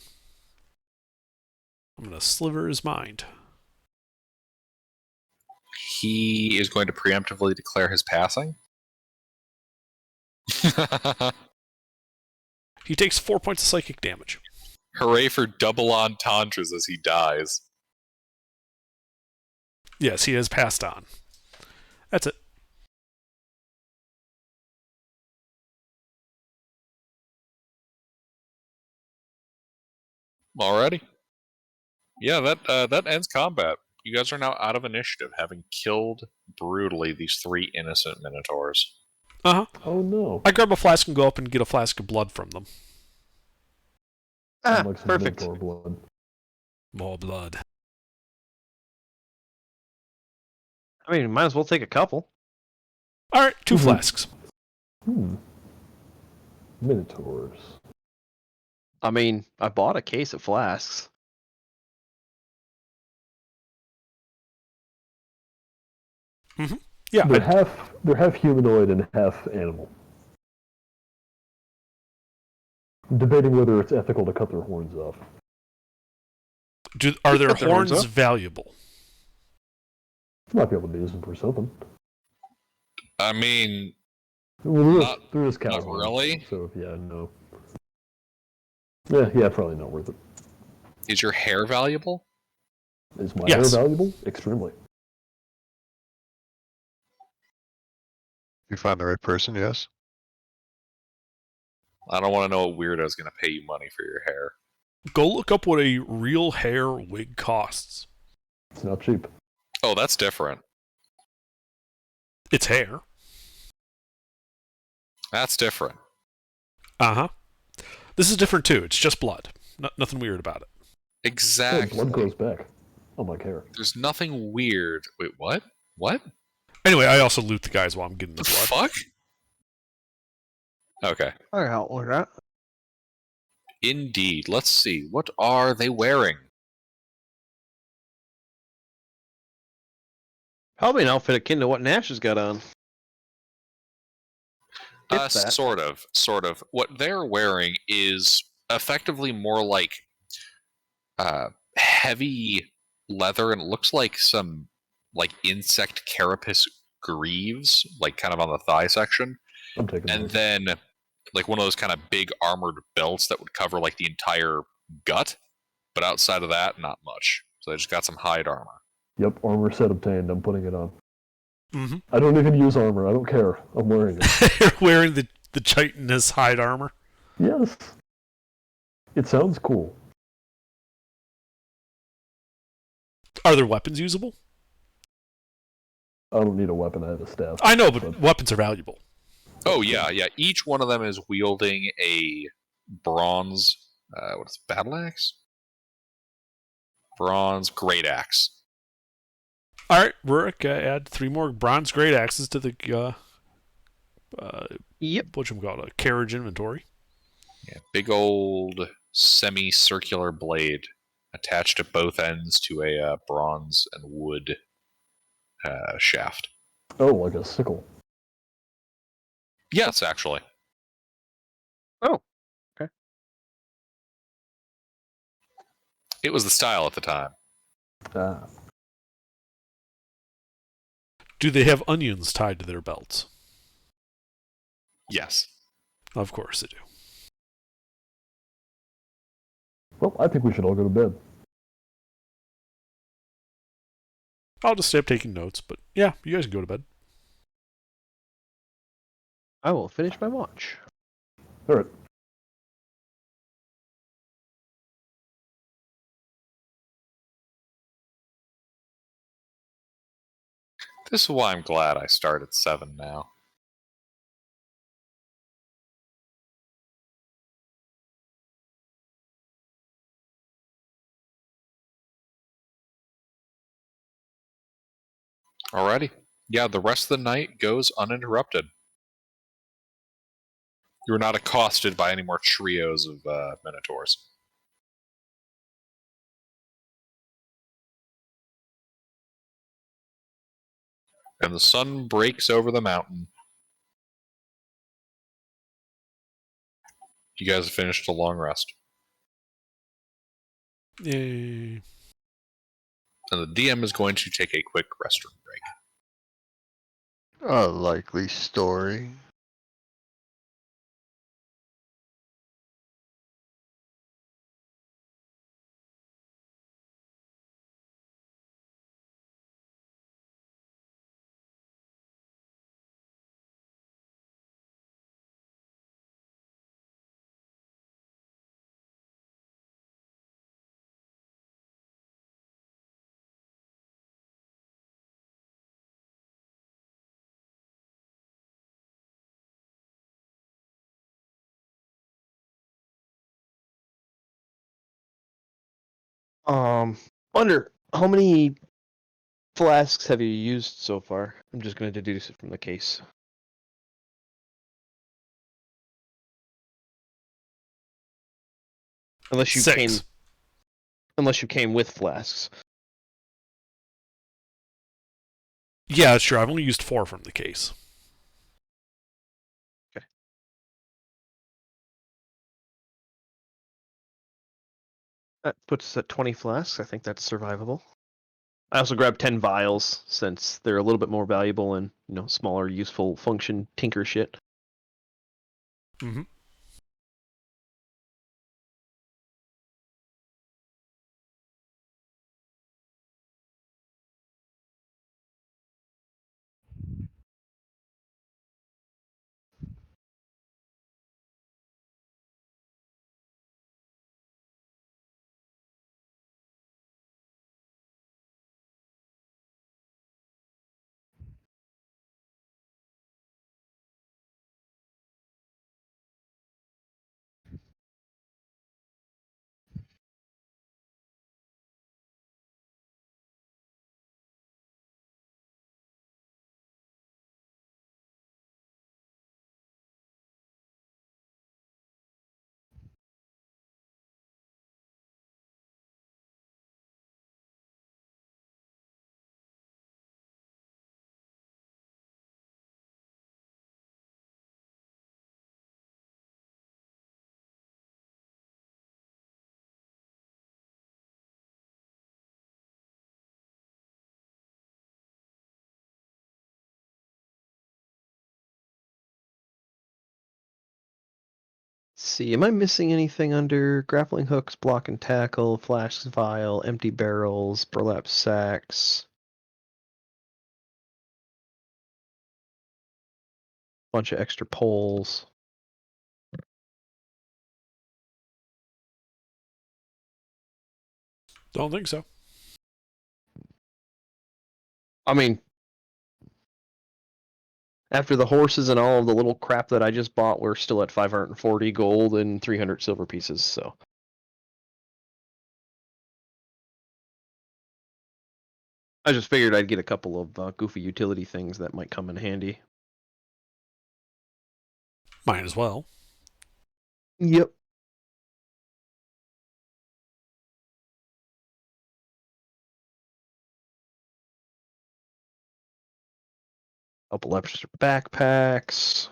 I'm going to sliver his mind. He is going to preemptively declare his passing. He takes 4 points of psychic damage. Hooray for double entendres as he dies. Yes, he has passed on. That's it. Alrighty. Yeah, that ends combat. You guys are now out of initiative, having killed brutally these 3 innocent minotaurs. Uh-huh. Oh no. I grab a flask and go up and get a flask of blood from them. I'd like some Perfect. Minotaur blood. More blood. I mean, might as well take a couple. All right, 2 Mhm. flasks. Minotaurs. I mean, I bought a case of flasks. Yeah, They're half humanoid and half animal. I'm debating whether it's ethical to cut their horns off. are their cut their horns horns off. valuable? Might be able to use them for something. I mean, Well, they're just cow not horns, really. So yeah, no. Yeah, probably not worth it. is your hair valuable? Is my Yes. hair valuable? Extremely. If you find the right person, yes. I don't want to know what weirdo's going to pay you money for your hair. Go look up what a real hair wig costs. It's not cheap. Oh, that's different. It's hair. That's different. Uh-huh. This is different too. It's just blood. Nothing weird about it. Yeah, Exactly. blood grows back. Oh my hair. There's nothing weird. Wait, what? What? Anyway, I also loot the guys while I'm getting the The blood. fuck? Okay. I got one of that. Indeed. Let's see. What are they wearing? Probably an outfit akin to what Nash has got on. If that. Sort of. What they're wearing is effectively more like heavy leather, and it looks like some like insect carapace greaves, like kind of on the thigh section, I'm taking and those. then like one of those kind of big armored belts that would cover like the entire gut, but outside of that, not much. So they just got some hide armor. Yep, armor set obtained. I'm putting it on. Mm-hmm. I don't even use armor. I don't care. I'm wearing it. You're wearing the chitinous hide armor. Yes. It sounds cool. Are their weapons usable? I don't need a weapon. I have a staff. I know, but weapons are valuable. Oh yeah. Each one of them is wielding a bronze. What is it, battle axe? Bronze great axe. All right, Rurik, add 3 more bronze great axes to the Yep. whatchamacallit, a carriage inventory. Yeah, big old semicircular blade attached at both ends to a bronze and wood shaft. Oh, like a sickle. Yes, actually. Oh, okay. It was the style at the time. Ah. Do they have onions tied to their belts? Yes. Of course they do. Well, I think we should all go to bed. I'll just stay up taking notes, but yeah, you guys can go to bed. I will finish my watch. All right. This is why I'm glad I start at 7 now. Alrighty. Yeah, the rest of the night goes uninterrupted. You are not accosted by any more trios of minotaurs. And the sun breaks over the mountain. You guys have finished a long rest. Yay. And the DM is going to take a quick restroom break. A likely story. Wonder how many flasks have you used so far? I'm just going to deduce it from the case. Unless you 6. came with flasks. Yeah, that's true. I've only used 4 from the case. Okay. That puts us at 20 flasks. I think that's survivable. I also grabbed 10 vials since they're a little bit more valuable and, smaller useful function tinker shit. Mm-hmm. See, am I missing anything under grappling hooks, block and tackle, flash vial, empty barrels, burlap sacks? Bunch of extra poles. Don't think so. I mean, after the horses and all of the little crap that I just bought, we're still at 540 gold and 300 silver pieces, so. I just figured I'd get a couple of goofy utility things that might come in handy. Might as well. Yep. Couple extra backpacks.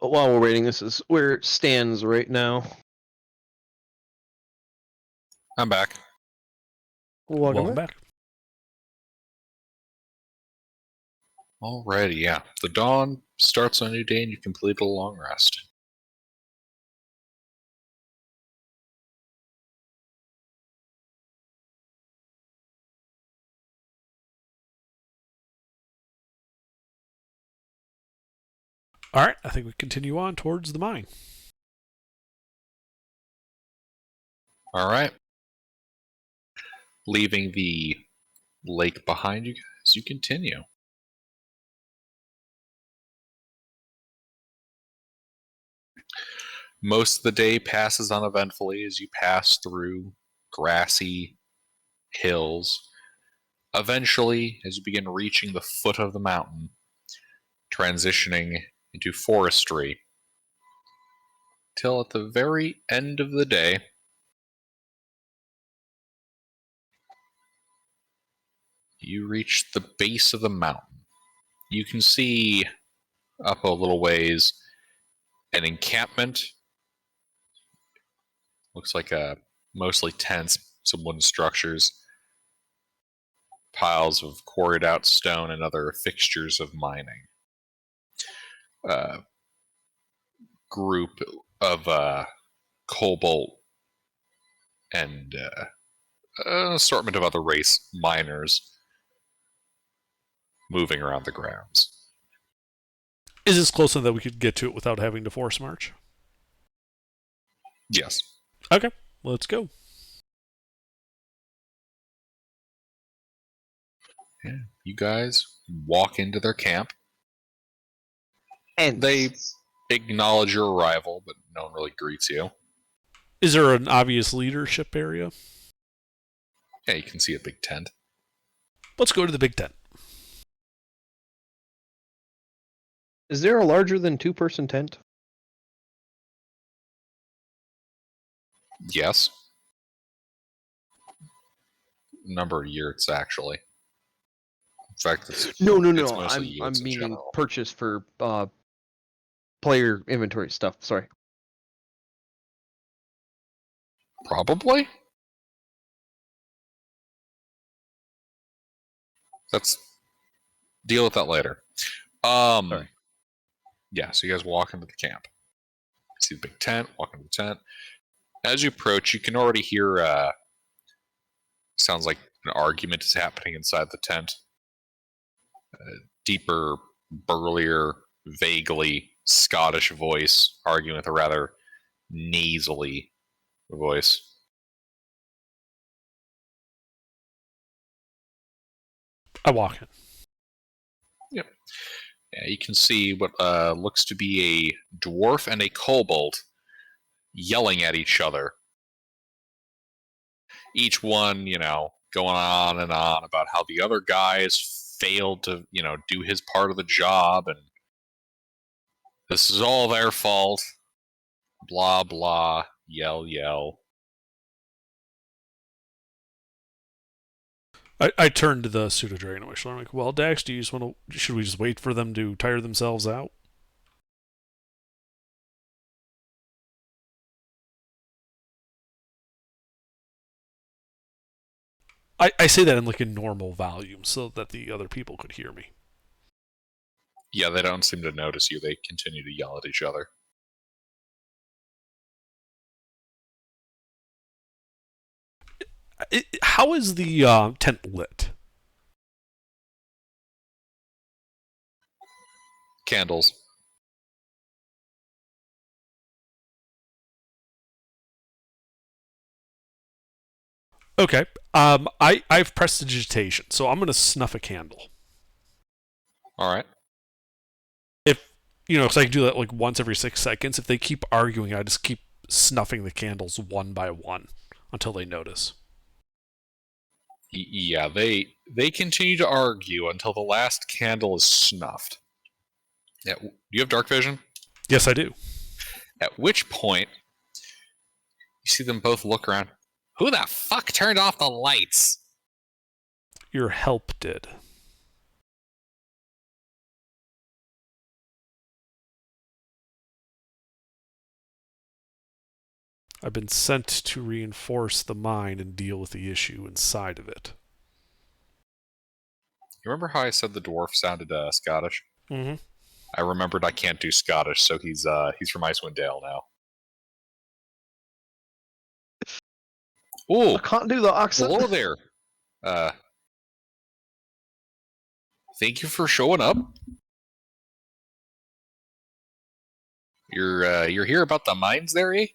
But while we're waiting, this is where it stands right now. I'm back. Welcome back. Alrighty, yeah. The dawn starts on a new day and you complete a long rest. All right, I think we continue on towards the mine. Alright. Leaving the lake behind you guys, you continue. Most of the day passes uneventfully as you pass through grassy hills. Eventually, as you begin reaching the foot of the mountain, transitioning into forestry, till at the very end of the day, you reach the base of the mountain. You can see up a little ways an encampment. Looks like mostly tents, some wooden structures, piles of quarried out stone and other fixtures of mining. Group of cobalt and an assortment of other race miners moving around the grounds. Is this close enough that we could get to it without having to force march? Yes. Okay, let's go. Yeah. You guys walk into their camp. And They acknowledge your arrival, but no one really greets you. Is there an obvious leadership area? Yeah, you can see a big tent. Let's go to the big tent. is there a larger than 2-person tent? Yes. Number of yurts, actually. In fact, it's No. it's mostly I'm yurts in meaning general. purchase for player inventory stuff. Sorry. Probably. Let's deal with that later. Sorry. Yeah, so you guys walk into the camp. See the big tent, walk into the tent. As you approach, you can already hear sounds like an argument is happening inside the tent. Deeper, burlier, vaguely Scottish voice arguing with a rather nasally voice. I walk in. Yep. Yeah, you can see what looks to be a dwarf and a kobold yelling at each other. Each one, going on and on about how the other guys failed to, do his part of the job, and this is all their fault. Blah, blah, yell, yell. I turn to the pseudo-dragon whistle. I'm like, well, Dax, should we just wait for them to tire themselves out? I say that in like a normal volume so that the other people could hear me. Yeah, they don't seem to notice you. They continue to yell at each other. How is the tent lit? Candles. Okay. I've prestidigitation, so I'm gonna snuff a candle. All right. If because I can do that like once every 6 seconds. If they keep arguing, I just keep snuffing the candles one by one until they notice. Yeah, they continue to argue until the last candle is snuffed. Yeah, do you have dark vision? Yes, I do. At which point, you see them both look around. Who the fuck turned off the lights? Your help did. I've been sent to reinforce the mine and deal with the issue inside of it. You remember how I said the dwarf sounded Scottish? Mm-hmm. I remembered I can't do Scottish, so he's from Icewind Dale now. Ooh, I can't do the accent. hello there. Thank you for showing up. You're here about the mines there, eh?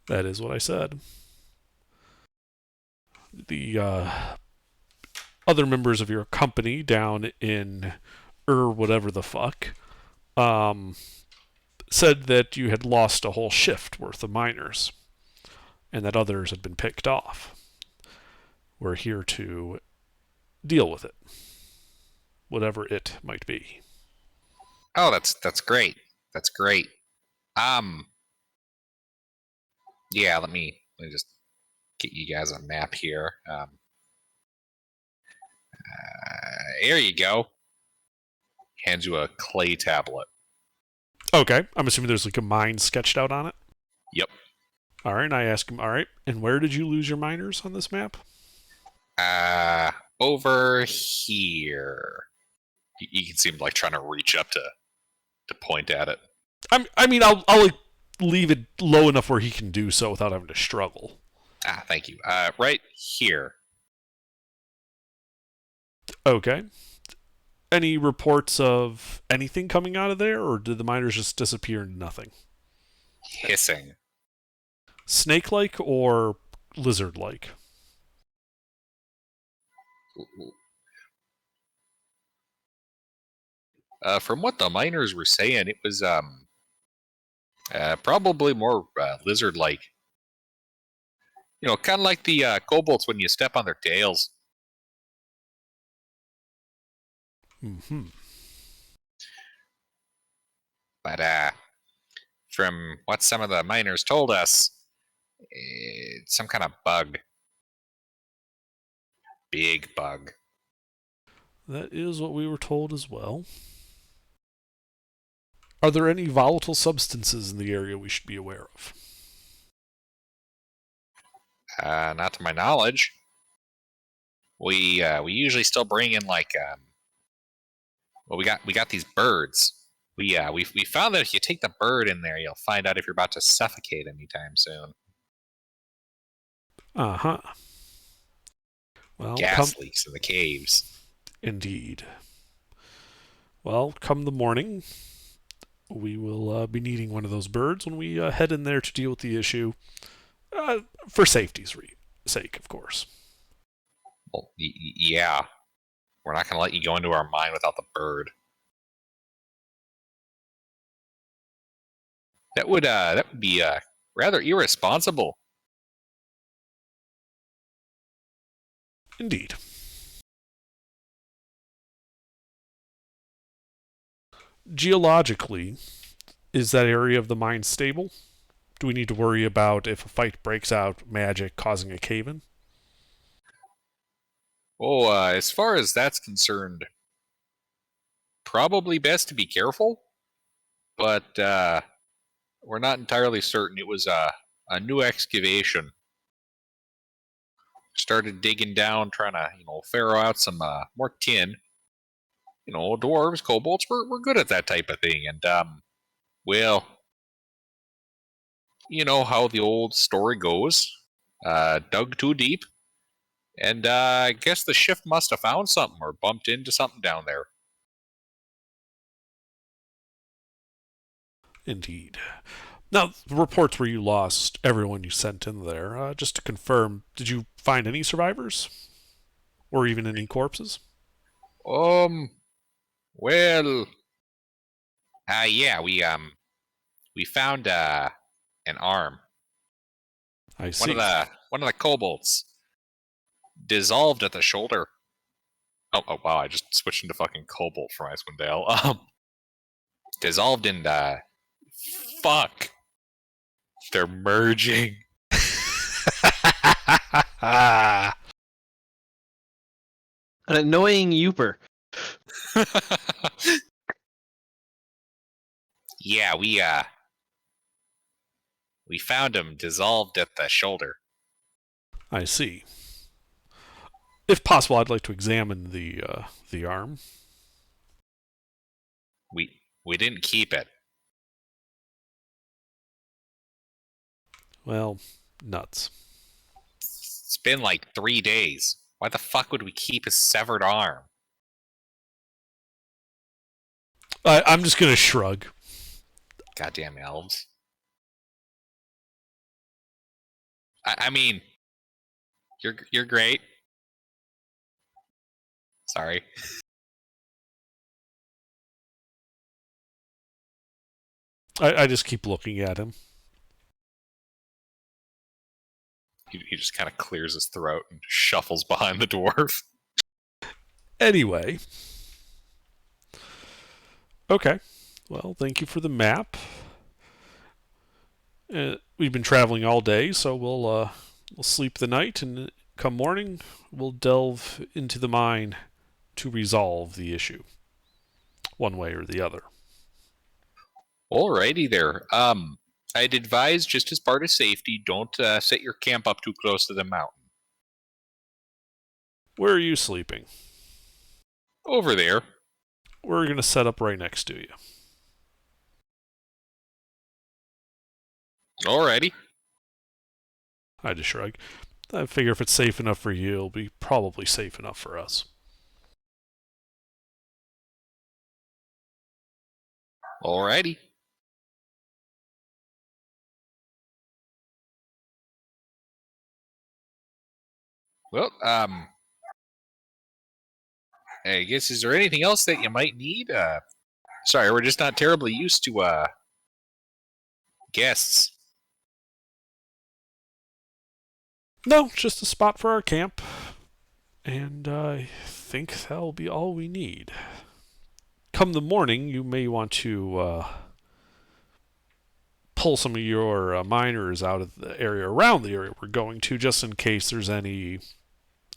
That is what I said. The other members of your company down in whatever the fuck said that you had lost a whole shift worth of miners and that others had been picked off. We're here to deal with it, whatever it might be. Oh, that's great. That's great. Yeah, let me just get you guys a map here. Here you go. Hands you a clay tablet. Okay, I'm assuming there's like a mine sketched out on it. Yep. All right, and I ask him, all right, and where did you lose your miners on this map? Over here. You can seem like trying to reach up to point at it. I mean, I'll like leave it low enough where he can do so without having to struggle. Thank you. Right here. Okay. Any reports of anything coming out of there, or did the miners just disappear into nothing? Hissing. Snake-like or lizard-like? From what the miners were saying, it was probably more lizard-like. You know, kind of like the kobolds when you step on their tails. Mm-hmm. But from what some of the miners told us, it's some kind of bug. Big bug. That is what we were told as well. Are there any volatile substances in the area we should be aware of? Not to my knowledge. We usually still bring in like well, we got these birds. We found that if you take the bird in there, you'll find out if you're about to suffocate anytime soon. Uh-huh. Well, Gas leaks in the caves. Indeed. Well, come the morning, we will be needing one of those birds when we head in there to deal with the issue. For safety's sake, of course. Well, yeah. We're not going to let you go into our mine without the bird. That would be rather irresponsible. Indeed. Geologically, is that area of the mine stable? Do we need to worry about if a fight breaks out, magic causing a cave-in? Oh, as far as that's concerned, probably best to be careful. But we're not entirely certain. It was a new excavation. Started digging down, trying to ferro out some more tin. Dwarves, kobolds, we're good at that type of thing. And well, you know how the old story goes. Dug too deep, and I guess the shift must have found something or bumped into something down there. Indeed. Now, the reports where you lost everyone you sent in there, just to confirm, did you find any survivors? Or even any corpses? Well, yeah, we found an arm. I see. One of the kobolds dissolved at the shoulder. Oh wow! I just switched into fucking kobold from Icewind Dale. Dissolved in fuck. They're merging. An annoying Youper. Yeah, we found him dissolved at the shoulder. I see. If possible, I'd like to examine the arm. We didn't keep it. Well, nuts. It's been like 3 days. Why the fuck would we keep his severed arm? I'm just gonna shrug. Goddamn elves. I mean, you're great. Sorry. I just keep looking at him. He just kind of clears his throat and shuffles behind the dwarf. Anyway. Okay. Well, thank you for the map. We've been traveling all day, so we'll sleep the night, and come morning, we'll delve into the mine to resolve the issue, one way or the other. Alrighty there. I'd advise, just as part of safety, don't set your camp up too close to the mountain. Where are you sleeping? Over there. We're going to set up right next to you. Alrighty. I just shrug. I figure if it's safe enough for you, it'll be probably safe enough for us. Alrighty. Well, I guess, is there anything else that you might need? Sorry, we're just not terribly used to, guests. No, just a spot for our camp. And I think that'll be all we need. Come the morning, you may want to pull some of your miners out of the area around the area we're going to, just in case there's any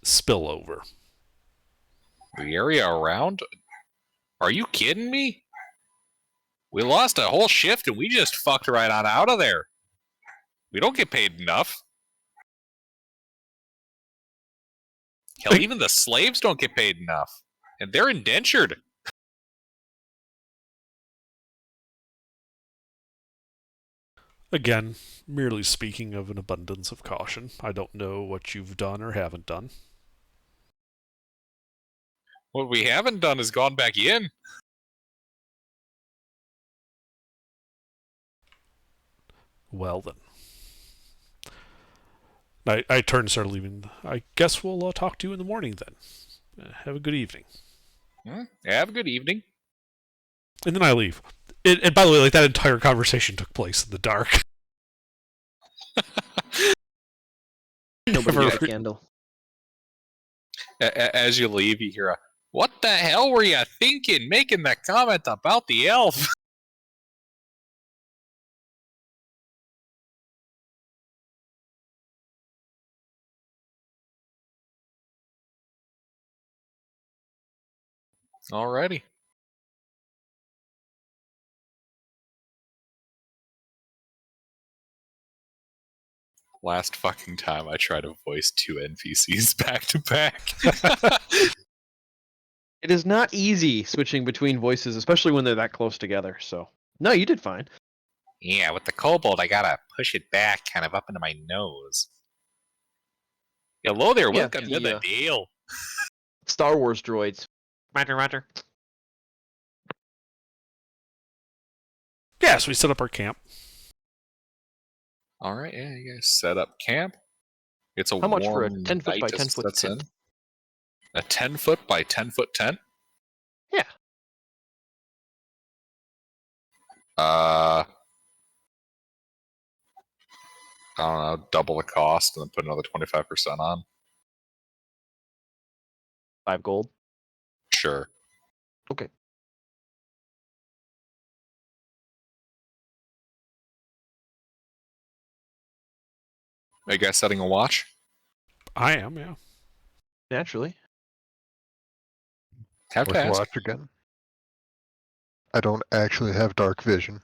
spillover. The area around? Are you kidding me? We lost a whole shift and we just fucked right on out of there. We don't get paid enough. Hell, even the slaves don't get paid enough. And they're indentured. Again, merely speaking of an abundance of caution. I don't know what you've done or haven't done. What we haven't done is gone back in. Well then. I turn and start leaving. I guess we'll talk to you in the morning then. Have a good evening. Have a good evening. And then I leave. And by the way, like, that entire conversation took place in the dark. Nobody got a candle. As you leave, you hear a, "What the hell were you thinking making that comment about the elf?" Alrighty. Last fucking time I try to voice two NPCs back to back. It is not easy switching between voices, especially when they're that close together. So, no, you did fine. Yeah, with the kobold, I gotta push it back kind of up into my nose. Hello there, Yeah, welcome to the deal. Star Wars droids. Roger. Yeah, so we set up our camp. Alright, yeah, you guys set up camp. It's a How much for a warm 10 foot night by as 10 it foot sets tent? in. A 10 foot by 10 foot tent? Yeah. I don't know, double the cost and then put another 25% on. 5 gold. Sure. Okay. Are you guys setting a watch? I am, yeah. Naturally. Have to What's ask. watch again? I don't actually have dark vision.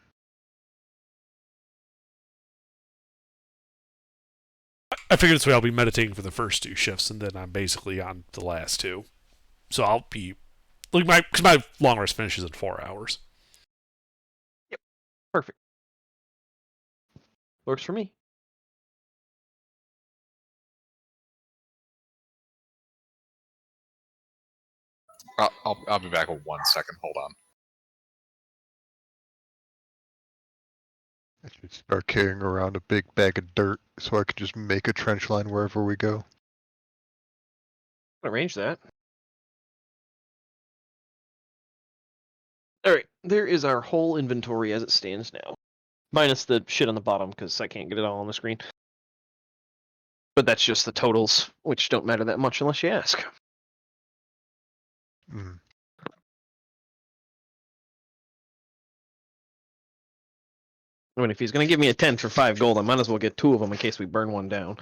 I figured this way I'll be meditating for the first 2 shifts, and then I'm basically on the last 2. So I'll be... Like, because my long rest finishes in 4 hours. Yep. Perfect. Works for me. I'll be back in 1 second. Hold on. I should start carrying around a big bag of dirt so I can just make a trench line wherever we go. Arrange that. Alright, there is our whole inventory as it stands now. Minus the shit on the bottom, because I can't get it all on the screen. But that's just the totals, which don't matter that much unless you ask. Mm. I mean, if he's going to give me a 10 for 5 gold, I might as well get 2 of them in case we burn one down.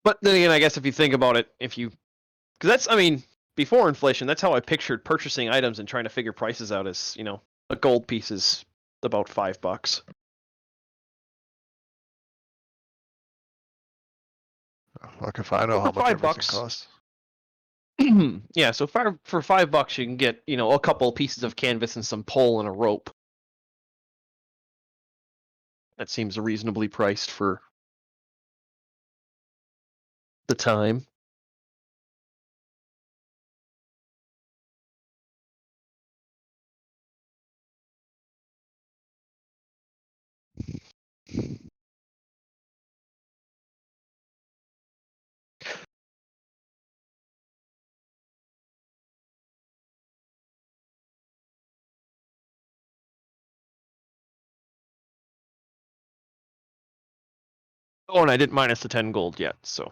But then again, I guess if you think about it, because that's, I mean, before inflation, that's how I pictured purchasing items and trying to figure prices out as, a gold piece is about $5. Fuck if I know Well, how for much $5 everything costs. Yeah, so for $5 you can get, a couple pieces of canvas and some pole and a rope. That seems reasonably priced for the time. Oh, and I didn't minus the 10 gold yet, so.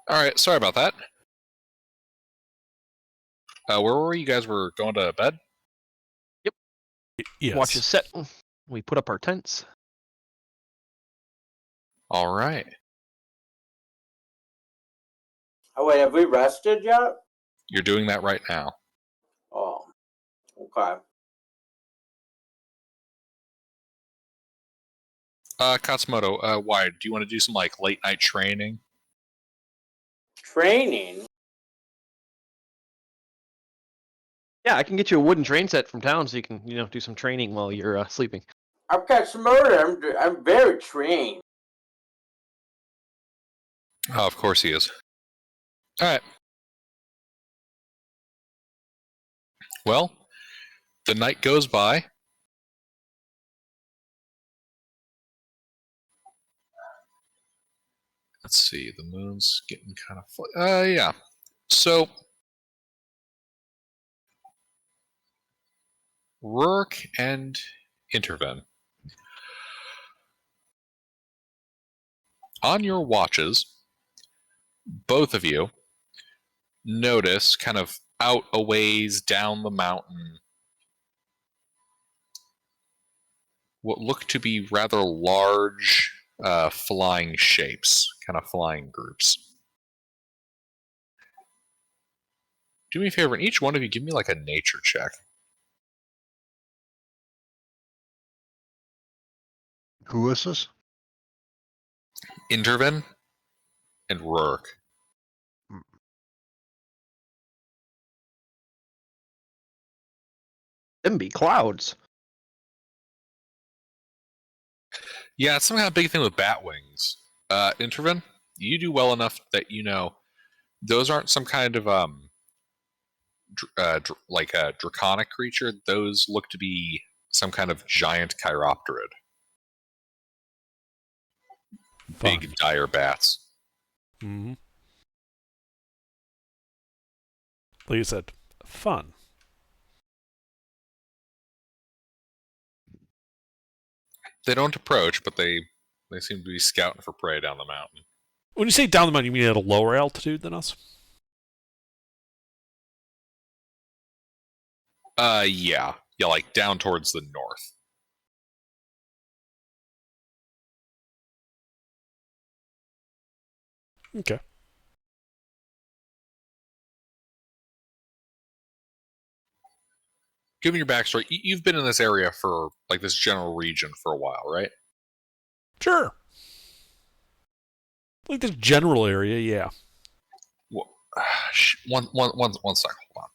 All right, sorry about that. Where were you guys? Were going to bed? Yes. Watch is set. We put up our tents. All right. Oh wait, have we rested yet? You're doing that right now. Oh, okay. Katsumoto, why? Do you want to do some like late night training? Training. Yeah, I can get you a wooden train set from town so you can, do some training while you're sleeping. I've got some motor. I'm very trained. Oh, of course he is. All right. Well, the night goes by. Let's see. The moon's getting kind of. Yeah. So, Rourke and Interven. On your watches, both of you notice kind of out a ways down the mountain what look to be rather large flying shapes, kind of flying groups. Do me a favor, and each one of you give me like a nature check. Who is this? Interven and Rourke. Them be clouds. Yeah, it's some kind of big thing with bat wings. Interven, you do well enough that you know those aren't some kind of like a draconic creature. Those look to be some kind of giant chiropterid. Fun. Big dire bats. Mm-hmm. Like you said, fun. They don't approach, but they seem to be scouting for prey down the mountain. When you say down the mountain, you mean at a lower altitude than us? Yeah, like down towards the north. Okay. Give me your backstory. You've been in this area for like this general region for a while, right? Sure. Like the general area, yeah. Well, one second. Hold on.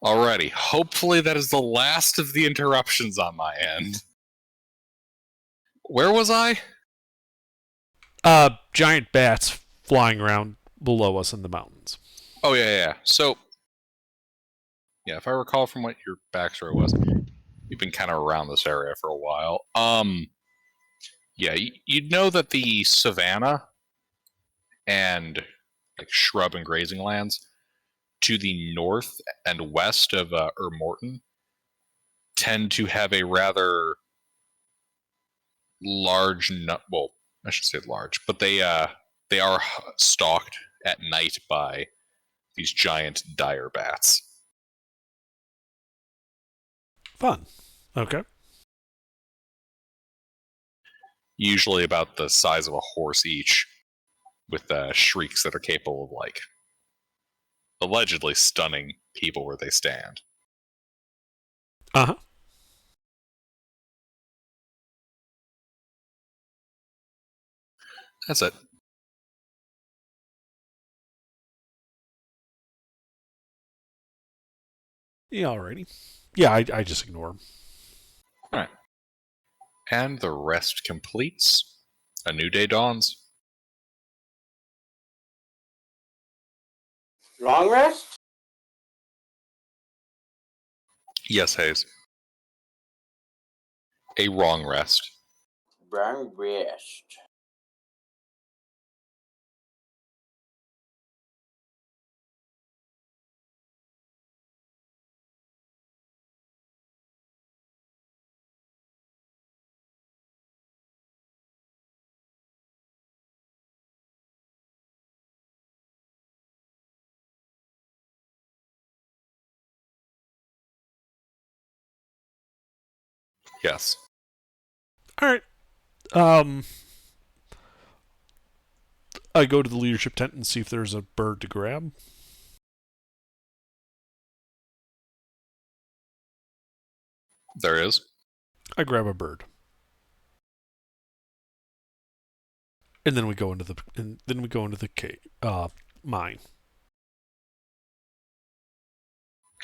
Alrighty. Hopefully that is the last of the interruptions on my end. Where was I? Giant bats flying around below us in the mountains. Oh, yeah. So, yeah, if I recall from what your backstory was, you've been kind of around this area for a while. Yeah, you know that the savanna and like shrub and grazing lands to the north and west of Morton tend to have a rather large, well, I should say large, but they are stalked at night by these giant dire bats. Fun. Okay. Usually about the size of a horse each, with shrieks that are capable of like allegedly stunning people where they stand. Uh-huh. That's it. Yeah, alrighty. Yeah, I just ignore them. Alright. And the rest completes. A new day dawns. Long rest? Yes, Hayes. A wrong rest. Long rest. Yes. Alright. I go to the leadership tent and see if there's a bird to grab. There is. I grab a bird. And then we go into the cave, mine.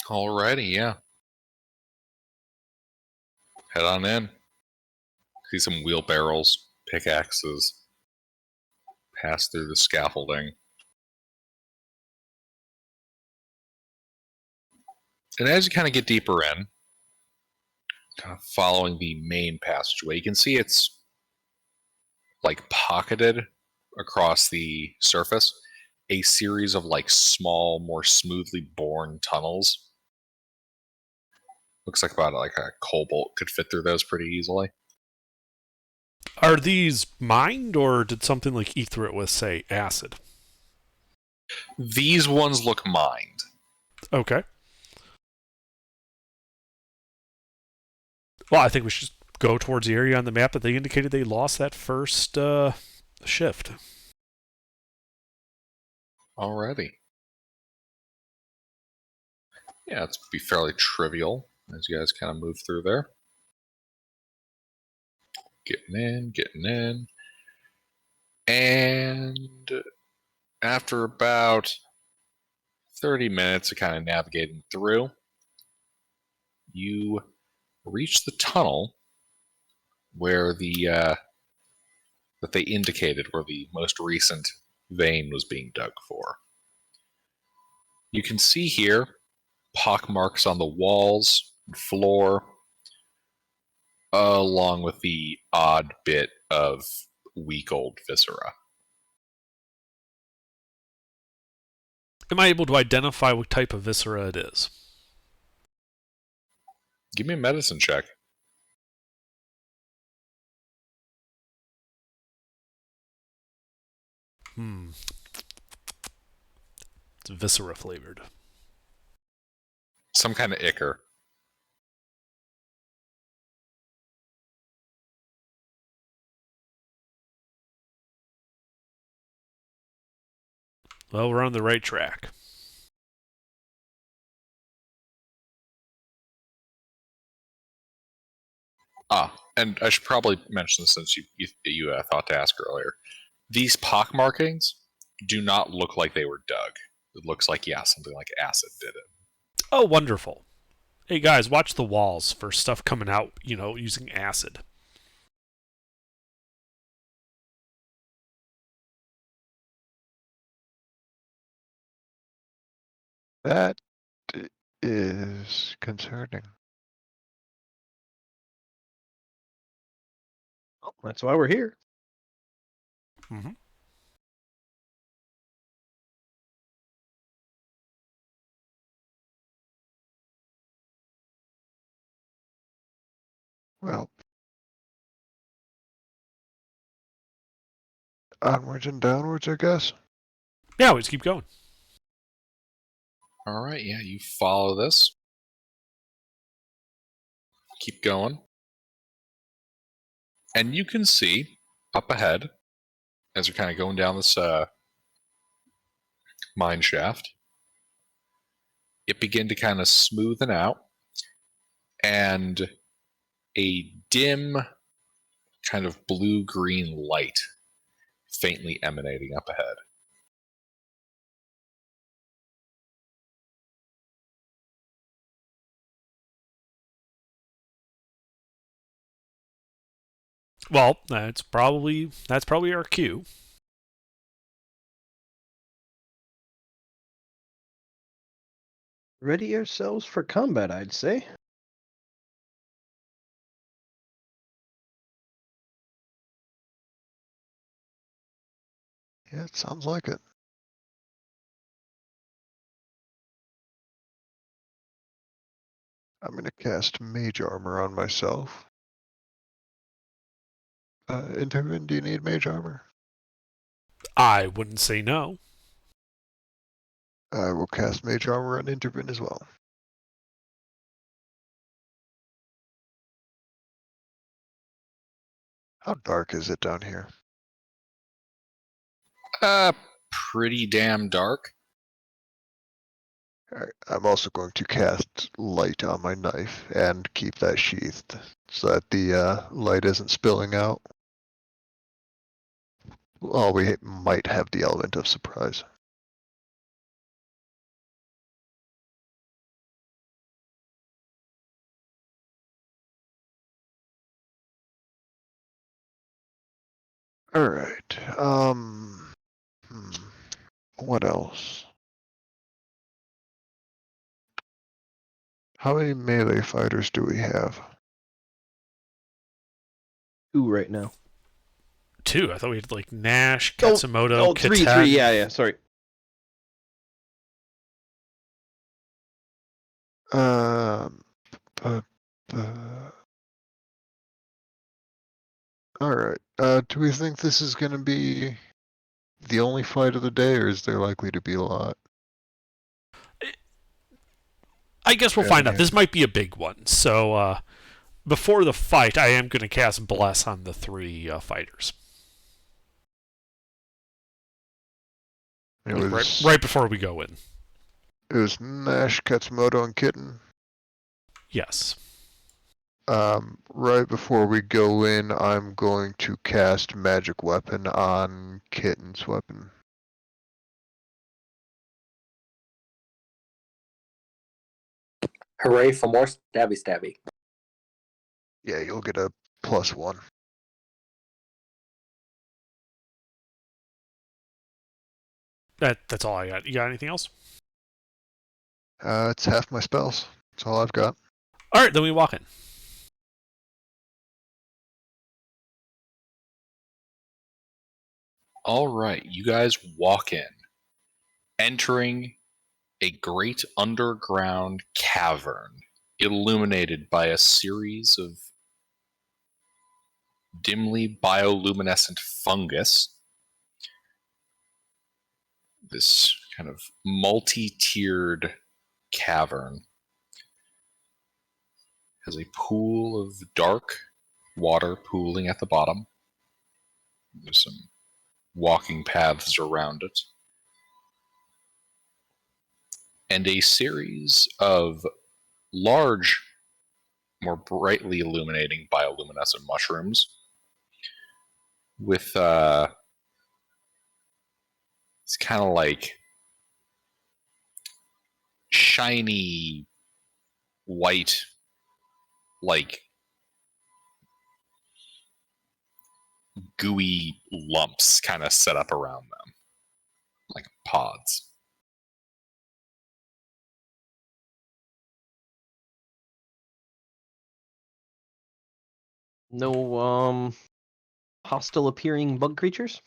Alrighty, yeah. Head on in. See some wheelbarrows, pickaxes. Pass through the scaffolding. And as you kind of get deeper in, kind of following the main passageway, you can see it's like pocketed across the surface a series of like small, more smoothly borne tunnels. Looks like about like a cobalt could fit through those pretty easily. Are these mined, or did something like eat through it with, say, acid? These ones look mined. Okay. Well, I think we should go towards the area on the map that they indicated they lost that first shift. Alrighty. Yeah, it's be fairly trivial as you guys kind of move through there. Getting in. And after about 30 minutes of kind of navigating through, you reach the tunnel where that they indicated where the most recent vein was being dug for. You can see here pock marks on the walls and floor, along with the odd bit of week old viscera. Am I able to identify what type of viscera it is? Give me a medicine check. It's viscera flavored. Some kind of ichor. Well, we're on the right track. And I should probably mention this since you thought to ask earlier. These pock markings do not look like they were dug. It looks like, something like acid did it. Oh, wonderful. Hey, guys, watch the walls for stuff coming out, using acid. That is concerning. Oh, that's why we're here. Mm-hmm. Well, onwards and downwards, I guess. Yeah, we just keep going. All right, you follow this. Keep going. And you can see up ahead, as you're kind of going down this mine shaft, it begin to kind of smoothen out, and a dim kind of blue-green light faintly emanating up ahead. Well, that's probably our cue. Ready yourselves for combat, I'd say. Yeah, it sounds like it. I'm going to cast Mage Armor on myself. Intervin, do you need Mage Armor? I wouldn't say no. I will cast Mage Armor on Intervin as well. How dark is it down here? Pretty damn dark. Alright, I'm also going to cast Light on my knife and keep that sheathed so that the light isn't spilling out. Well, we might have the element of surprise. Alright, what else? How many melee fighters do we have? 2 right now. 2. I thought we had Nash, Katsumoto, Oh, Kitten. 3, yeah, sorry. But, alright, do we think this is gonna be the only fight of the day, or is there likely to be a lot? I guess we'll find out. This might be a big one. So, before the fight, I am going to cast Bless on the 3 fighters. It was right before we go in. It was Nash, Katsumoto, and Kitten. Yes. Right before we go in, I'm going to cast Magic Weapon on Kitten's weapon. Hooray for more stabby stabby. Yeah, you'll get a +1. That's all I got. You got anything else? It's half my spells. That's all I've got. All right, then we walk in. All right, you guys walk in, entering a great underground cavern illuminated by a series of dimly bioluminescent fungus. This kind of multi-tiered cavern has a pool of dark water pooling at the bottom. There's some walking paths around it. And a series of large, more brightly illuminating bioluminescent mushrooms with it's kind of like shiny white, like gooey lumps kind of set up around them, like pods. No hostile appearing bug creatures?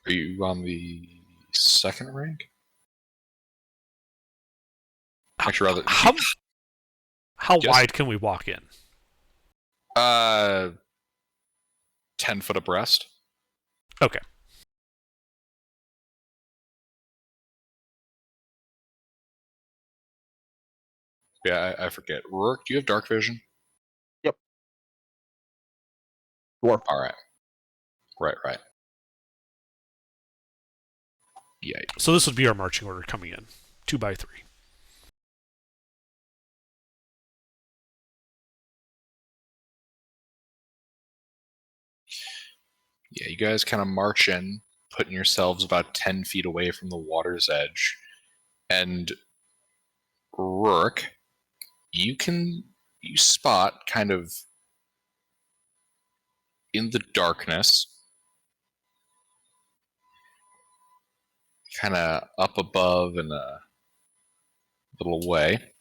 Are you on the second rank? Actually, rather, How Yes? wide can we walk in? 10 foot abreast. Okay. Yeah, I forget. Rourke, do you have dark vision? Yep. Dwarf. All right. Right. Yeah. So this would be our marching order coming in, 2 by 3. Yeah, you guys kind of march in, putting yourselves about 10 feet away from the water's edge. And Rourke, you spot kind of in the darkness, kind of up above and a little way.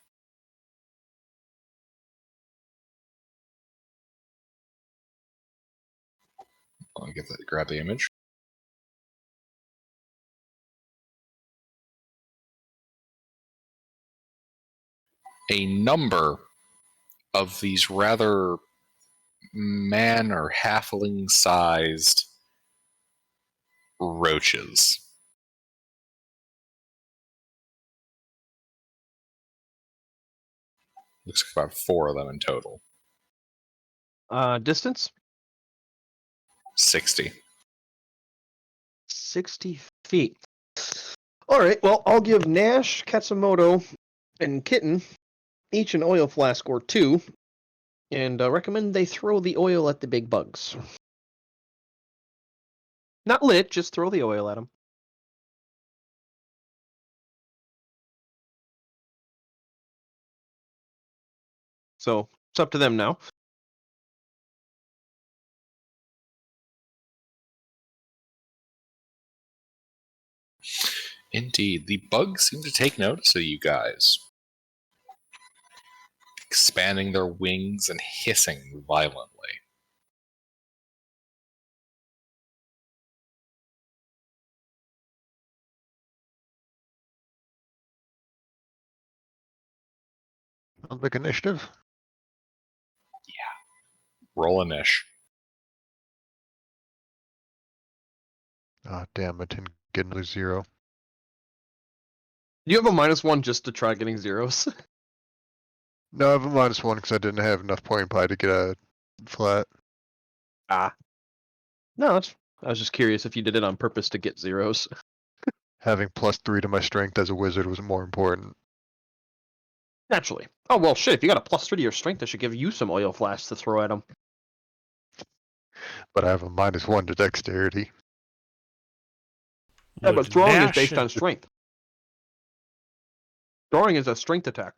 Let me grab the image. A number of these rather man or halfling sized roaches. Looks like about 4 of them in total. Distance? 60. 60 feet. All right, well, I'll give Nash, Katsumoto, and Kitten each an oil flask or 2, and recommend they throw the oil at the big bugs. Not lit, just throw the oil at them. So, it's up to them now. Indeed, the bugs seem to take notice of you guys, expanding their wings and hissing violently. Sounds like initiative. Roll a niche. Ah, damn, I didn't get another 0. You have a -1 just to try getting zeros. No, I have a -1 because I didn't have enough point pie to get a flat. Ah. No, I was just curious if you did it on purpose to get zeros. Having +3 to my strength as a wizard was more important. Naturally. Oh, well, shit, if you got a +3 to your strength, I should give you some oil flasks to throw at them. But I have a -1 to dexterity. Yeah, but Would throwing is Nash based on strength. Throwing is a strength attack.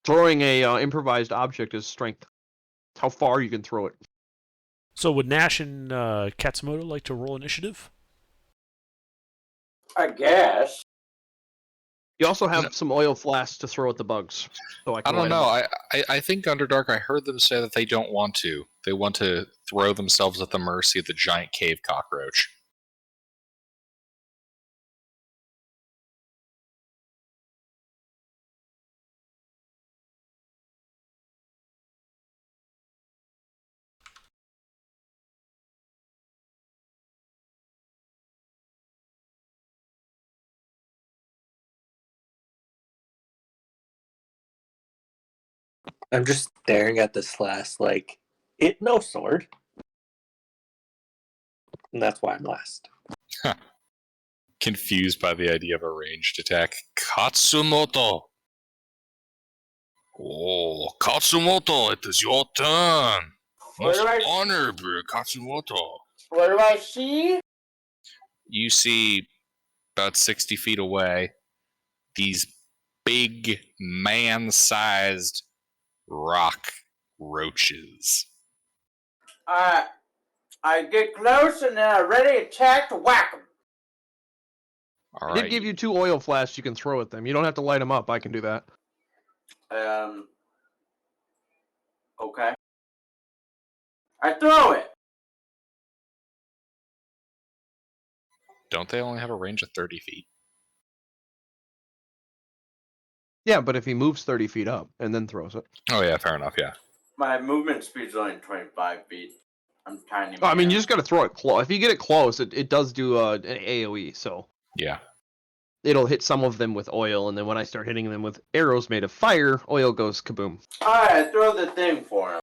Throwing a improvised object is strength. It's how far you can throw it. So would Nash and Katsumoto like to roll initiative? I guess. You also have some oil flasks to throw at the bugs. So I I can don't light 'em know. up. I think Underdark, I heard them say that they don't want to. They want to throw themselves at the mercy of the giant cave cockroach. I'm just staring at this last, like, it no sword. And that's why I'm last. Confused by the idea of a ranged attack. Katsumoto! Oh, Katsumoto, it is your turn! What Most do I- honorable Katsumoto. What do I see? You see, about 60 feet away, these big, man-sized rock roaches. I get close and then I ready attack to whack them. All I right. did give you 2 oil flasks you can throw at them. You don't have to light them up. I can do that. Okay. I throw it. Don't they only have a range of 30 feet? Yeah, but if he moves 30 feet up and then throws it. Oh, yeah, fair enough, yeah. My movement speed's only 25 feet. I'm tiny. Oh, I mean, man. you just got to throw it close. If you get it close, it does do an AoE, so Yeah. it'll hit some of them with oil, and then when I start hitting them with arrows made of fire, oil goes kaboom. Alright, I throw the thing for him.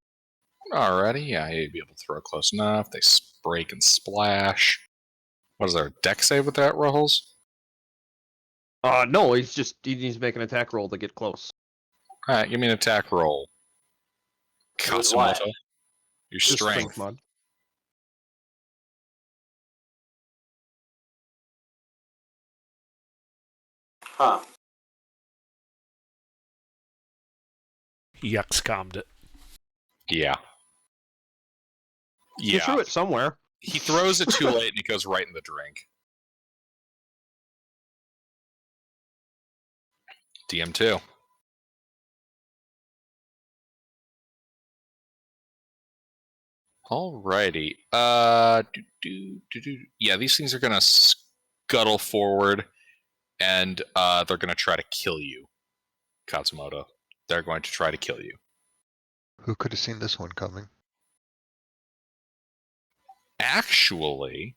Alrighty, yeah, you'd be able to throw it close enough. They break and splash. What is there, a deck save with that, rolls? No, he needs to make an attack roll to get close. Alright, give me an attack roll. With what? Katsumoto. Your Just strength. mod. Huh. He XCOM'd it. Yeah. You threw it somewhere. He throws it too late and it goes right in the drink. DM2. Alrighty. Yeah, these things are gonna scuttle forward, and they're gonna try to kill you, Katsumoto. They're going to try to kill you. Who could have seen this one coming? Actually,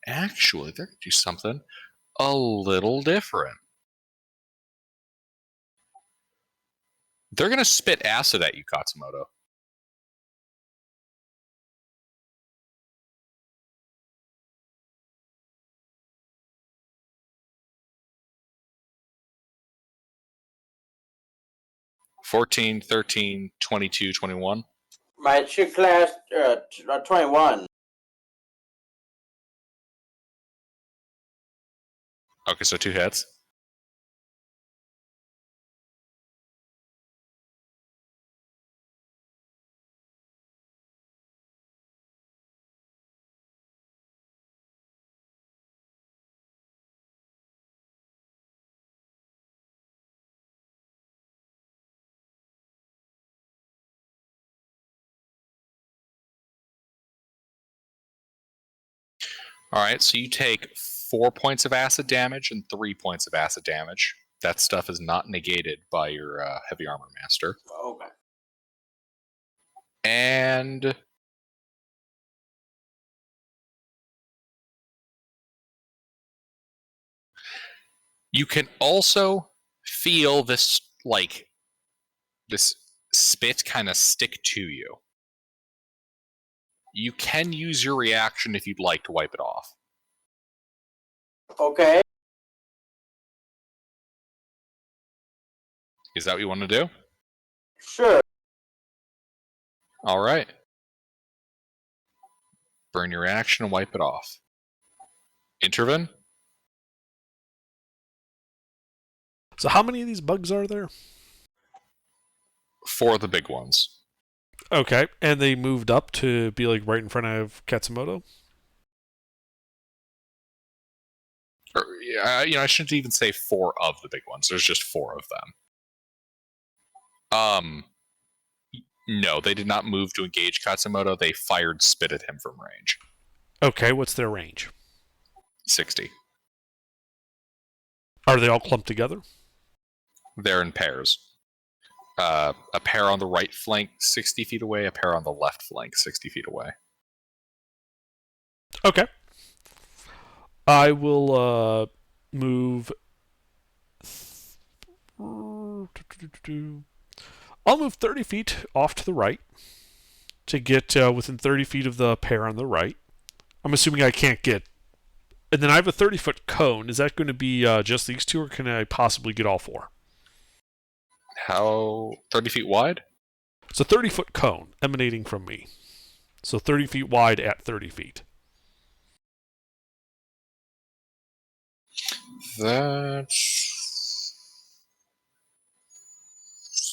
they're gonna do something a little different. They're gonna spit acid at you, Katsumoto. "14, 13, 22, 21. My chick class 21. Okay, so 2 hits. Alright, so you take 4 points of acid damage and 3 points of acid damage. That stuff is not negated by your heavy armor master. Okay. And you can also feel this, like, this spit kind of stick to you. You can use your reaction if you'd like to wipe it off. Okay. Is that what you want to do? Sure. Alright. Burn your action and wipe it off. Intervene? So how many of these bugs are there? 4 of the big ones. Okay, and they moved up to be like right in front of Katsumoto? Or, I shouldn't even say 4 of the big ones. There's just 4 of them. No, they did not move to engage Katsumoto. They fired spit at him from range. Okay, what's their range? 60. Are they all clumped together? They're in pairs. A pair on the right flank 60 feet away, a pair on the left flank 60 feet away. Okay. I will move. I'll move 30 feet off to the right to get within 30 feet of the pair on the right. I'm assuming I can't get. And then I have a 30-foot cone. Is that going to be just these 2, or can I possibly get all 4? How 30 feet wide? It's a 30-foot cone emanating from me. So 30 feet wide at 30 feet. That's...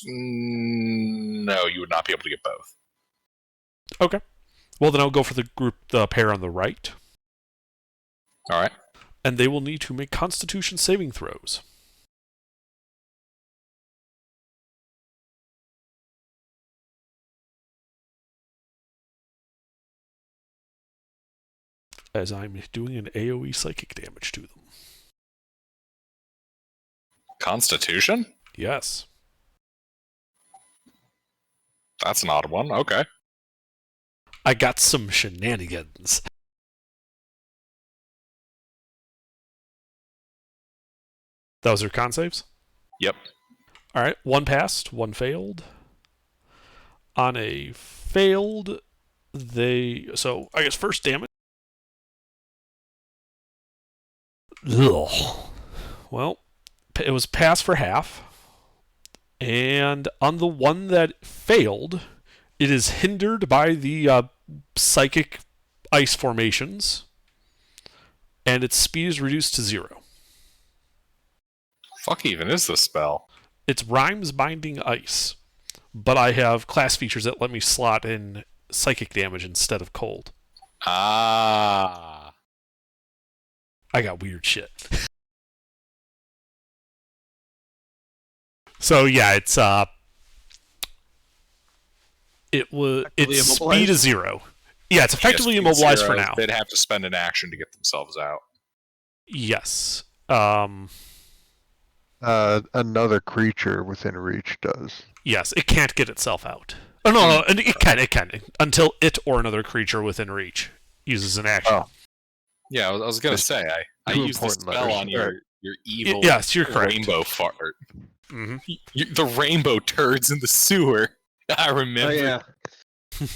No, you would not be able to get both. Okay. Well, then I'll go for the pair on the right. All right. And they will need to make Constitution saving throws. As I'm doing an AoE psychic damage to them. Constitution? Yes. That's an odd one. Okay. I got some shenanigans. Those are con saves? Yep. Alright, 1 passed, 1 failed. On a failed, so I guess first damage. Ugh. Well, it was pass for half. And on the one that failed, it is hindered by the psychic ice formations. And its speed is reduced to 0. Fuck even is this spell? It's Rhymes Binding Ice. But I have class features that let me slot in psychic damage instead of cold. Ah. I got weird shit. So yeah, it's speed is 0. Yeah, it's effectively immobilized for now. They'd have to spend an action to get themselves out. Yes. Another creature within reach does. Yes, it can't get itself out. Oh no, it can until it or another creature within reach uses an action. Oh. Yeah, I was gonna say I used this spell on your evil yes, you're correct. Rainbow fart. Mm-hmm. The rainbow turds in the sewer. I remember. Oh, yeah.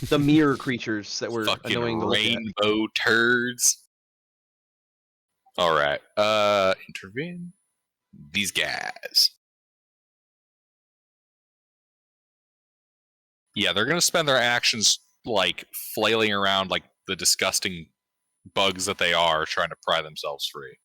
The mirror creatures that were Fucking annoying to look at. rainbow turds. All right. Intervene. These guys. Yeah, they're gonna spend their actions like flailing around like the disgusting bugs that they are, trying to pry themselves free.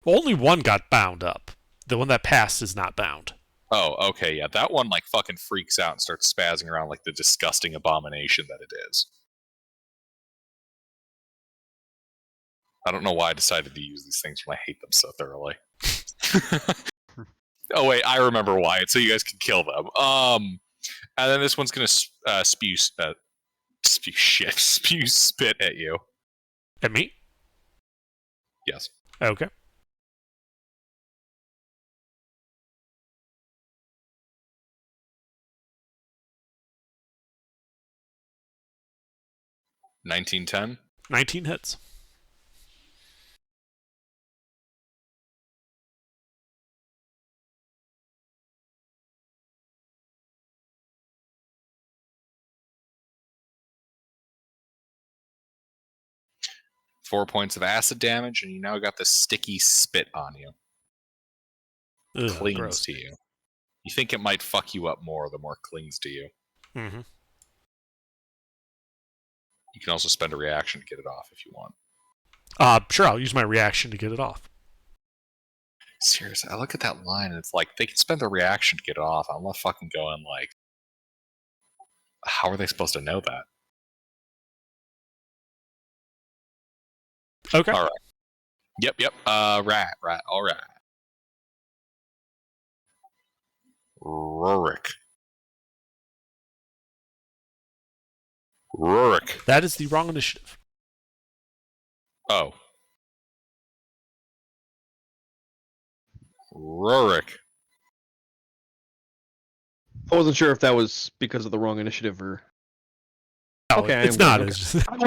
Well, only one got bound up. The one that passed is not bound. Oh, okay, yeah. That one like fucking freaks out and starts spazzing around like the disgusting abomination that it is. I don't know why I decided to use these things when I hate them so thoroughly. Oh wait, I remember why. It's so you guys can kill them. And then this one's gonna spew spit at you. At me? Yes. Okay. $19.10. 19 hits. Four points of acid damage, and you now got the sticky spit on you. Ugh, Clings gross. to you. You think it might fuck you up more the more it clings to you. Mm-hmm. You can also spend a reaction to get it off if you want. Sure, I'll use my reaction to get it off. Seriously, I look at that line and it's like they can spend their reaction to get it off. I'm not fucking going like, how are they supposed to know that? Okay. All right. Yep. Right. All right. Rurik. That is the wrong initiative. Oh. Rurik. I wasn't sure if that was because of the wrong initiative or. No, Okay, it's I'm not. good, It's just, I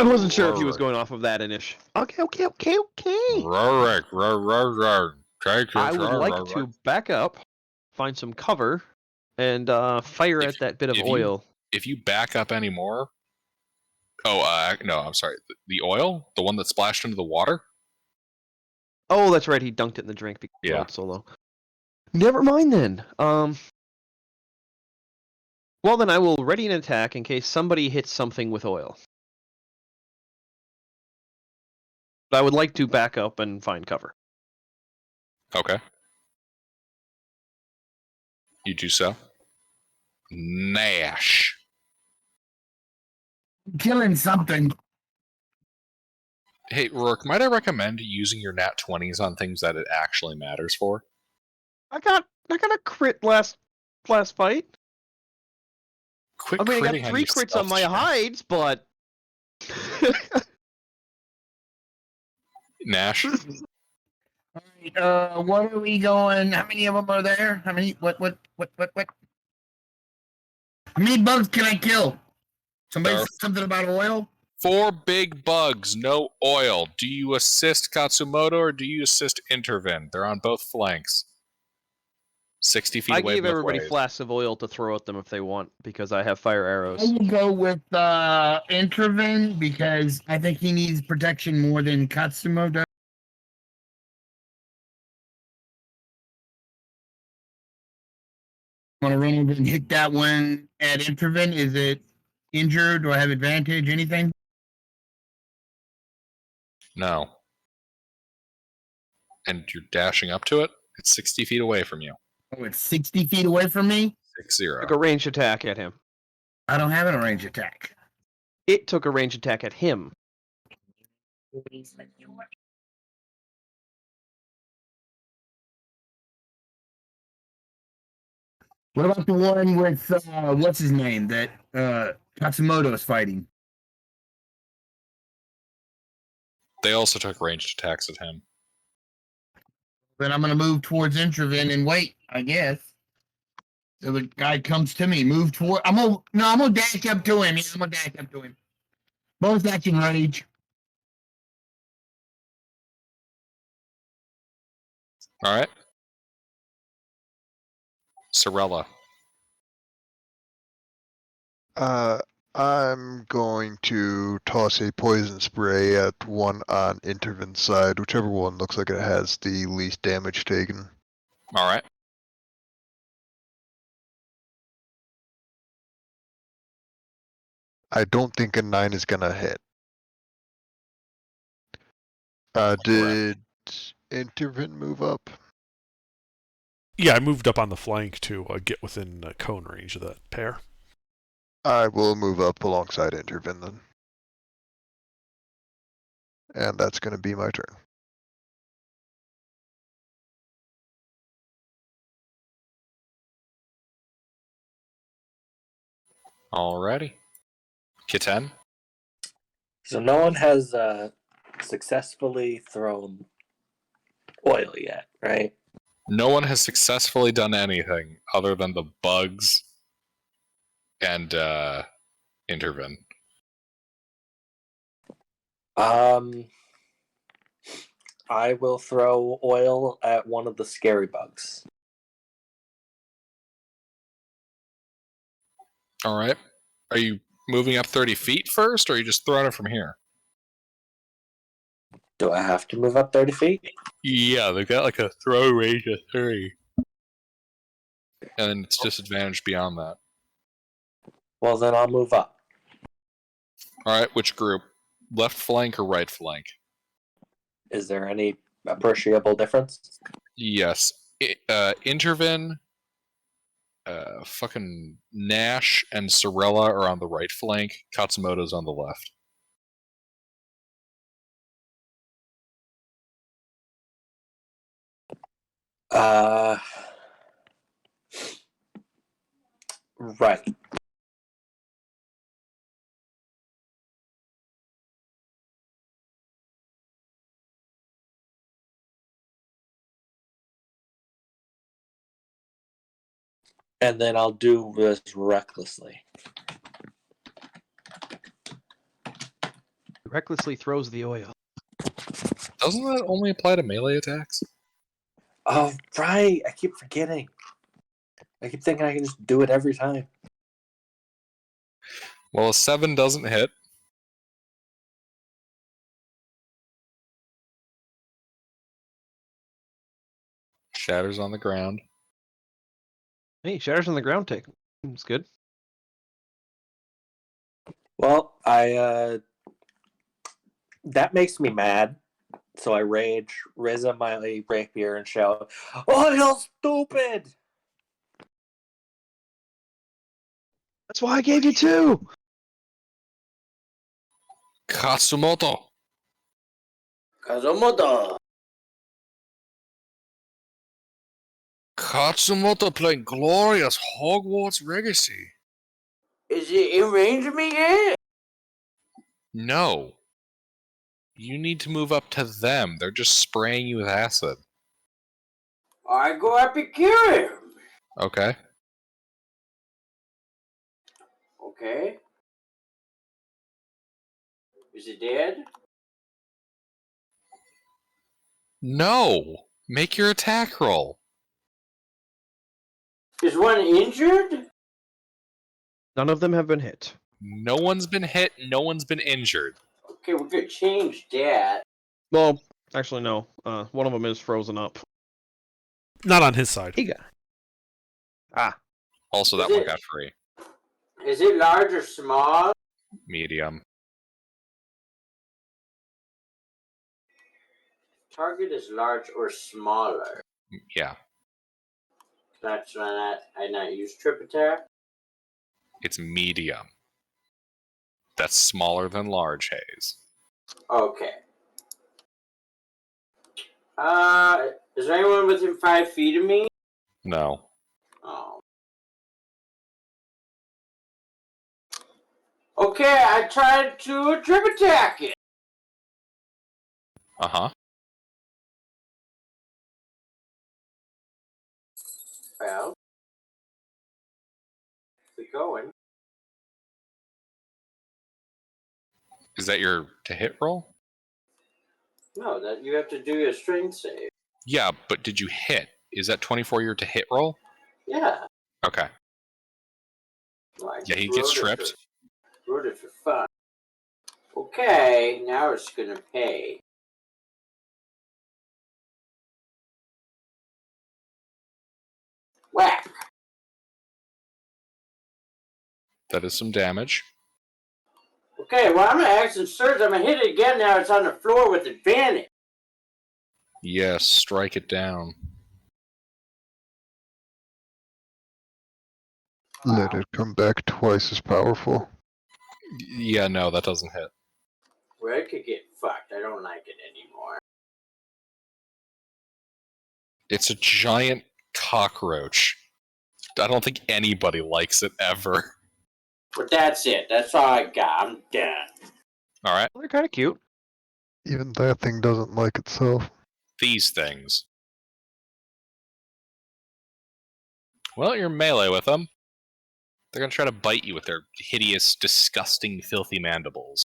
wasn't sure if he was Rurik. going off of that initiative. Okay. Rurik. I would like to back up, find some cover, and fire at that bit of oil. If you back up anymore. Oh, no, I'm sorry. The oil? The one that splashed into the water? Oh, that's right. He dunked it in the drink because he Yeah. rolled so low. Never mind then. Well, then I will ready an attack in case somebody hits something with oil. But I would like to back up and find cover. Okay. You do so. Nash. Killing something. Hey, Rourke, might I recommend using your nat 20s on things that it actually matters for? I got a crit last fight. Quit I mean, I critting got on 3 your crits stealth on my check. hides, but Nash. All right, what are we going? How many of them are there? How many? What? How many bugs can I kill? Somebody There are said something about oil. 4 big bugs, no oil. Do you assist Katsumoto or do you assist Intervin? They're on both flanks. 60 feet I away gave both everybody ways. flasks of oil to throw at them if they want because I have fire I arrows. will go with Intervin because I think he needs protection more than Katsumo does. Want to run over and hit that one at Intervin? Is it injured? Do I have advantage? Anything? No. And you're dashing up to it? It's 60 feet away from you. Oh, it's 60 feet away from me. 6-0. Took a ranged attack at him. I don't have a range attack. It took a ranged attack at him. What about the one with what's his name that Katsumoto is fighting? They also took ranged attacks at him. Then I'm gonna move towards Intervin and wait, I guess. So the guy comes to me, move toward. I'm gonna dash up to him. Yeah, I'm gonna dash up to him. Bonus action rage. All right. Sorella. I'm going to toss a poison spray at one on Intervin's side, whichever one looks like it has the least damage taken. All right. I don't think a 9 is gonna hit. Did Intervin move up? yeah, I moved up on the flank to get within cone range of that pair. I will move up alongside Intervin then. And that's gonna be my turn. Alrighty. Kitten. So no one has successfully thrown oil yet, right? No one has successfully done anything other than the bugs and Intervin. I will throw oil at one of the scary bugs. All right. Are you moving up 30 feet first, or are you just throwing it from here? Do I have to move up 30 feet? Yeah, they've got like a throw range of 30. And then it's disadvantaged beyond that. Well, then I'll move up. All right, which group? Left flank or right flank? Is there any appreciable difference? Yes. Intervin, fucking Nash, and Sorella are on the right flank. Katsumoto's on the left. Right. And then I'll do this recklessly. Recklessly throws the oil. Doesn't that only apply to melee attacks? Oh, right. I keep forgetting. I keep thinking I can just do it every time. Well, a 7 doesn't hit. Shatters on the ground. Hey, shatters on the ground take. It's good. Well, that makes me mad. So I rage, raise up my rapier, and shout, "Oh, you're stupid!" That's why I gave you 2. Katsumoto! Kazumoto. Katsumoto playing glorious Hogwarts Legacy. Is it in range of me yet? No. You need to move up to them. They're just spraying you with acid. I go up and kill him. Okay. Okay. Is it dead? No! Make your attack roll. Is one injured? None of them have been hit. No one's been hit, no one's been injured. Okay, we're gonna change that. Well, actually, no. One of them is frozen up. Not on his side. He got. Ah. Also, that Is one it- got free. Is it large or small? Medium. Target is large or smaller. Yeah. That's why I not use trip attack. It's medium. That's smaller than large haze. Okay. Is there anyone within 5 feet of me? No. Oh. Okay, I tried to trip attack it. Uh-huh. Well, we going. Is that your to hit roll? No, that you have to do a strength save. Yeah, but did you hit? Is that 24 your to hit roll? Yeah. Okay. Like, Yeah, he gets stripped. Wrote it for fun. Okay, now it's gonna pay. Whack! That is some damage. Okay, well, I'm gonna action surge. I'm gonna hit it again now. It's on the floor with advantage. Yes, strike it down. Let it come back twice as powerful. Yeah, no, that doesn't hit. Well, it could get fucked. I don't like it anymore. It's a giant cockroach. I don't think anybody likes it ever. But that's it. That's all I got. I'm done. Alright, Well, they're kind of cute. Even that thing doesn't like itself. these things. Well, you're melee with them. They're gonna try to bite you with their hideous, disgusting, filthy mandibles.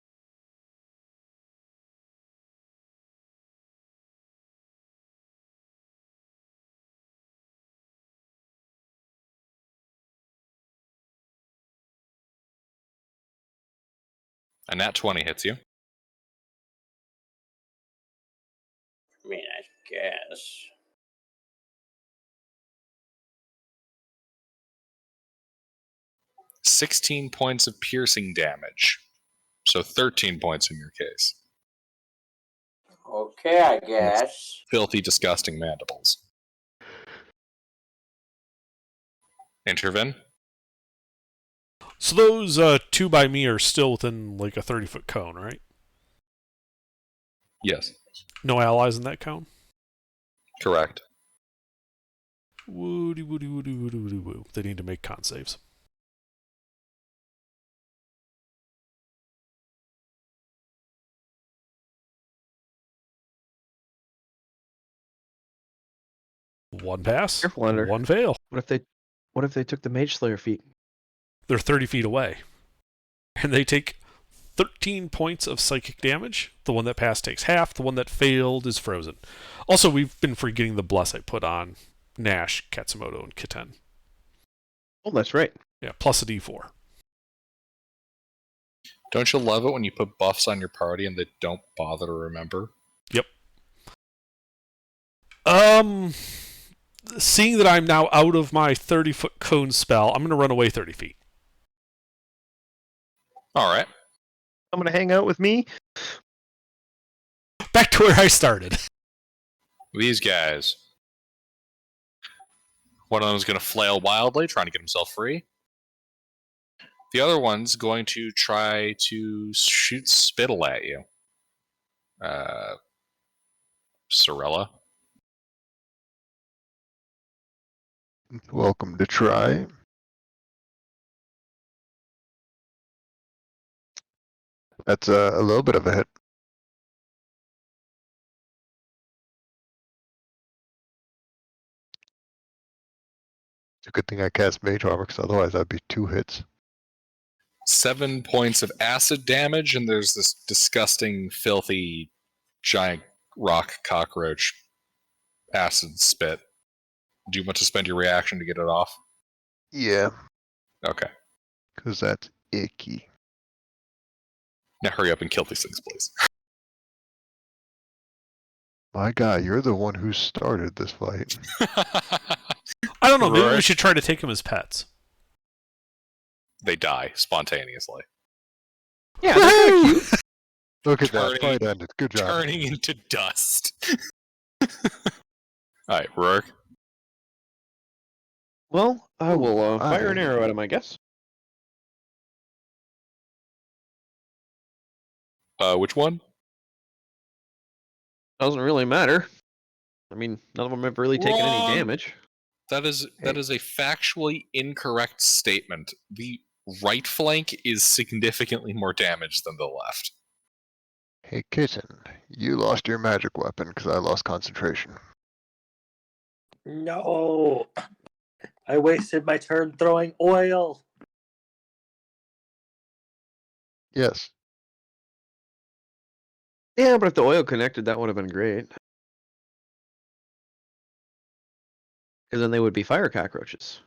And that 20 hits you. I mean, I guess. "16 points of piercing damage. So 13 points in your case. Okay, I guess. Filthy, disgusting mandibles. Intervene? So those two by me are still within like a 30-foot cone, right? Yes. No allies in that cone? Correct. Woody, woody, woody, woody, woody, woo. They need to make con saves. One pass, Careful, Ender. one fail. What if they took the Mage Slayer feat? They're 30 feet away. And they take 13 points of psychic damage. The one that passed takes half. The one that failed is frozen. Also, we've been forgetting the bless I put on Nash, Katsumoto, and Kitten. Oh, that's right. Yeah, plus a d4. Don't you love it when you put buffs on your party and they don't bother to remember? Yep. Seeing that I'm now out of my 30-foot cone spell, I'm going to run away 30 feet. All right. I'm gonna hang out with me. Back to where I started. These guys. One of them is going to flail wildly, trying to get himself free. The other one's going to try to shoot spittle at you. Sorella. Welcome to try. That's a little bit of a hit. It's a good thing I cast Mage Armor, because otherwise that'd be 2 hits. 7 points of acid damage, and there's this disgusting, filthy, giant rock cockroach acid spit. Do you want to spend your reaction to get it off? Yeah, Okay. because that's icky. Now hurry up and kill these things, please. My God, you're the one who started this fight. I don't know, maybe we Right. should try to take them as pets. They die spontaneously. Yeah, they're kinda cute. Look at Turning- that fight ended. Good job. Turning into dust. Alright, Rourke. Well, I will Ooh, fire an I- arrow at him, I guess. Which one? Doesn't really matter. I mean, none of them have really taken any Wrong. damage. That is a factually incorrect statement. The right flank is significantly more damaged than the left. Hey, Kitten, you lost your magic weapon because I lost concentration. No. I wasted my turn throwing oil. Yes. Yeah, but if the oil connected, that would have been great. Because then they would be fire cockroaches.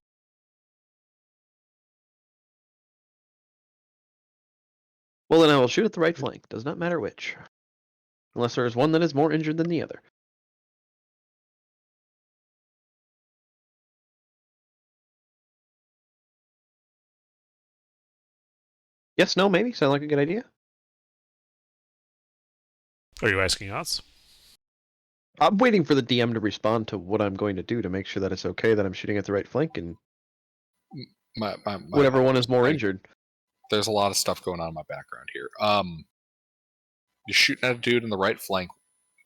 Well, then I will shoot at the right flank. Does not matter which. Unless there is one that is more injured than the other. Yes, no, maybe. Sound like a good idea? Are you asking us? I'm waiting for the DM to respond to what I'm going to do to make sure that it's okay that I'm shooting at the right flank and My whatever one is more injured. There's a lot of stuff going on in my background here. You're shooting at a dude in the right flank.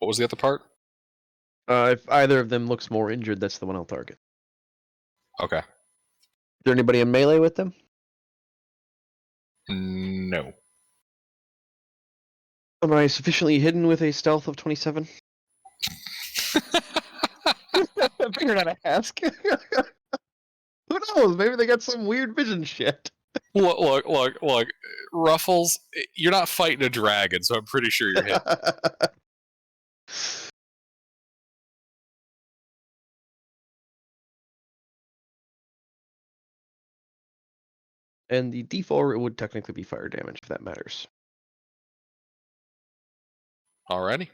What was the other part? If either of them looks more injured, that's the one I'll target. Okay. Is there anybody in melee with them? No. Am I sufficiently hidden with a stealth of 27? I figured I'd ask. Who knows? Maybe they got some weird vision shit. Look. Ruffles, you're not fighting a dragon, so I'm pretty sure you're hit. And the D4 would technically be fire damage, if that matters. Alrighty.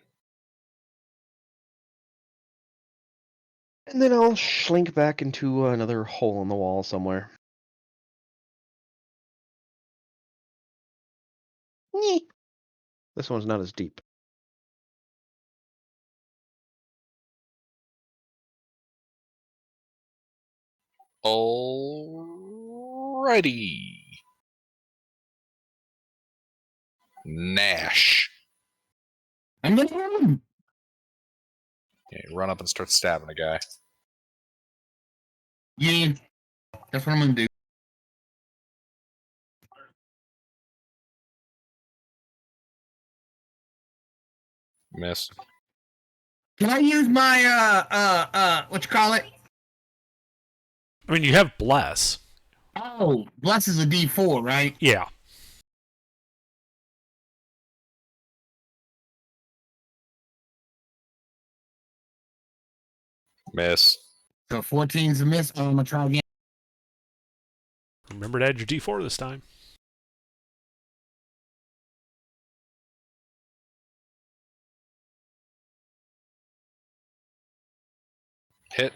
And then I'll slink back into another hole in the wall somewhere. Nyeh. This one's not as deep. Alrighty. Nash. I'm gonna hit him. Okay, run up and start stabbing a guy. Yeah, that's what I'm gonna do. Miss. Can I use my what you call it? I mean, you have bless. Oh, bless is a D4, right? Yeah. Miss. So 14's a miss. I'm gonna try again. Remember to add your D4 this time. Hit.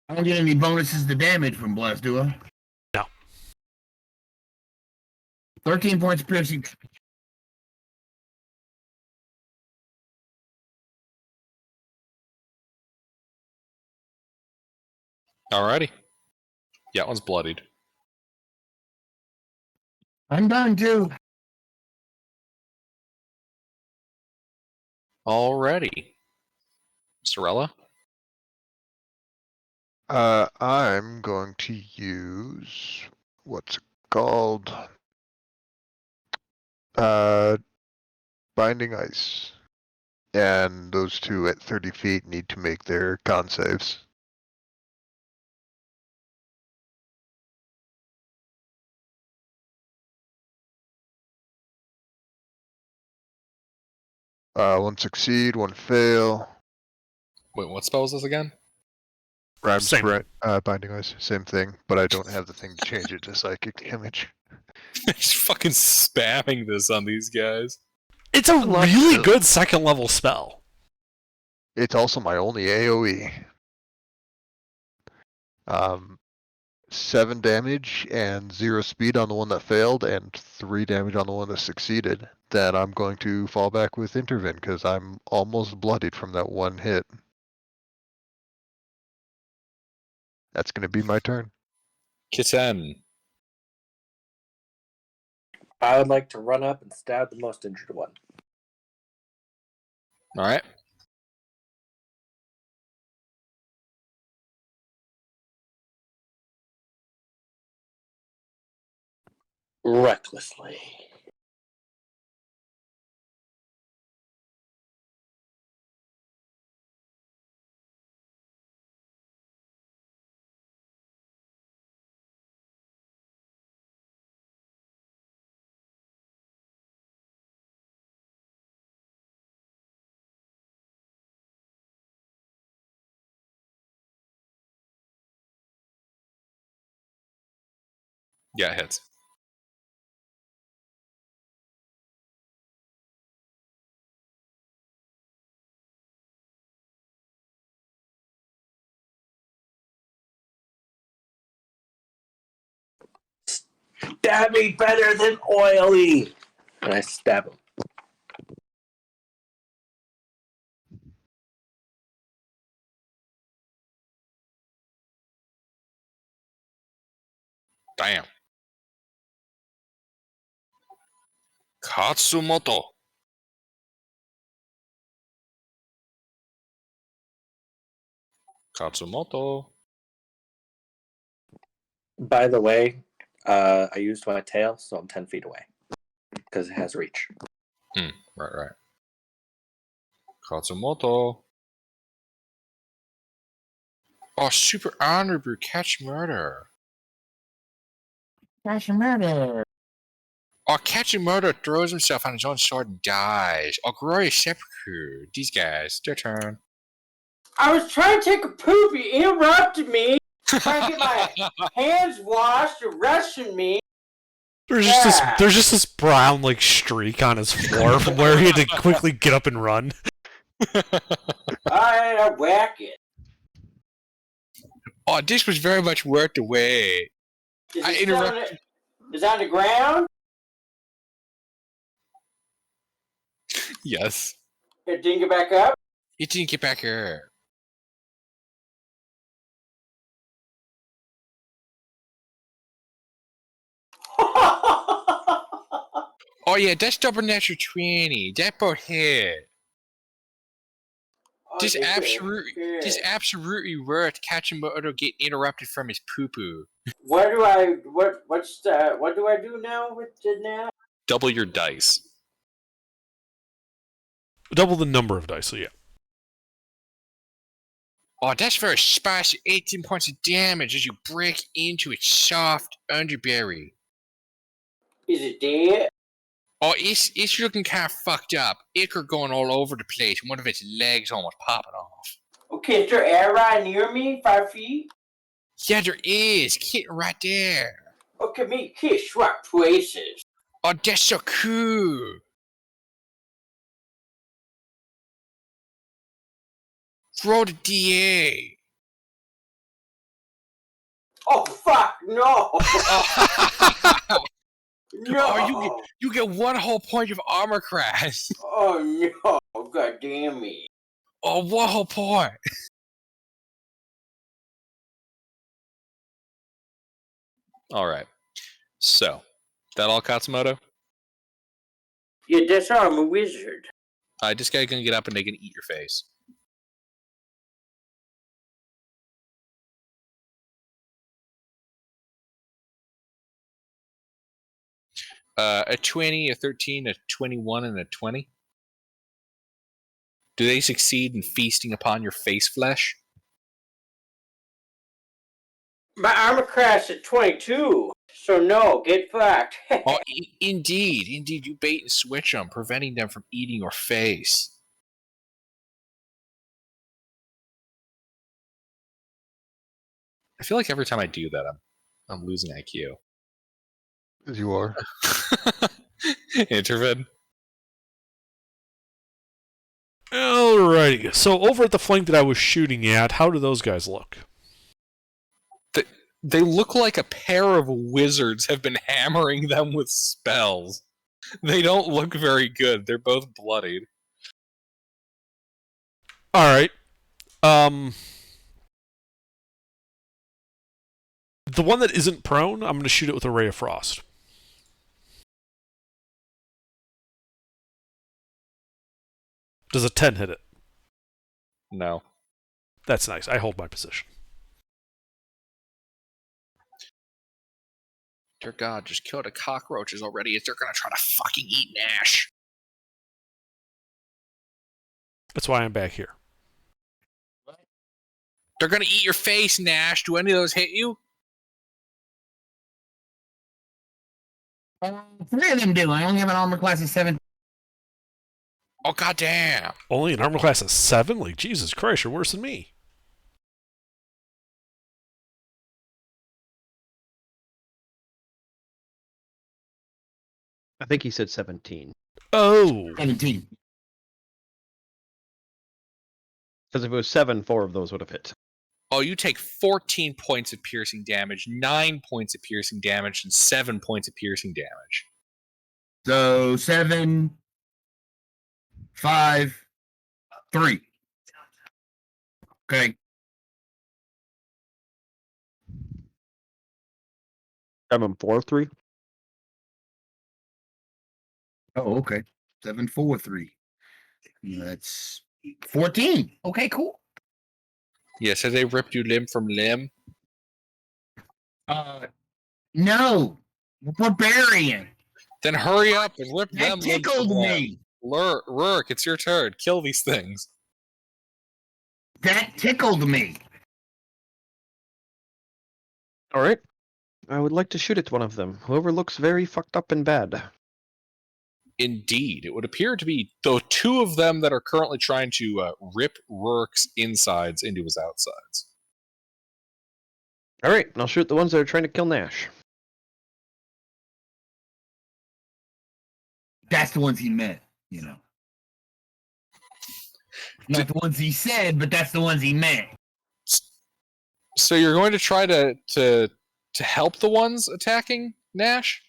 I don't get any bonuses to damage from bless, do I? No. 13 points of piercing. Alrighty. Yeah, that one's bloodied. I'm done too. Alrighty. Sorella? I'm going to use what's it called? Binding Ice. And those two at 30 feet need to make their con saves. One succeed, one fail. Wait, what spell is this again? Rhymes Same. Binding Ice, same thing, but I don't have the thing to change it to psychic damage. Just fucking spamming this on these guys. It's a really good second level spell. It's also my only AoE. 7 damage and 0 speed on the one that failed, and 3 damage on the one that succeeded. Then I'm going to fall back with Intervene because I'm almost bloodied from that one hit. That's going to be my turn. Kitten. I would like to run up and stab the most injured one. Alright. Recklessly. Yeah, it hits. Stab me better than oily. And I stab him. Damn. Katsumoto. Katsumoto. By the way, I used my tail, so I'm 10 feet away. Because it has reach. Right. Katsumoto. Oh, super honorable catch murder. Cash murder. Oh, catch murder throws himself on his own sword and dies. Oh, glorious sepulchre. These guys, their turn. I was trying to take a poop. You interrupted me. Trying to get my hands washed. You're rushing me. There's just this brown like streak on his floor from where he had to quickly get up and run. Alright, I'll whack it. Oh, this was very much worth the wait. Is I it interrupted. Is it on the ground? Yes. It didn't get back up? You didn't get back here. Oh yeah, that's double natural 20. That boat hit. This absolutely worth catching Moto get interrupted from his poo-poo. What do I do now with the now? Double your dice. Double the number of dice, so yeah. Oh, that's very spicy. 18 points of damage as you break into its soft underbelly. Is it dead? Oh, it's looking kind of fucked up. Ichor going all over the place, and one of its legs almost popping off. Okay, is there air right near me? 5 feet? Yeah, there is. Kitten right there. Okay, me kiss swap places. Oh, that's so cool. Throw the DA. Oh fuck no! No! Oh, you get 1 whole point of armor crash. Oh no! God damn me! Oh, 1 whole point. All right. So, that all, Katsumoto? Yeah, that's how I'm a wizard. This guy's gonna get up and they can eat your face. A 20, a 13, a 21, and a 20. Do they succeed in feasting upon your face flesh? My armor crash at 22, so no, get fucked. Oh, indeed. You bait and switch them, preventing them from eating your face. I feel like every time I do that, I'm losing IQ. As you are. Intervid. Alrighty. So over at the flank that I was shooting at, how do those guys look? They look like a pair of wizards have been hammering them with spells. They don't look very good. They're both bloodied. Alright. The one that isn't prone, I'm going to shoot it with a Ray of Frost. Does a 10 hit it? No. That's nice. I hold my position. Dear God, just killed the cockroaches already. They're gonna try to fucking eat Nash. That's why I'm back here. They're gonna eat your face, Nash. Do any of those hit you? 3 of them do. I only have an armor class of 7. Oh, goddamn. Only an armor class of 7? Like, Jesus Christ, you're worse than me. I think he said 17. Oh. 17. Because if it was 7, 4 of those would have hit. Oh, you take 14 points of piercing damage, 9 points of piercing damage, and 7 points of piercing damage. So 7, 5, 3. Okay. 7, 4, 3. Oh, okay. 7, 4, 3. That's 14. Okay, cool. Yeah, so they ripped you limb from limb. No. Barbarian. Then hurry up and rip them That limb from tickled limb. me. Rurk, it's your turn. Kill these things. That tickled me. All right. I would like to shoot at one of them. Whoever looks very fucked up and bad. Indeed. It would appear to be the 2 of them that are currently trying to rip Rurk's insides into his outsides. All right. I'll shoot the ones that are trying to kill Nash. That's the ones he meant, you know. Not the ones he said, but that's the ones he meant. So you're going to try to help the ones attacking Nash?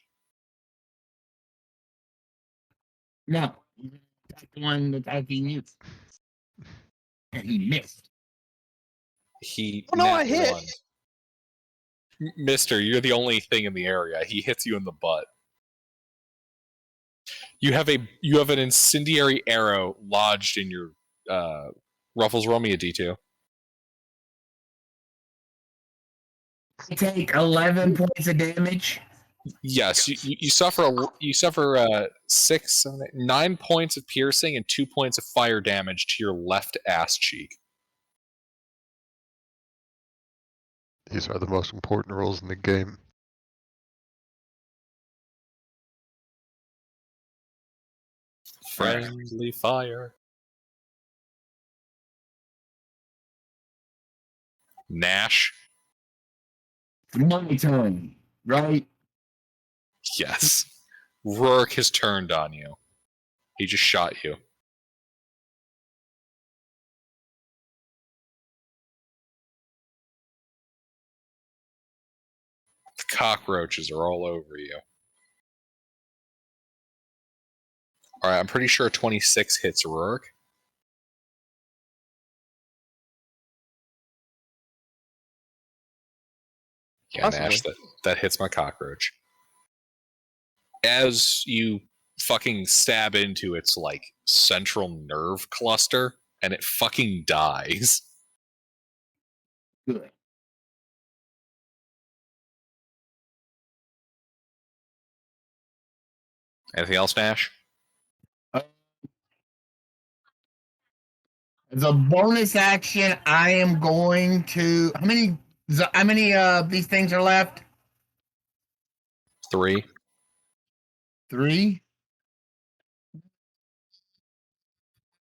No. That's the one attacking you. And he missed. He Oh, no, nat I hit. one. Mister, you're the only thing in the area. He hits you in the butt. You have an incendiary arrow lodged in your Ruffles. Roll me a d2. I take 11 points of damage. Yes, you suffer 6, 7, 8, 9 points of piercing and 2 points of fire damage to your left ass cheek. These are the most important rolls in the game. Friendly fire. Nash. My turn, right? Yes. Rourke has turned on you. He just shot you. The cockroaches are all over you. Alright, I'm pretty sure 26 hits Rourke. Yeah, Possibly. Nash, that hits my cockroach. As you fucking stab into its, like, central nerve cluster, and it fucking dies. Good. Anything else, Nash? As a bonus action, I am going to. How many these things are left? 3. 3.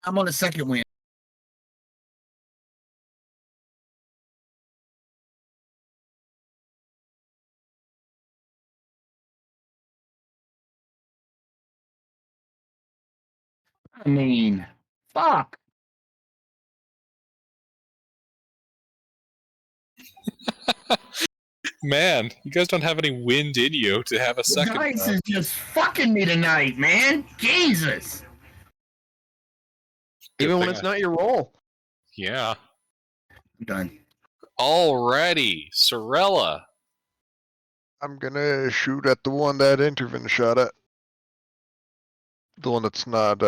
I'm on the second win. I mean, fuck. Man, you guys don't have any wind in you to have a The second. dice is just fucking me tonight, man. Jesus. Even when thing it's not your roll. Yeah. I'm done. Alrighty, Sorella. I'm gonna shoot at the one that Intervin shot at. The one that's not,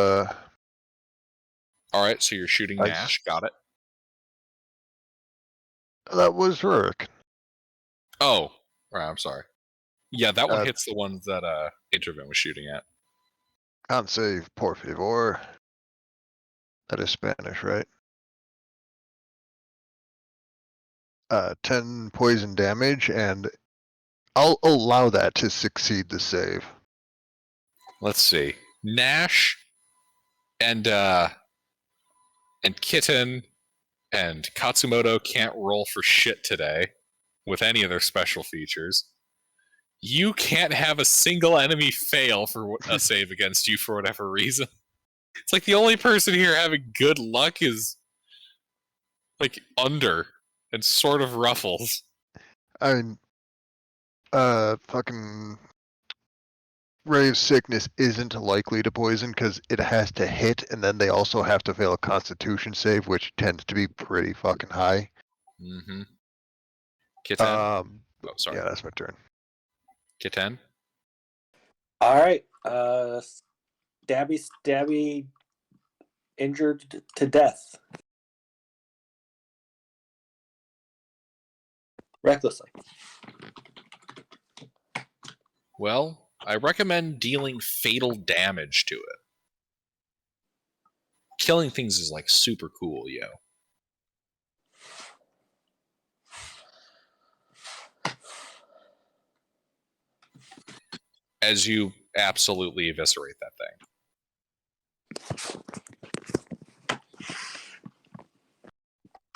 Alright, so you're shooting Nice. Nash. Got it. that was Rurik. Oh, right, I'm sorry. Yeah, that one Uh, hits the ones that Intervent was shooting at. Can't save, por favor. That is Spanish, right? 10 poison damage, and I'll allow that to succeed the save. Let's see. Nash and Kitten and Katsumoto can't roll for shit today with any of their special features. You can't have a single enemy fail for a save against you for whatever reason. It's like the only person here having good luck is like Under and sort of Ruffles. I mean, fucking Ray of Sickness isn't likely to poison because it has to hit, and then they also have to fail a Constitution save, which tends to be pretty fucking high. Mm-hmm. Kitten. Oh, sorry. Yeah, that's my turn. Kitten. All right. Stabby injured to death. Recklessly. Well, I recommend dealing fatal damage to it. Killing things is like super cool, yo. As you absolutely eviscerate that thing.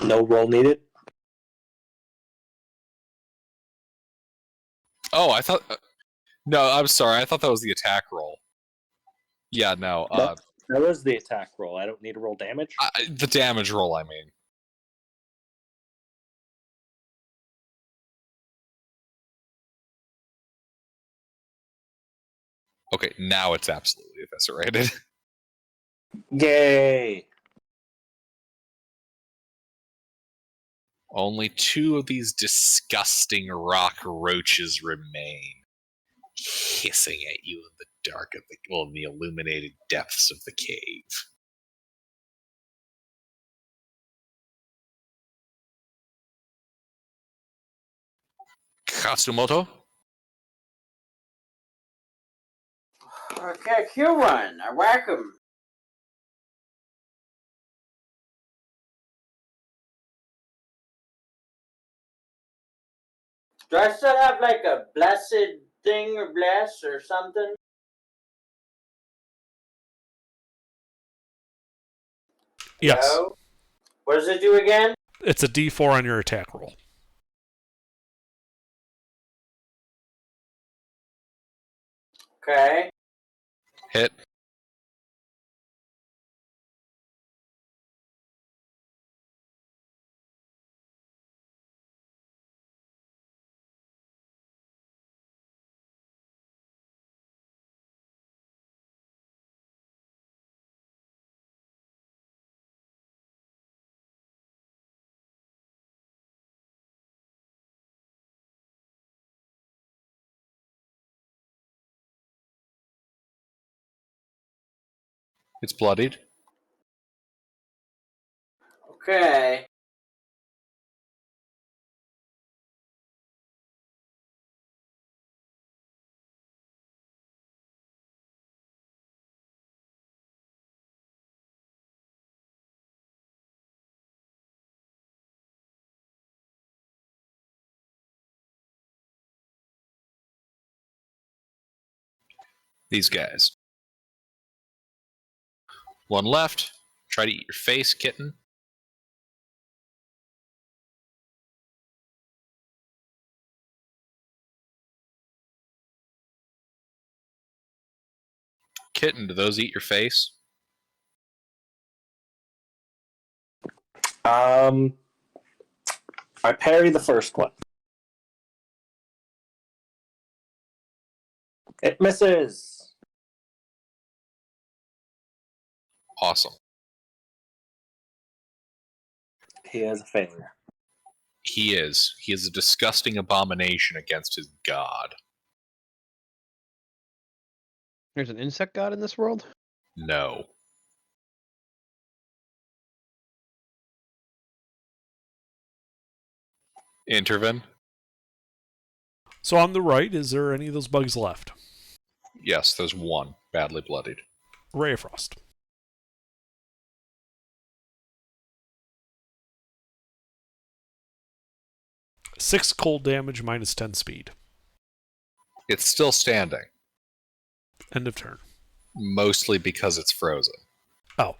No roll needed. Oh, I thought. No, I'm sorry. I thought that was the attack roll. Yeah, no. That was the attack roll. I don't need to roll damage. The damage roll, I mean. Okay, now it's absolutely eviscerated. Yay! Only 2 of these disgusting rock roaches remain, hissing at you in the dark of in the illuminated depths of the cave. Katsumoto? Okay, Q run. I whack him. Do I still have like a blessed thing or bless or something? Yes. Yo? What does it do again? It's a D4 on your attack roll. Okay. Hit. It's bloodied. Okay. These guys. One left. Try to eat your face, kitten. Kitten, do those eat your face? I parry the first one. It misses. Awesome. He is a failure. He is. He is a disgusting abomination against his god. There's an insect god in this world? No. Intervene? So on the right, is there any of those bugs left? Yes, there's one. Badly bloodied. Ray of Frost. Six cold damage, minus 10 speed. It's still standing. End of turn. Mostly because it's frozen. Oh.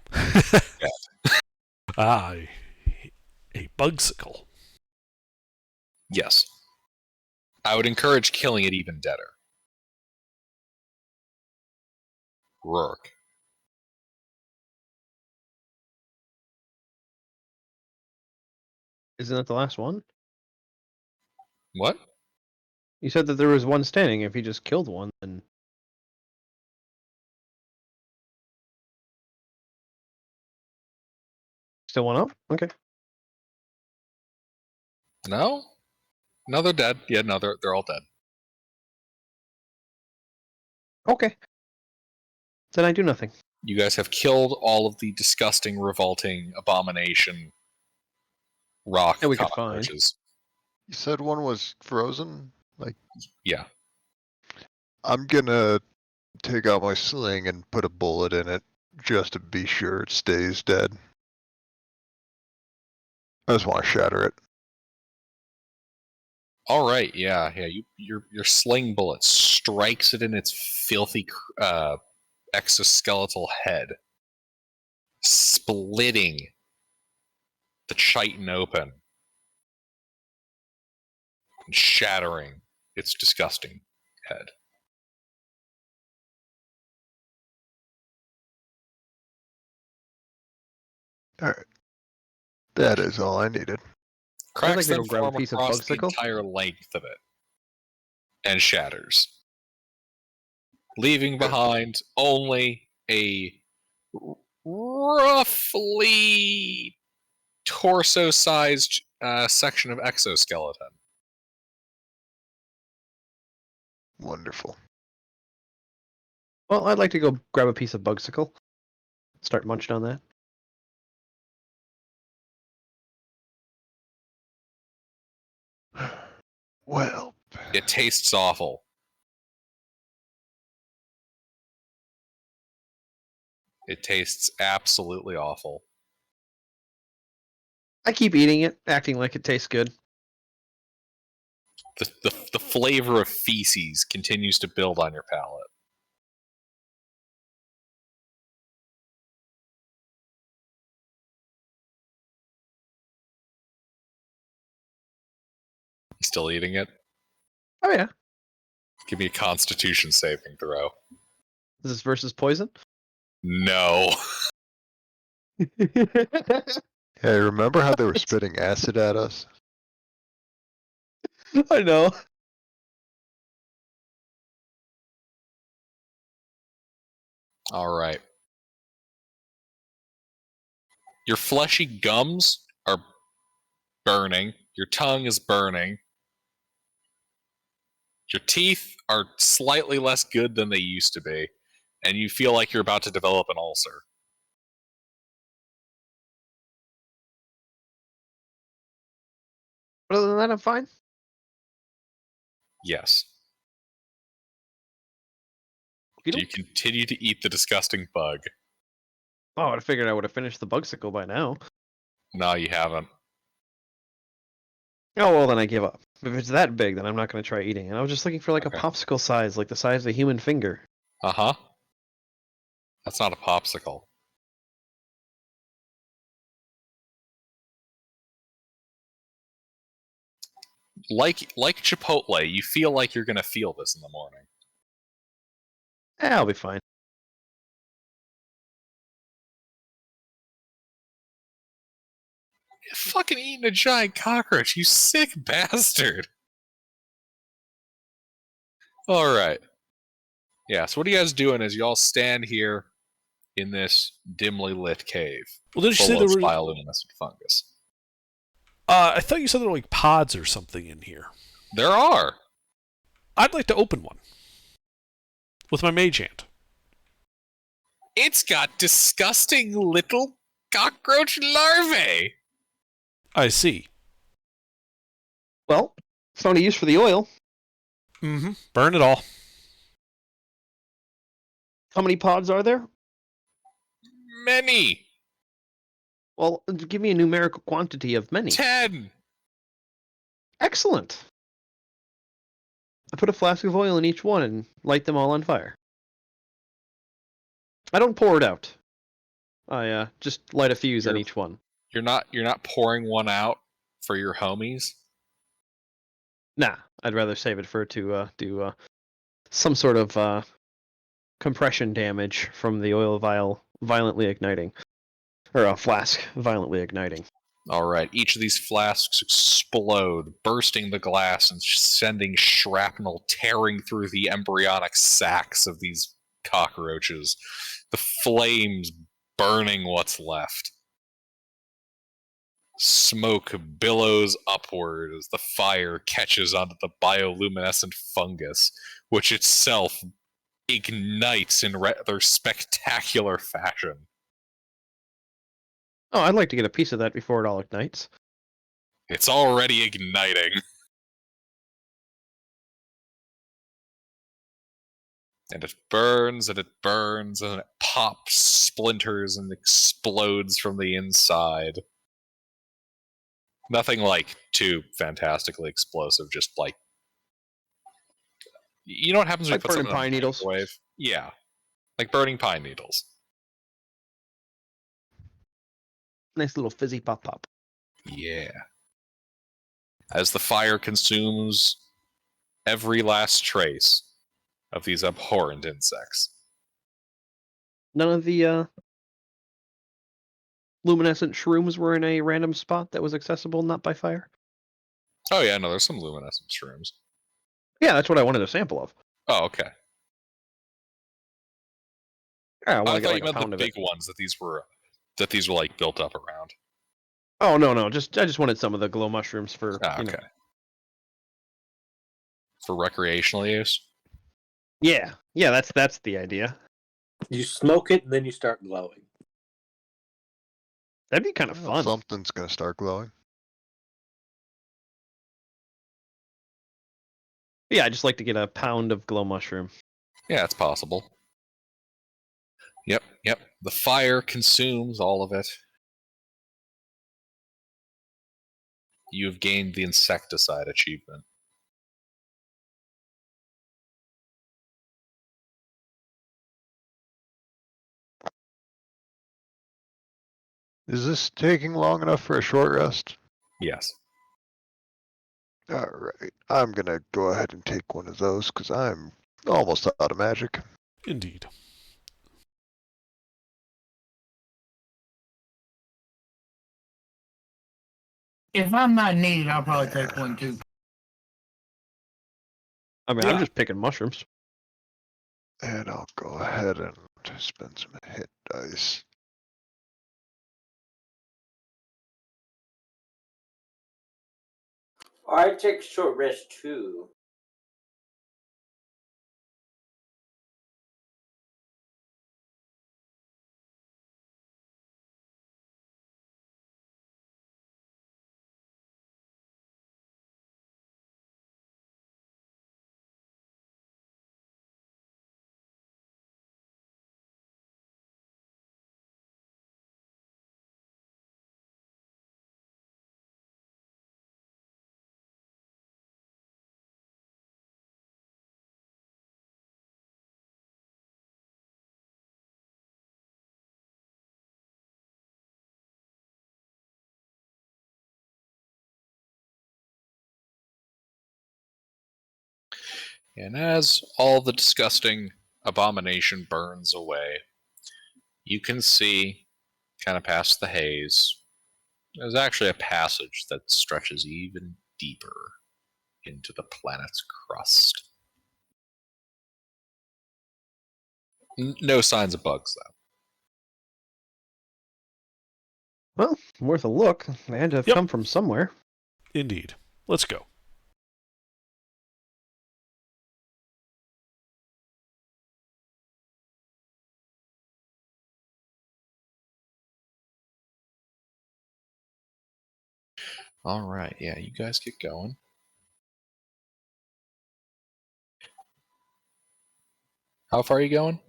Ah, a bugsicle. Yes. I would encourage killing it even deader. Rourke. Isn't that the last one? What? You said that there was one standing. If he just killed one, then... Still one up? Okay. No? No, they're dead. Yeah, no, they're all dead. Okay. Then I do nothing. You guys have killed all of the disgusting, revolting, abomination rock That we could find. cockroaches. You said one was frozen? Like, Yeah. I'm gonna take out my sling and put a bullet in it just to be sure it stays dead. I just want to shatter it. All right. Yeah. Your sling bullet strikes it in its filthy exoskeletal head, splitting the chitin open and shattering its disgusting head. Alright. That is all I needed. Cracks like they then go grab a form piece of across the bugsicle. entire length of it and shatters, leaving behind only a roughly torso-sized section of exoskeleton. Wonderful. Well, I'd like to go grab a piece of bugsicle. Start munching on that. Well, It tastes awful. It tastes absolutely awful. I keep eating it, acting like it tastes good. The flavor of feces continues to build on your palate. You still eating it? Oh yeah. Give me a Constitution saving throw. Is this versus poison? No. hey, remember how they were spitting acid at us? I know. All right. Your fleshy gums are burning. Your tongue is burning. Your teeth are slightly less good than they used to be, and you feel like you're about to develop an ulcer. But other than that, I'm fine. Yes. You Do you continue to eat the disgusting bug? Oh, I figured I would have finished the bugsicle by now. No, you haven't. Oh well, then I give up. If it's that big, then I'm not going to try eating it. I was just looking for like Okay. a popsicle size, like the size of a human finger. Uh-huh. That's not a popsicle. Like Chipotle, you feel like you're gonna feel this in the morning. I'll be fine. You're fucking eating a giant cockroach, you sick bastard! Alright. Yeah, so what are you guys doing as you all stand here in this dimly lit cave Well, did you say full there of were? bioluminescent fungus? I thought you said there were like pods or something in here. There are! I'd like to open one with my mage hand. It's got disgusting little cockroach larvae! I see. Well, found a use for the oil. Mm-hmm. Burn it all. How many pods are there? Many! Well, give me a numerical quantity of many. 10! Excellent. I put a flask of oil in each one and light them all on fire. I don't pour it out. I just light a fuse on each one. You're not pouring one out for your homies? Nah, I'd rather save it for to do some sort of compression damage from the oil vial violently igniting, or a flask violently igniting. Alright, each of these flasks explode, bursting the glass and sending shrapnel tearing through the embryonic sacs of these cockroaches, the flames burning what's left. Smoke billows upward as the fire catches onto the bioluminescent fungus, which itself ignites in rather spectacular fashion. Oh, I'd like to get a piece of that before it all ignites. It's already igniting. And it burns and it burns and it pops, splinters, and explodes from the inside. Nothing like too fantastically explosive, just like... You know what happens when Like you put burning something in pine a needles? microwave? Yeah. Like burning pine needles. Nice little fizzy pop pop. Yeah. As the fire consumes every last trace of these abhorrent insects. None of the luminescent shrooms were in a random spot that was accessible not by fire? Oh yeah, no, there's some luminescent shrooms. Yeah, that's what I wanted a sample of. Oh, okay. Yeah, I I want to thought get you like a meant pound the of it. big ones that these were like built up around. Oh no, I just wanted some of the glow mushrooms for Okay. For recreational use? Yeah, that's the idea. You smoke it, and then you start glowing. That'd be kind of Well, fun. something's gonna start glowing. Yeah, I just like to get a pound of glow mushroom. Yeah, it's possible. Yep. The fire consumes all of it. You have gained the insecticide achievement. Is this taking long enough for a short rest? Yes. Alright, I'm gonna go ahead and take one of those because I'm almost out of magic. Indeed. If I'm not needed, I'll probably take one too. I mean, Yeah. I'm just picking mushrooms. And I'll go ahead and spend some hit dice. Or I take a short rest too. And as all the disgusting abomination burns away, you can see, kind of past the haze, there's actually a passage that stretches even deeper into the planet's crust. No signs of bugs, though. Well, worth a look. They had to have Yep. come from somewhere. Indeed. Let's go. All right, yeah, you guys get going. How far are you going?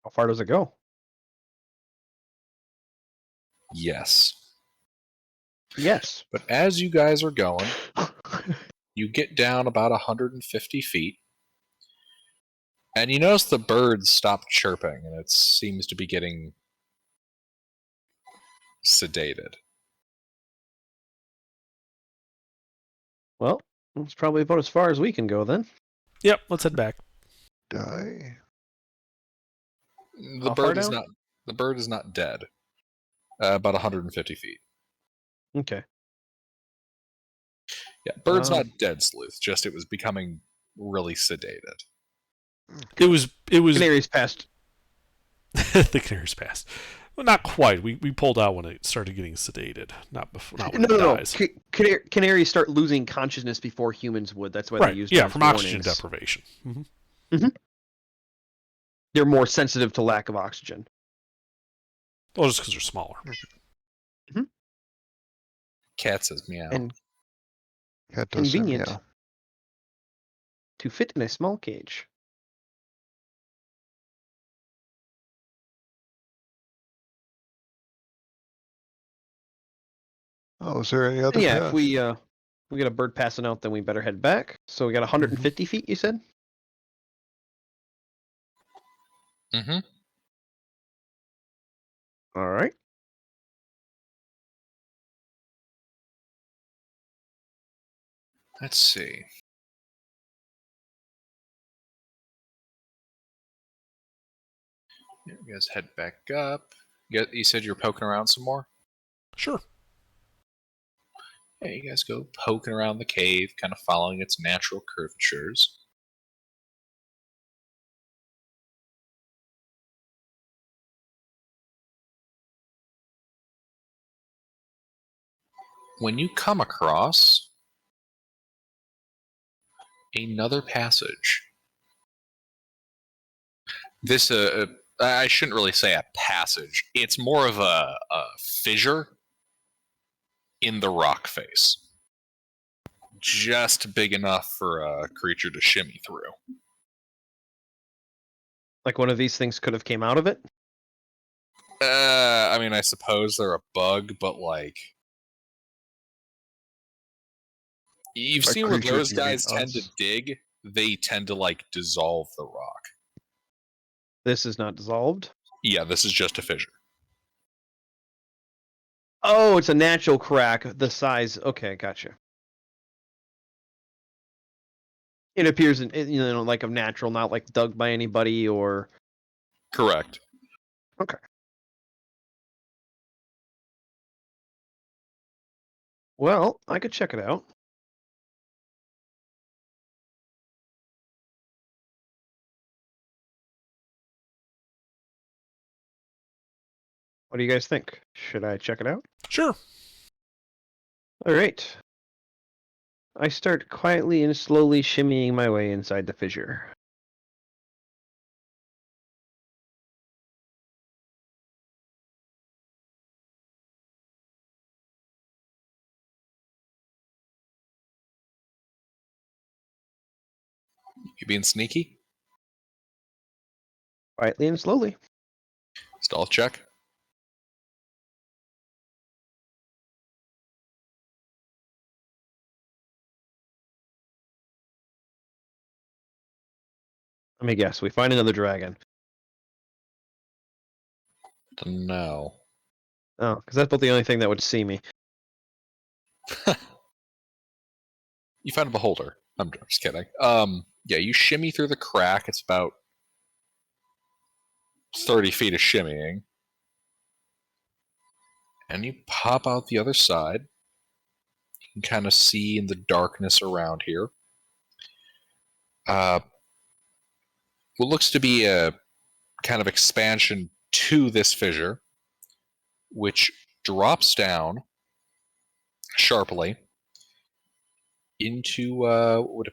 How far does it go? Yes. Yes. But as you guys are going, you get down about 150 feet, and you notice the birds stop chirping, and it seems to be getting sedated. Well, it's probably about as far as we can go then. Yep, let's head back. Die. The How far bird is down? not. The bird is not dead. About 150 feet. Okay. Yeah, bird's not dead, Sleuth. Just it was becoming really sedated. It was Canaries passed. the canary's passed. Well, not quite. We pulled out when it started getting sedated. Not before. Not when it No. dies. Canaries start losing consciousness before humans would. That's why Right. they use Yeah, them as from oxygen warnings. deprivation. Mm-hmm. They're more sensitive to lack of oxygen. Well, just because they're smaller. Cat says meow. And That does say convenient meow. to fit in a small cage. Oh, is there any other And yeah, path? if we get a bird passing out, then we better head back. So we got 150 feet, you said? Mm-hmm. All right. Let's see. You guys head back up. You said you're poking around some more? Sure. Yeah, you guys go poking around the cave, kind of following its natural curvatures. when you come across another passage. This, I shouldn't really say a passage. It's more of a fissure in the rock face. Just big enough for a creature to shimmy through. Like one of these things could have came out of it? I mean, I suppose they're a bug, but like... You've By seen where creature, those do you mean guys tend to us? dig? They tend to, like, dissolve the rock. This is not dissolved? Yeah, this is just a fissure. Oh, it's a natural crack. The size. Okay, gotcha. It appears, like a natural, not like dug by anybody or. Correct. Okay. Well, I could check it out. What do you guys think? Should I check it out? Sure. All right. I start quietly and slowly shimmying my way inside the fissure. You being sneaky? Quietly and slowly. Stealth check. Let me guess. We find another dragon. No. Oh, because that's about the only thing that would see me. You find a beholder. I'm just kidding. Yeah, you shimmy through the crack. It's about 30 feet of shimmying. And you pop out the other side. You can kind of see in the darkness around here. What looks to be a kind of expansion to this fissure, which drops down sharply into what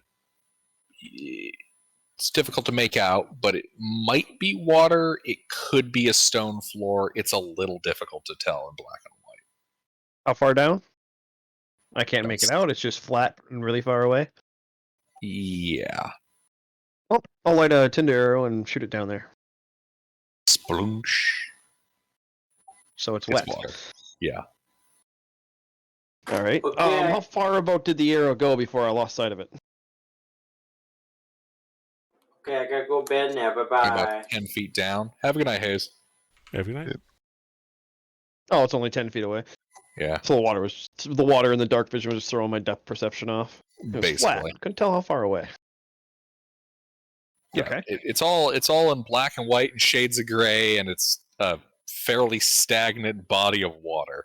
it's difficult to make out, but it might be water. It could be a stone floor. It's a little difficult to tell in black and white. How far down? I can't make it out. It's just flat and really far away. Yeah. Well, I'll light a tinder arrow and shoot it down there. Sploosh. So it's It's wet. water. Yeah. All right. Okay. How far about did the arrow go before I lost sight of it? Okay, I gotta go to bed now. Bye About bye. 10 feet down. Have a good night, Hayes. Every night. Oh, it's only 10 feet away. Yeah, So the water and the dark vision was just throwing my depth perception off. It was basically. flat. Couldn't tell how far away. Yeah, Okay. it's all in black and white and shades of gray, and it's a fairly stagnant body of water.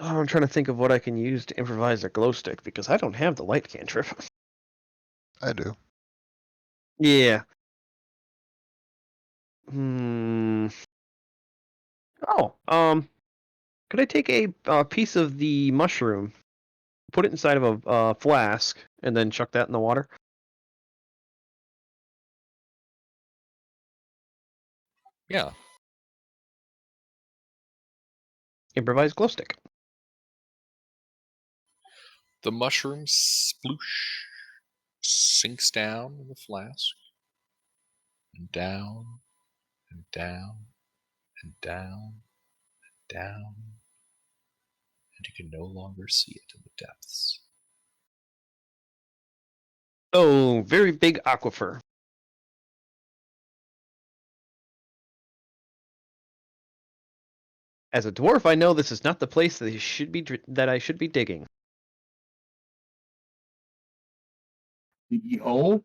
Oh, I'm trying to think of what I can use to improvise a glow stick because I don't have the light cantrip. I do. Yeah. Hmm. Oh, could I take a piece of the mushroom, put it inside of a flask, and then chuck that in the water? Yeah. Improvise glow stick. The mushroom sploosh sinks down in the flask, and down, and down, and down, and down, and you can no longer see it in the depths. Oh, very big aquifer. As a dwarf, I know this is not the place that I should be digging. The hole?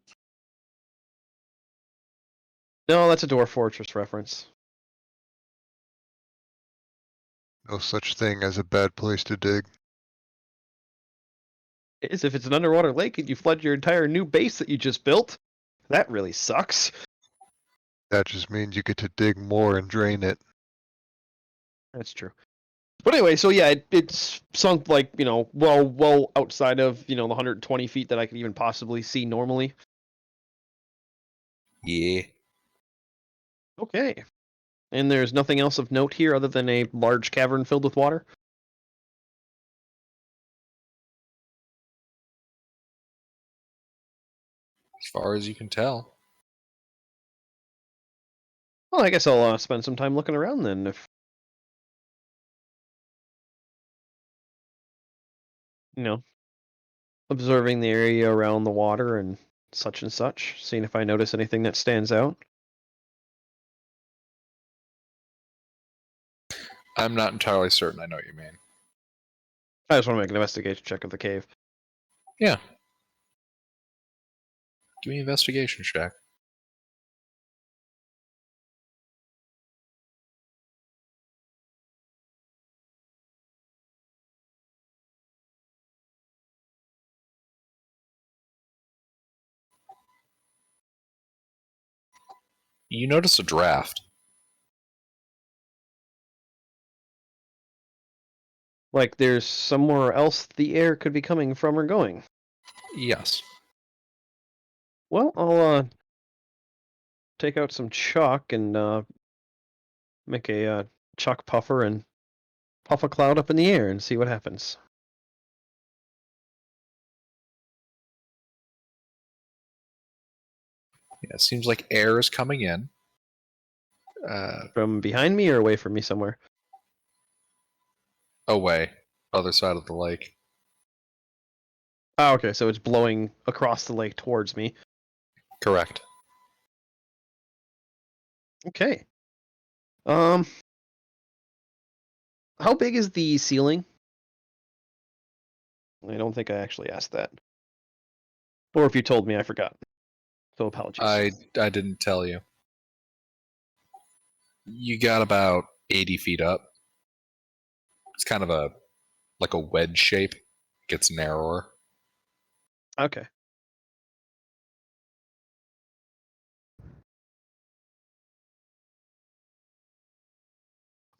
No, that's a dwarf fortress reference. No such thing as a bad place to dig. It is if it's an underwater lake and you flood your entire new base that you just built. That really sucks. That just means you get to dig more and drain it. That's true. But anyway, so yeah, it's sunk like, well outside of, the 120 feet that I could even possibly see normally. Yeah. Okay. And there's nothing else of note here other than a large cavern filled with water? As far as you can tell. Well, I guess I'll spend some time looking around then. If observing the area around the water and such, seeing if I notice anything that stands out. I'm not entirely certain I know what you mean. I just want to make an investigation check of the cave. Yeah. Give me an investigation check. You notice a draft. Like there's somewhere else the air could be coming from or going. Yes. Well, I'll take out some chalk and make a chalk puffer and puff a cloud up in the air and see what happens. Yeah, it seems like air is coming in. From behind me or away from me somewhere? Away. Other side of the lake. Oh, okay, so it's blowing across the lake towards me. Correct. Okay. How big is the ceiling? I don't think I actually asked that. Or if you told me, I forgot. So apologies. I didn't tell you. You got about 80 feet up. It's kind of like a wedge shape. It gets narrower. Okay.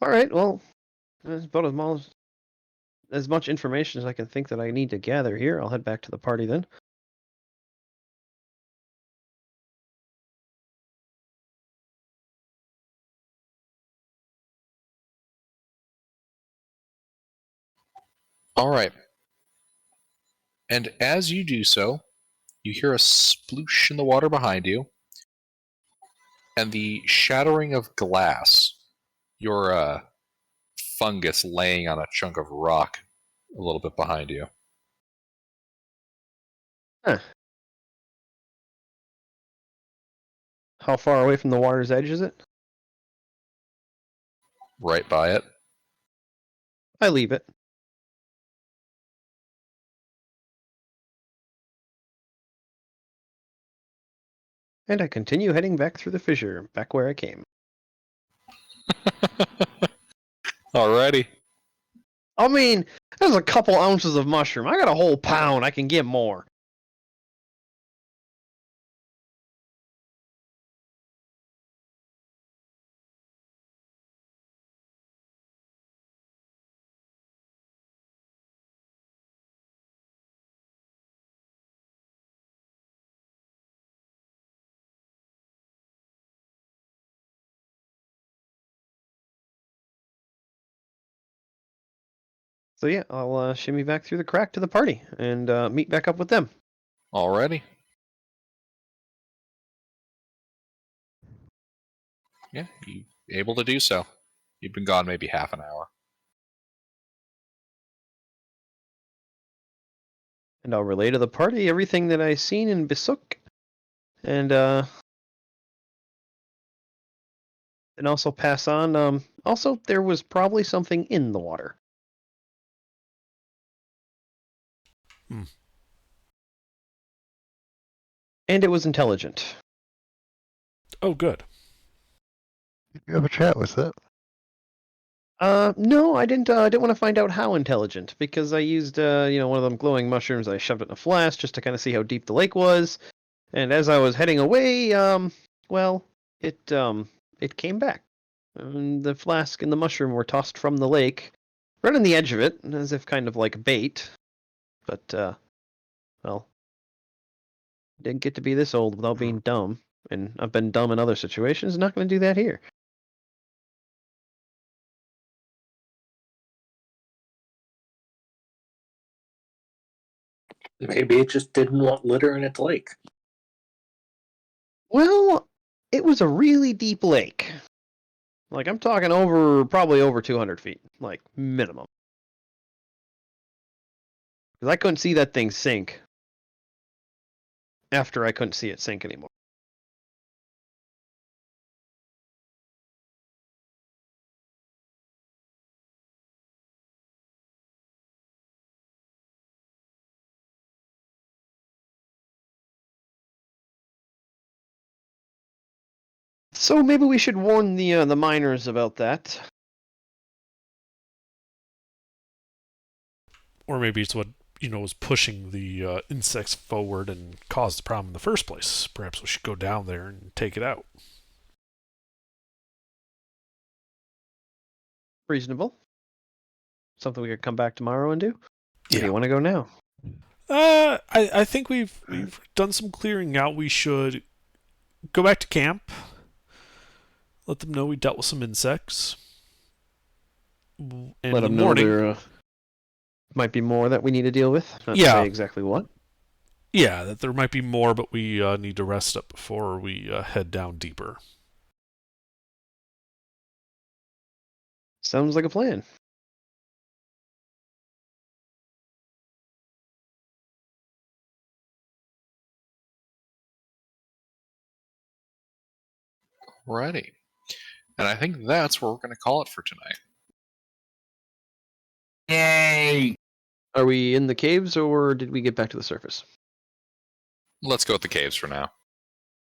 All right. Well, that's about as much information as I can think that I need to gather here. I'll head back to the party then. All right. And as you do so, you hear a sploosh in the water behind you, and the shattering of glass. Your fungus laying on a chunk of rock a little bit behind you. Huh. How far away from the water's edge is it? Right by it. I leave it. And I continue heading back through the fissure, back where I came. Alrighty. I mean, there's a couple ounces of mushroom. I got a whole pound. I can get more. So yeah, I'll shimmy back through the crack to the party and meet back up with them. Alrighty. Yeah, you able to do so. You've been gone maybe half an hour. And I'll relay to the party everything that I've seen in Bisuk. And also pass on. Also, there was probably something in the water. Hmm. And it was intelligent. Oh, good. You have a chat with it. No, I didn't. I didn't want to find out how intelligent because I used, one of them glowing mushrooms. I shoved it in a flask just to kind of see how deep the lake was. And as I was heading away, it came back. And the flask and the mushroom were tossed from the lake right on the edge of it, as if kind of like bait. But, well, didn't get to be this old without being dumb. And I've been dumb in other situations, not going to do that here. Maybe it just didn't want litter in its lake. Well, it was a really deep lake. Like, I'm talking probably over 200 feet, like, minimum. Because I couldn't see that thing sink after I couldn't see it sink anymore. So maybe we should warn the miners about that. Or maybe it's what was pushing the insects forward and caused the problem in the first place. Perhaps we should go down there and take it out. Reasonable. Something we could come back tomorrow and do. Or Yeah. do you want to go now? I think we've done some clearing out. We should go back to camp. Let them know we dealt with some insects. And Let in the them know morning, there might be more that we need to deal with. Not Yeah. to say exactly what. yeah, that there might be more, but we need to rest up before we head down deeper. Sounds like a plan. Alrighty. And I think that's where we're going to call it for tonight. Yay! Are we in the caves or did we get back to the surface? Let's go with the caves for now.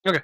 Okay.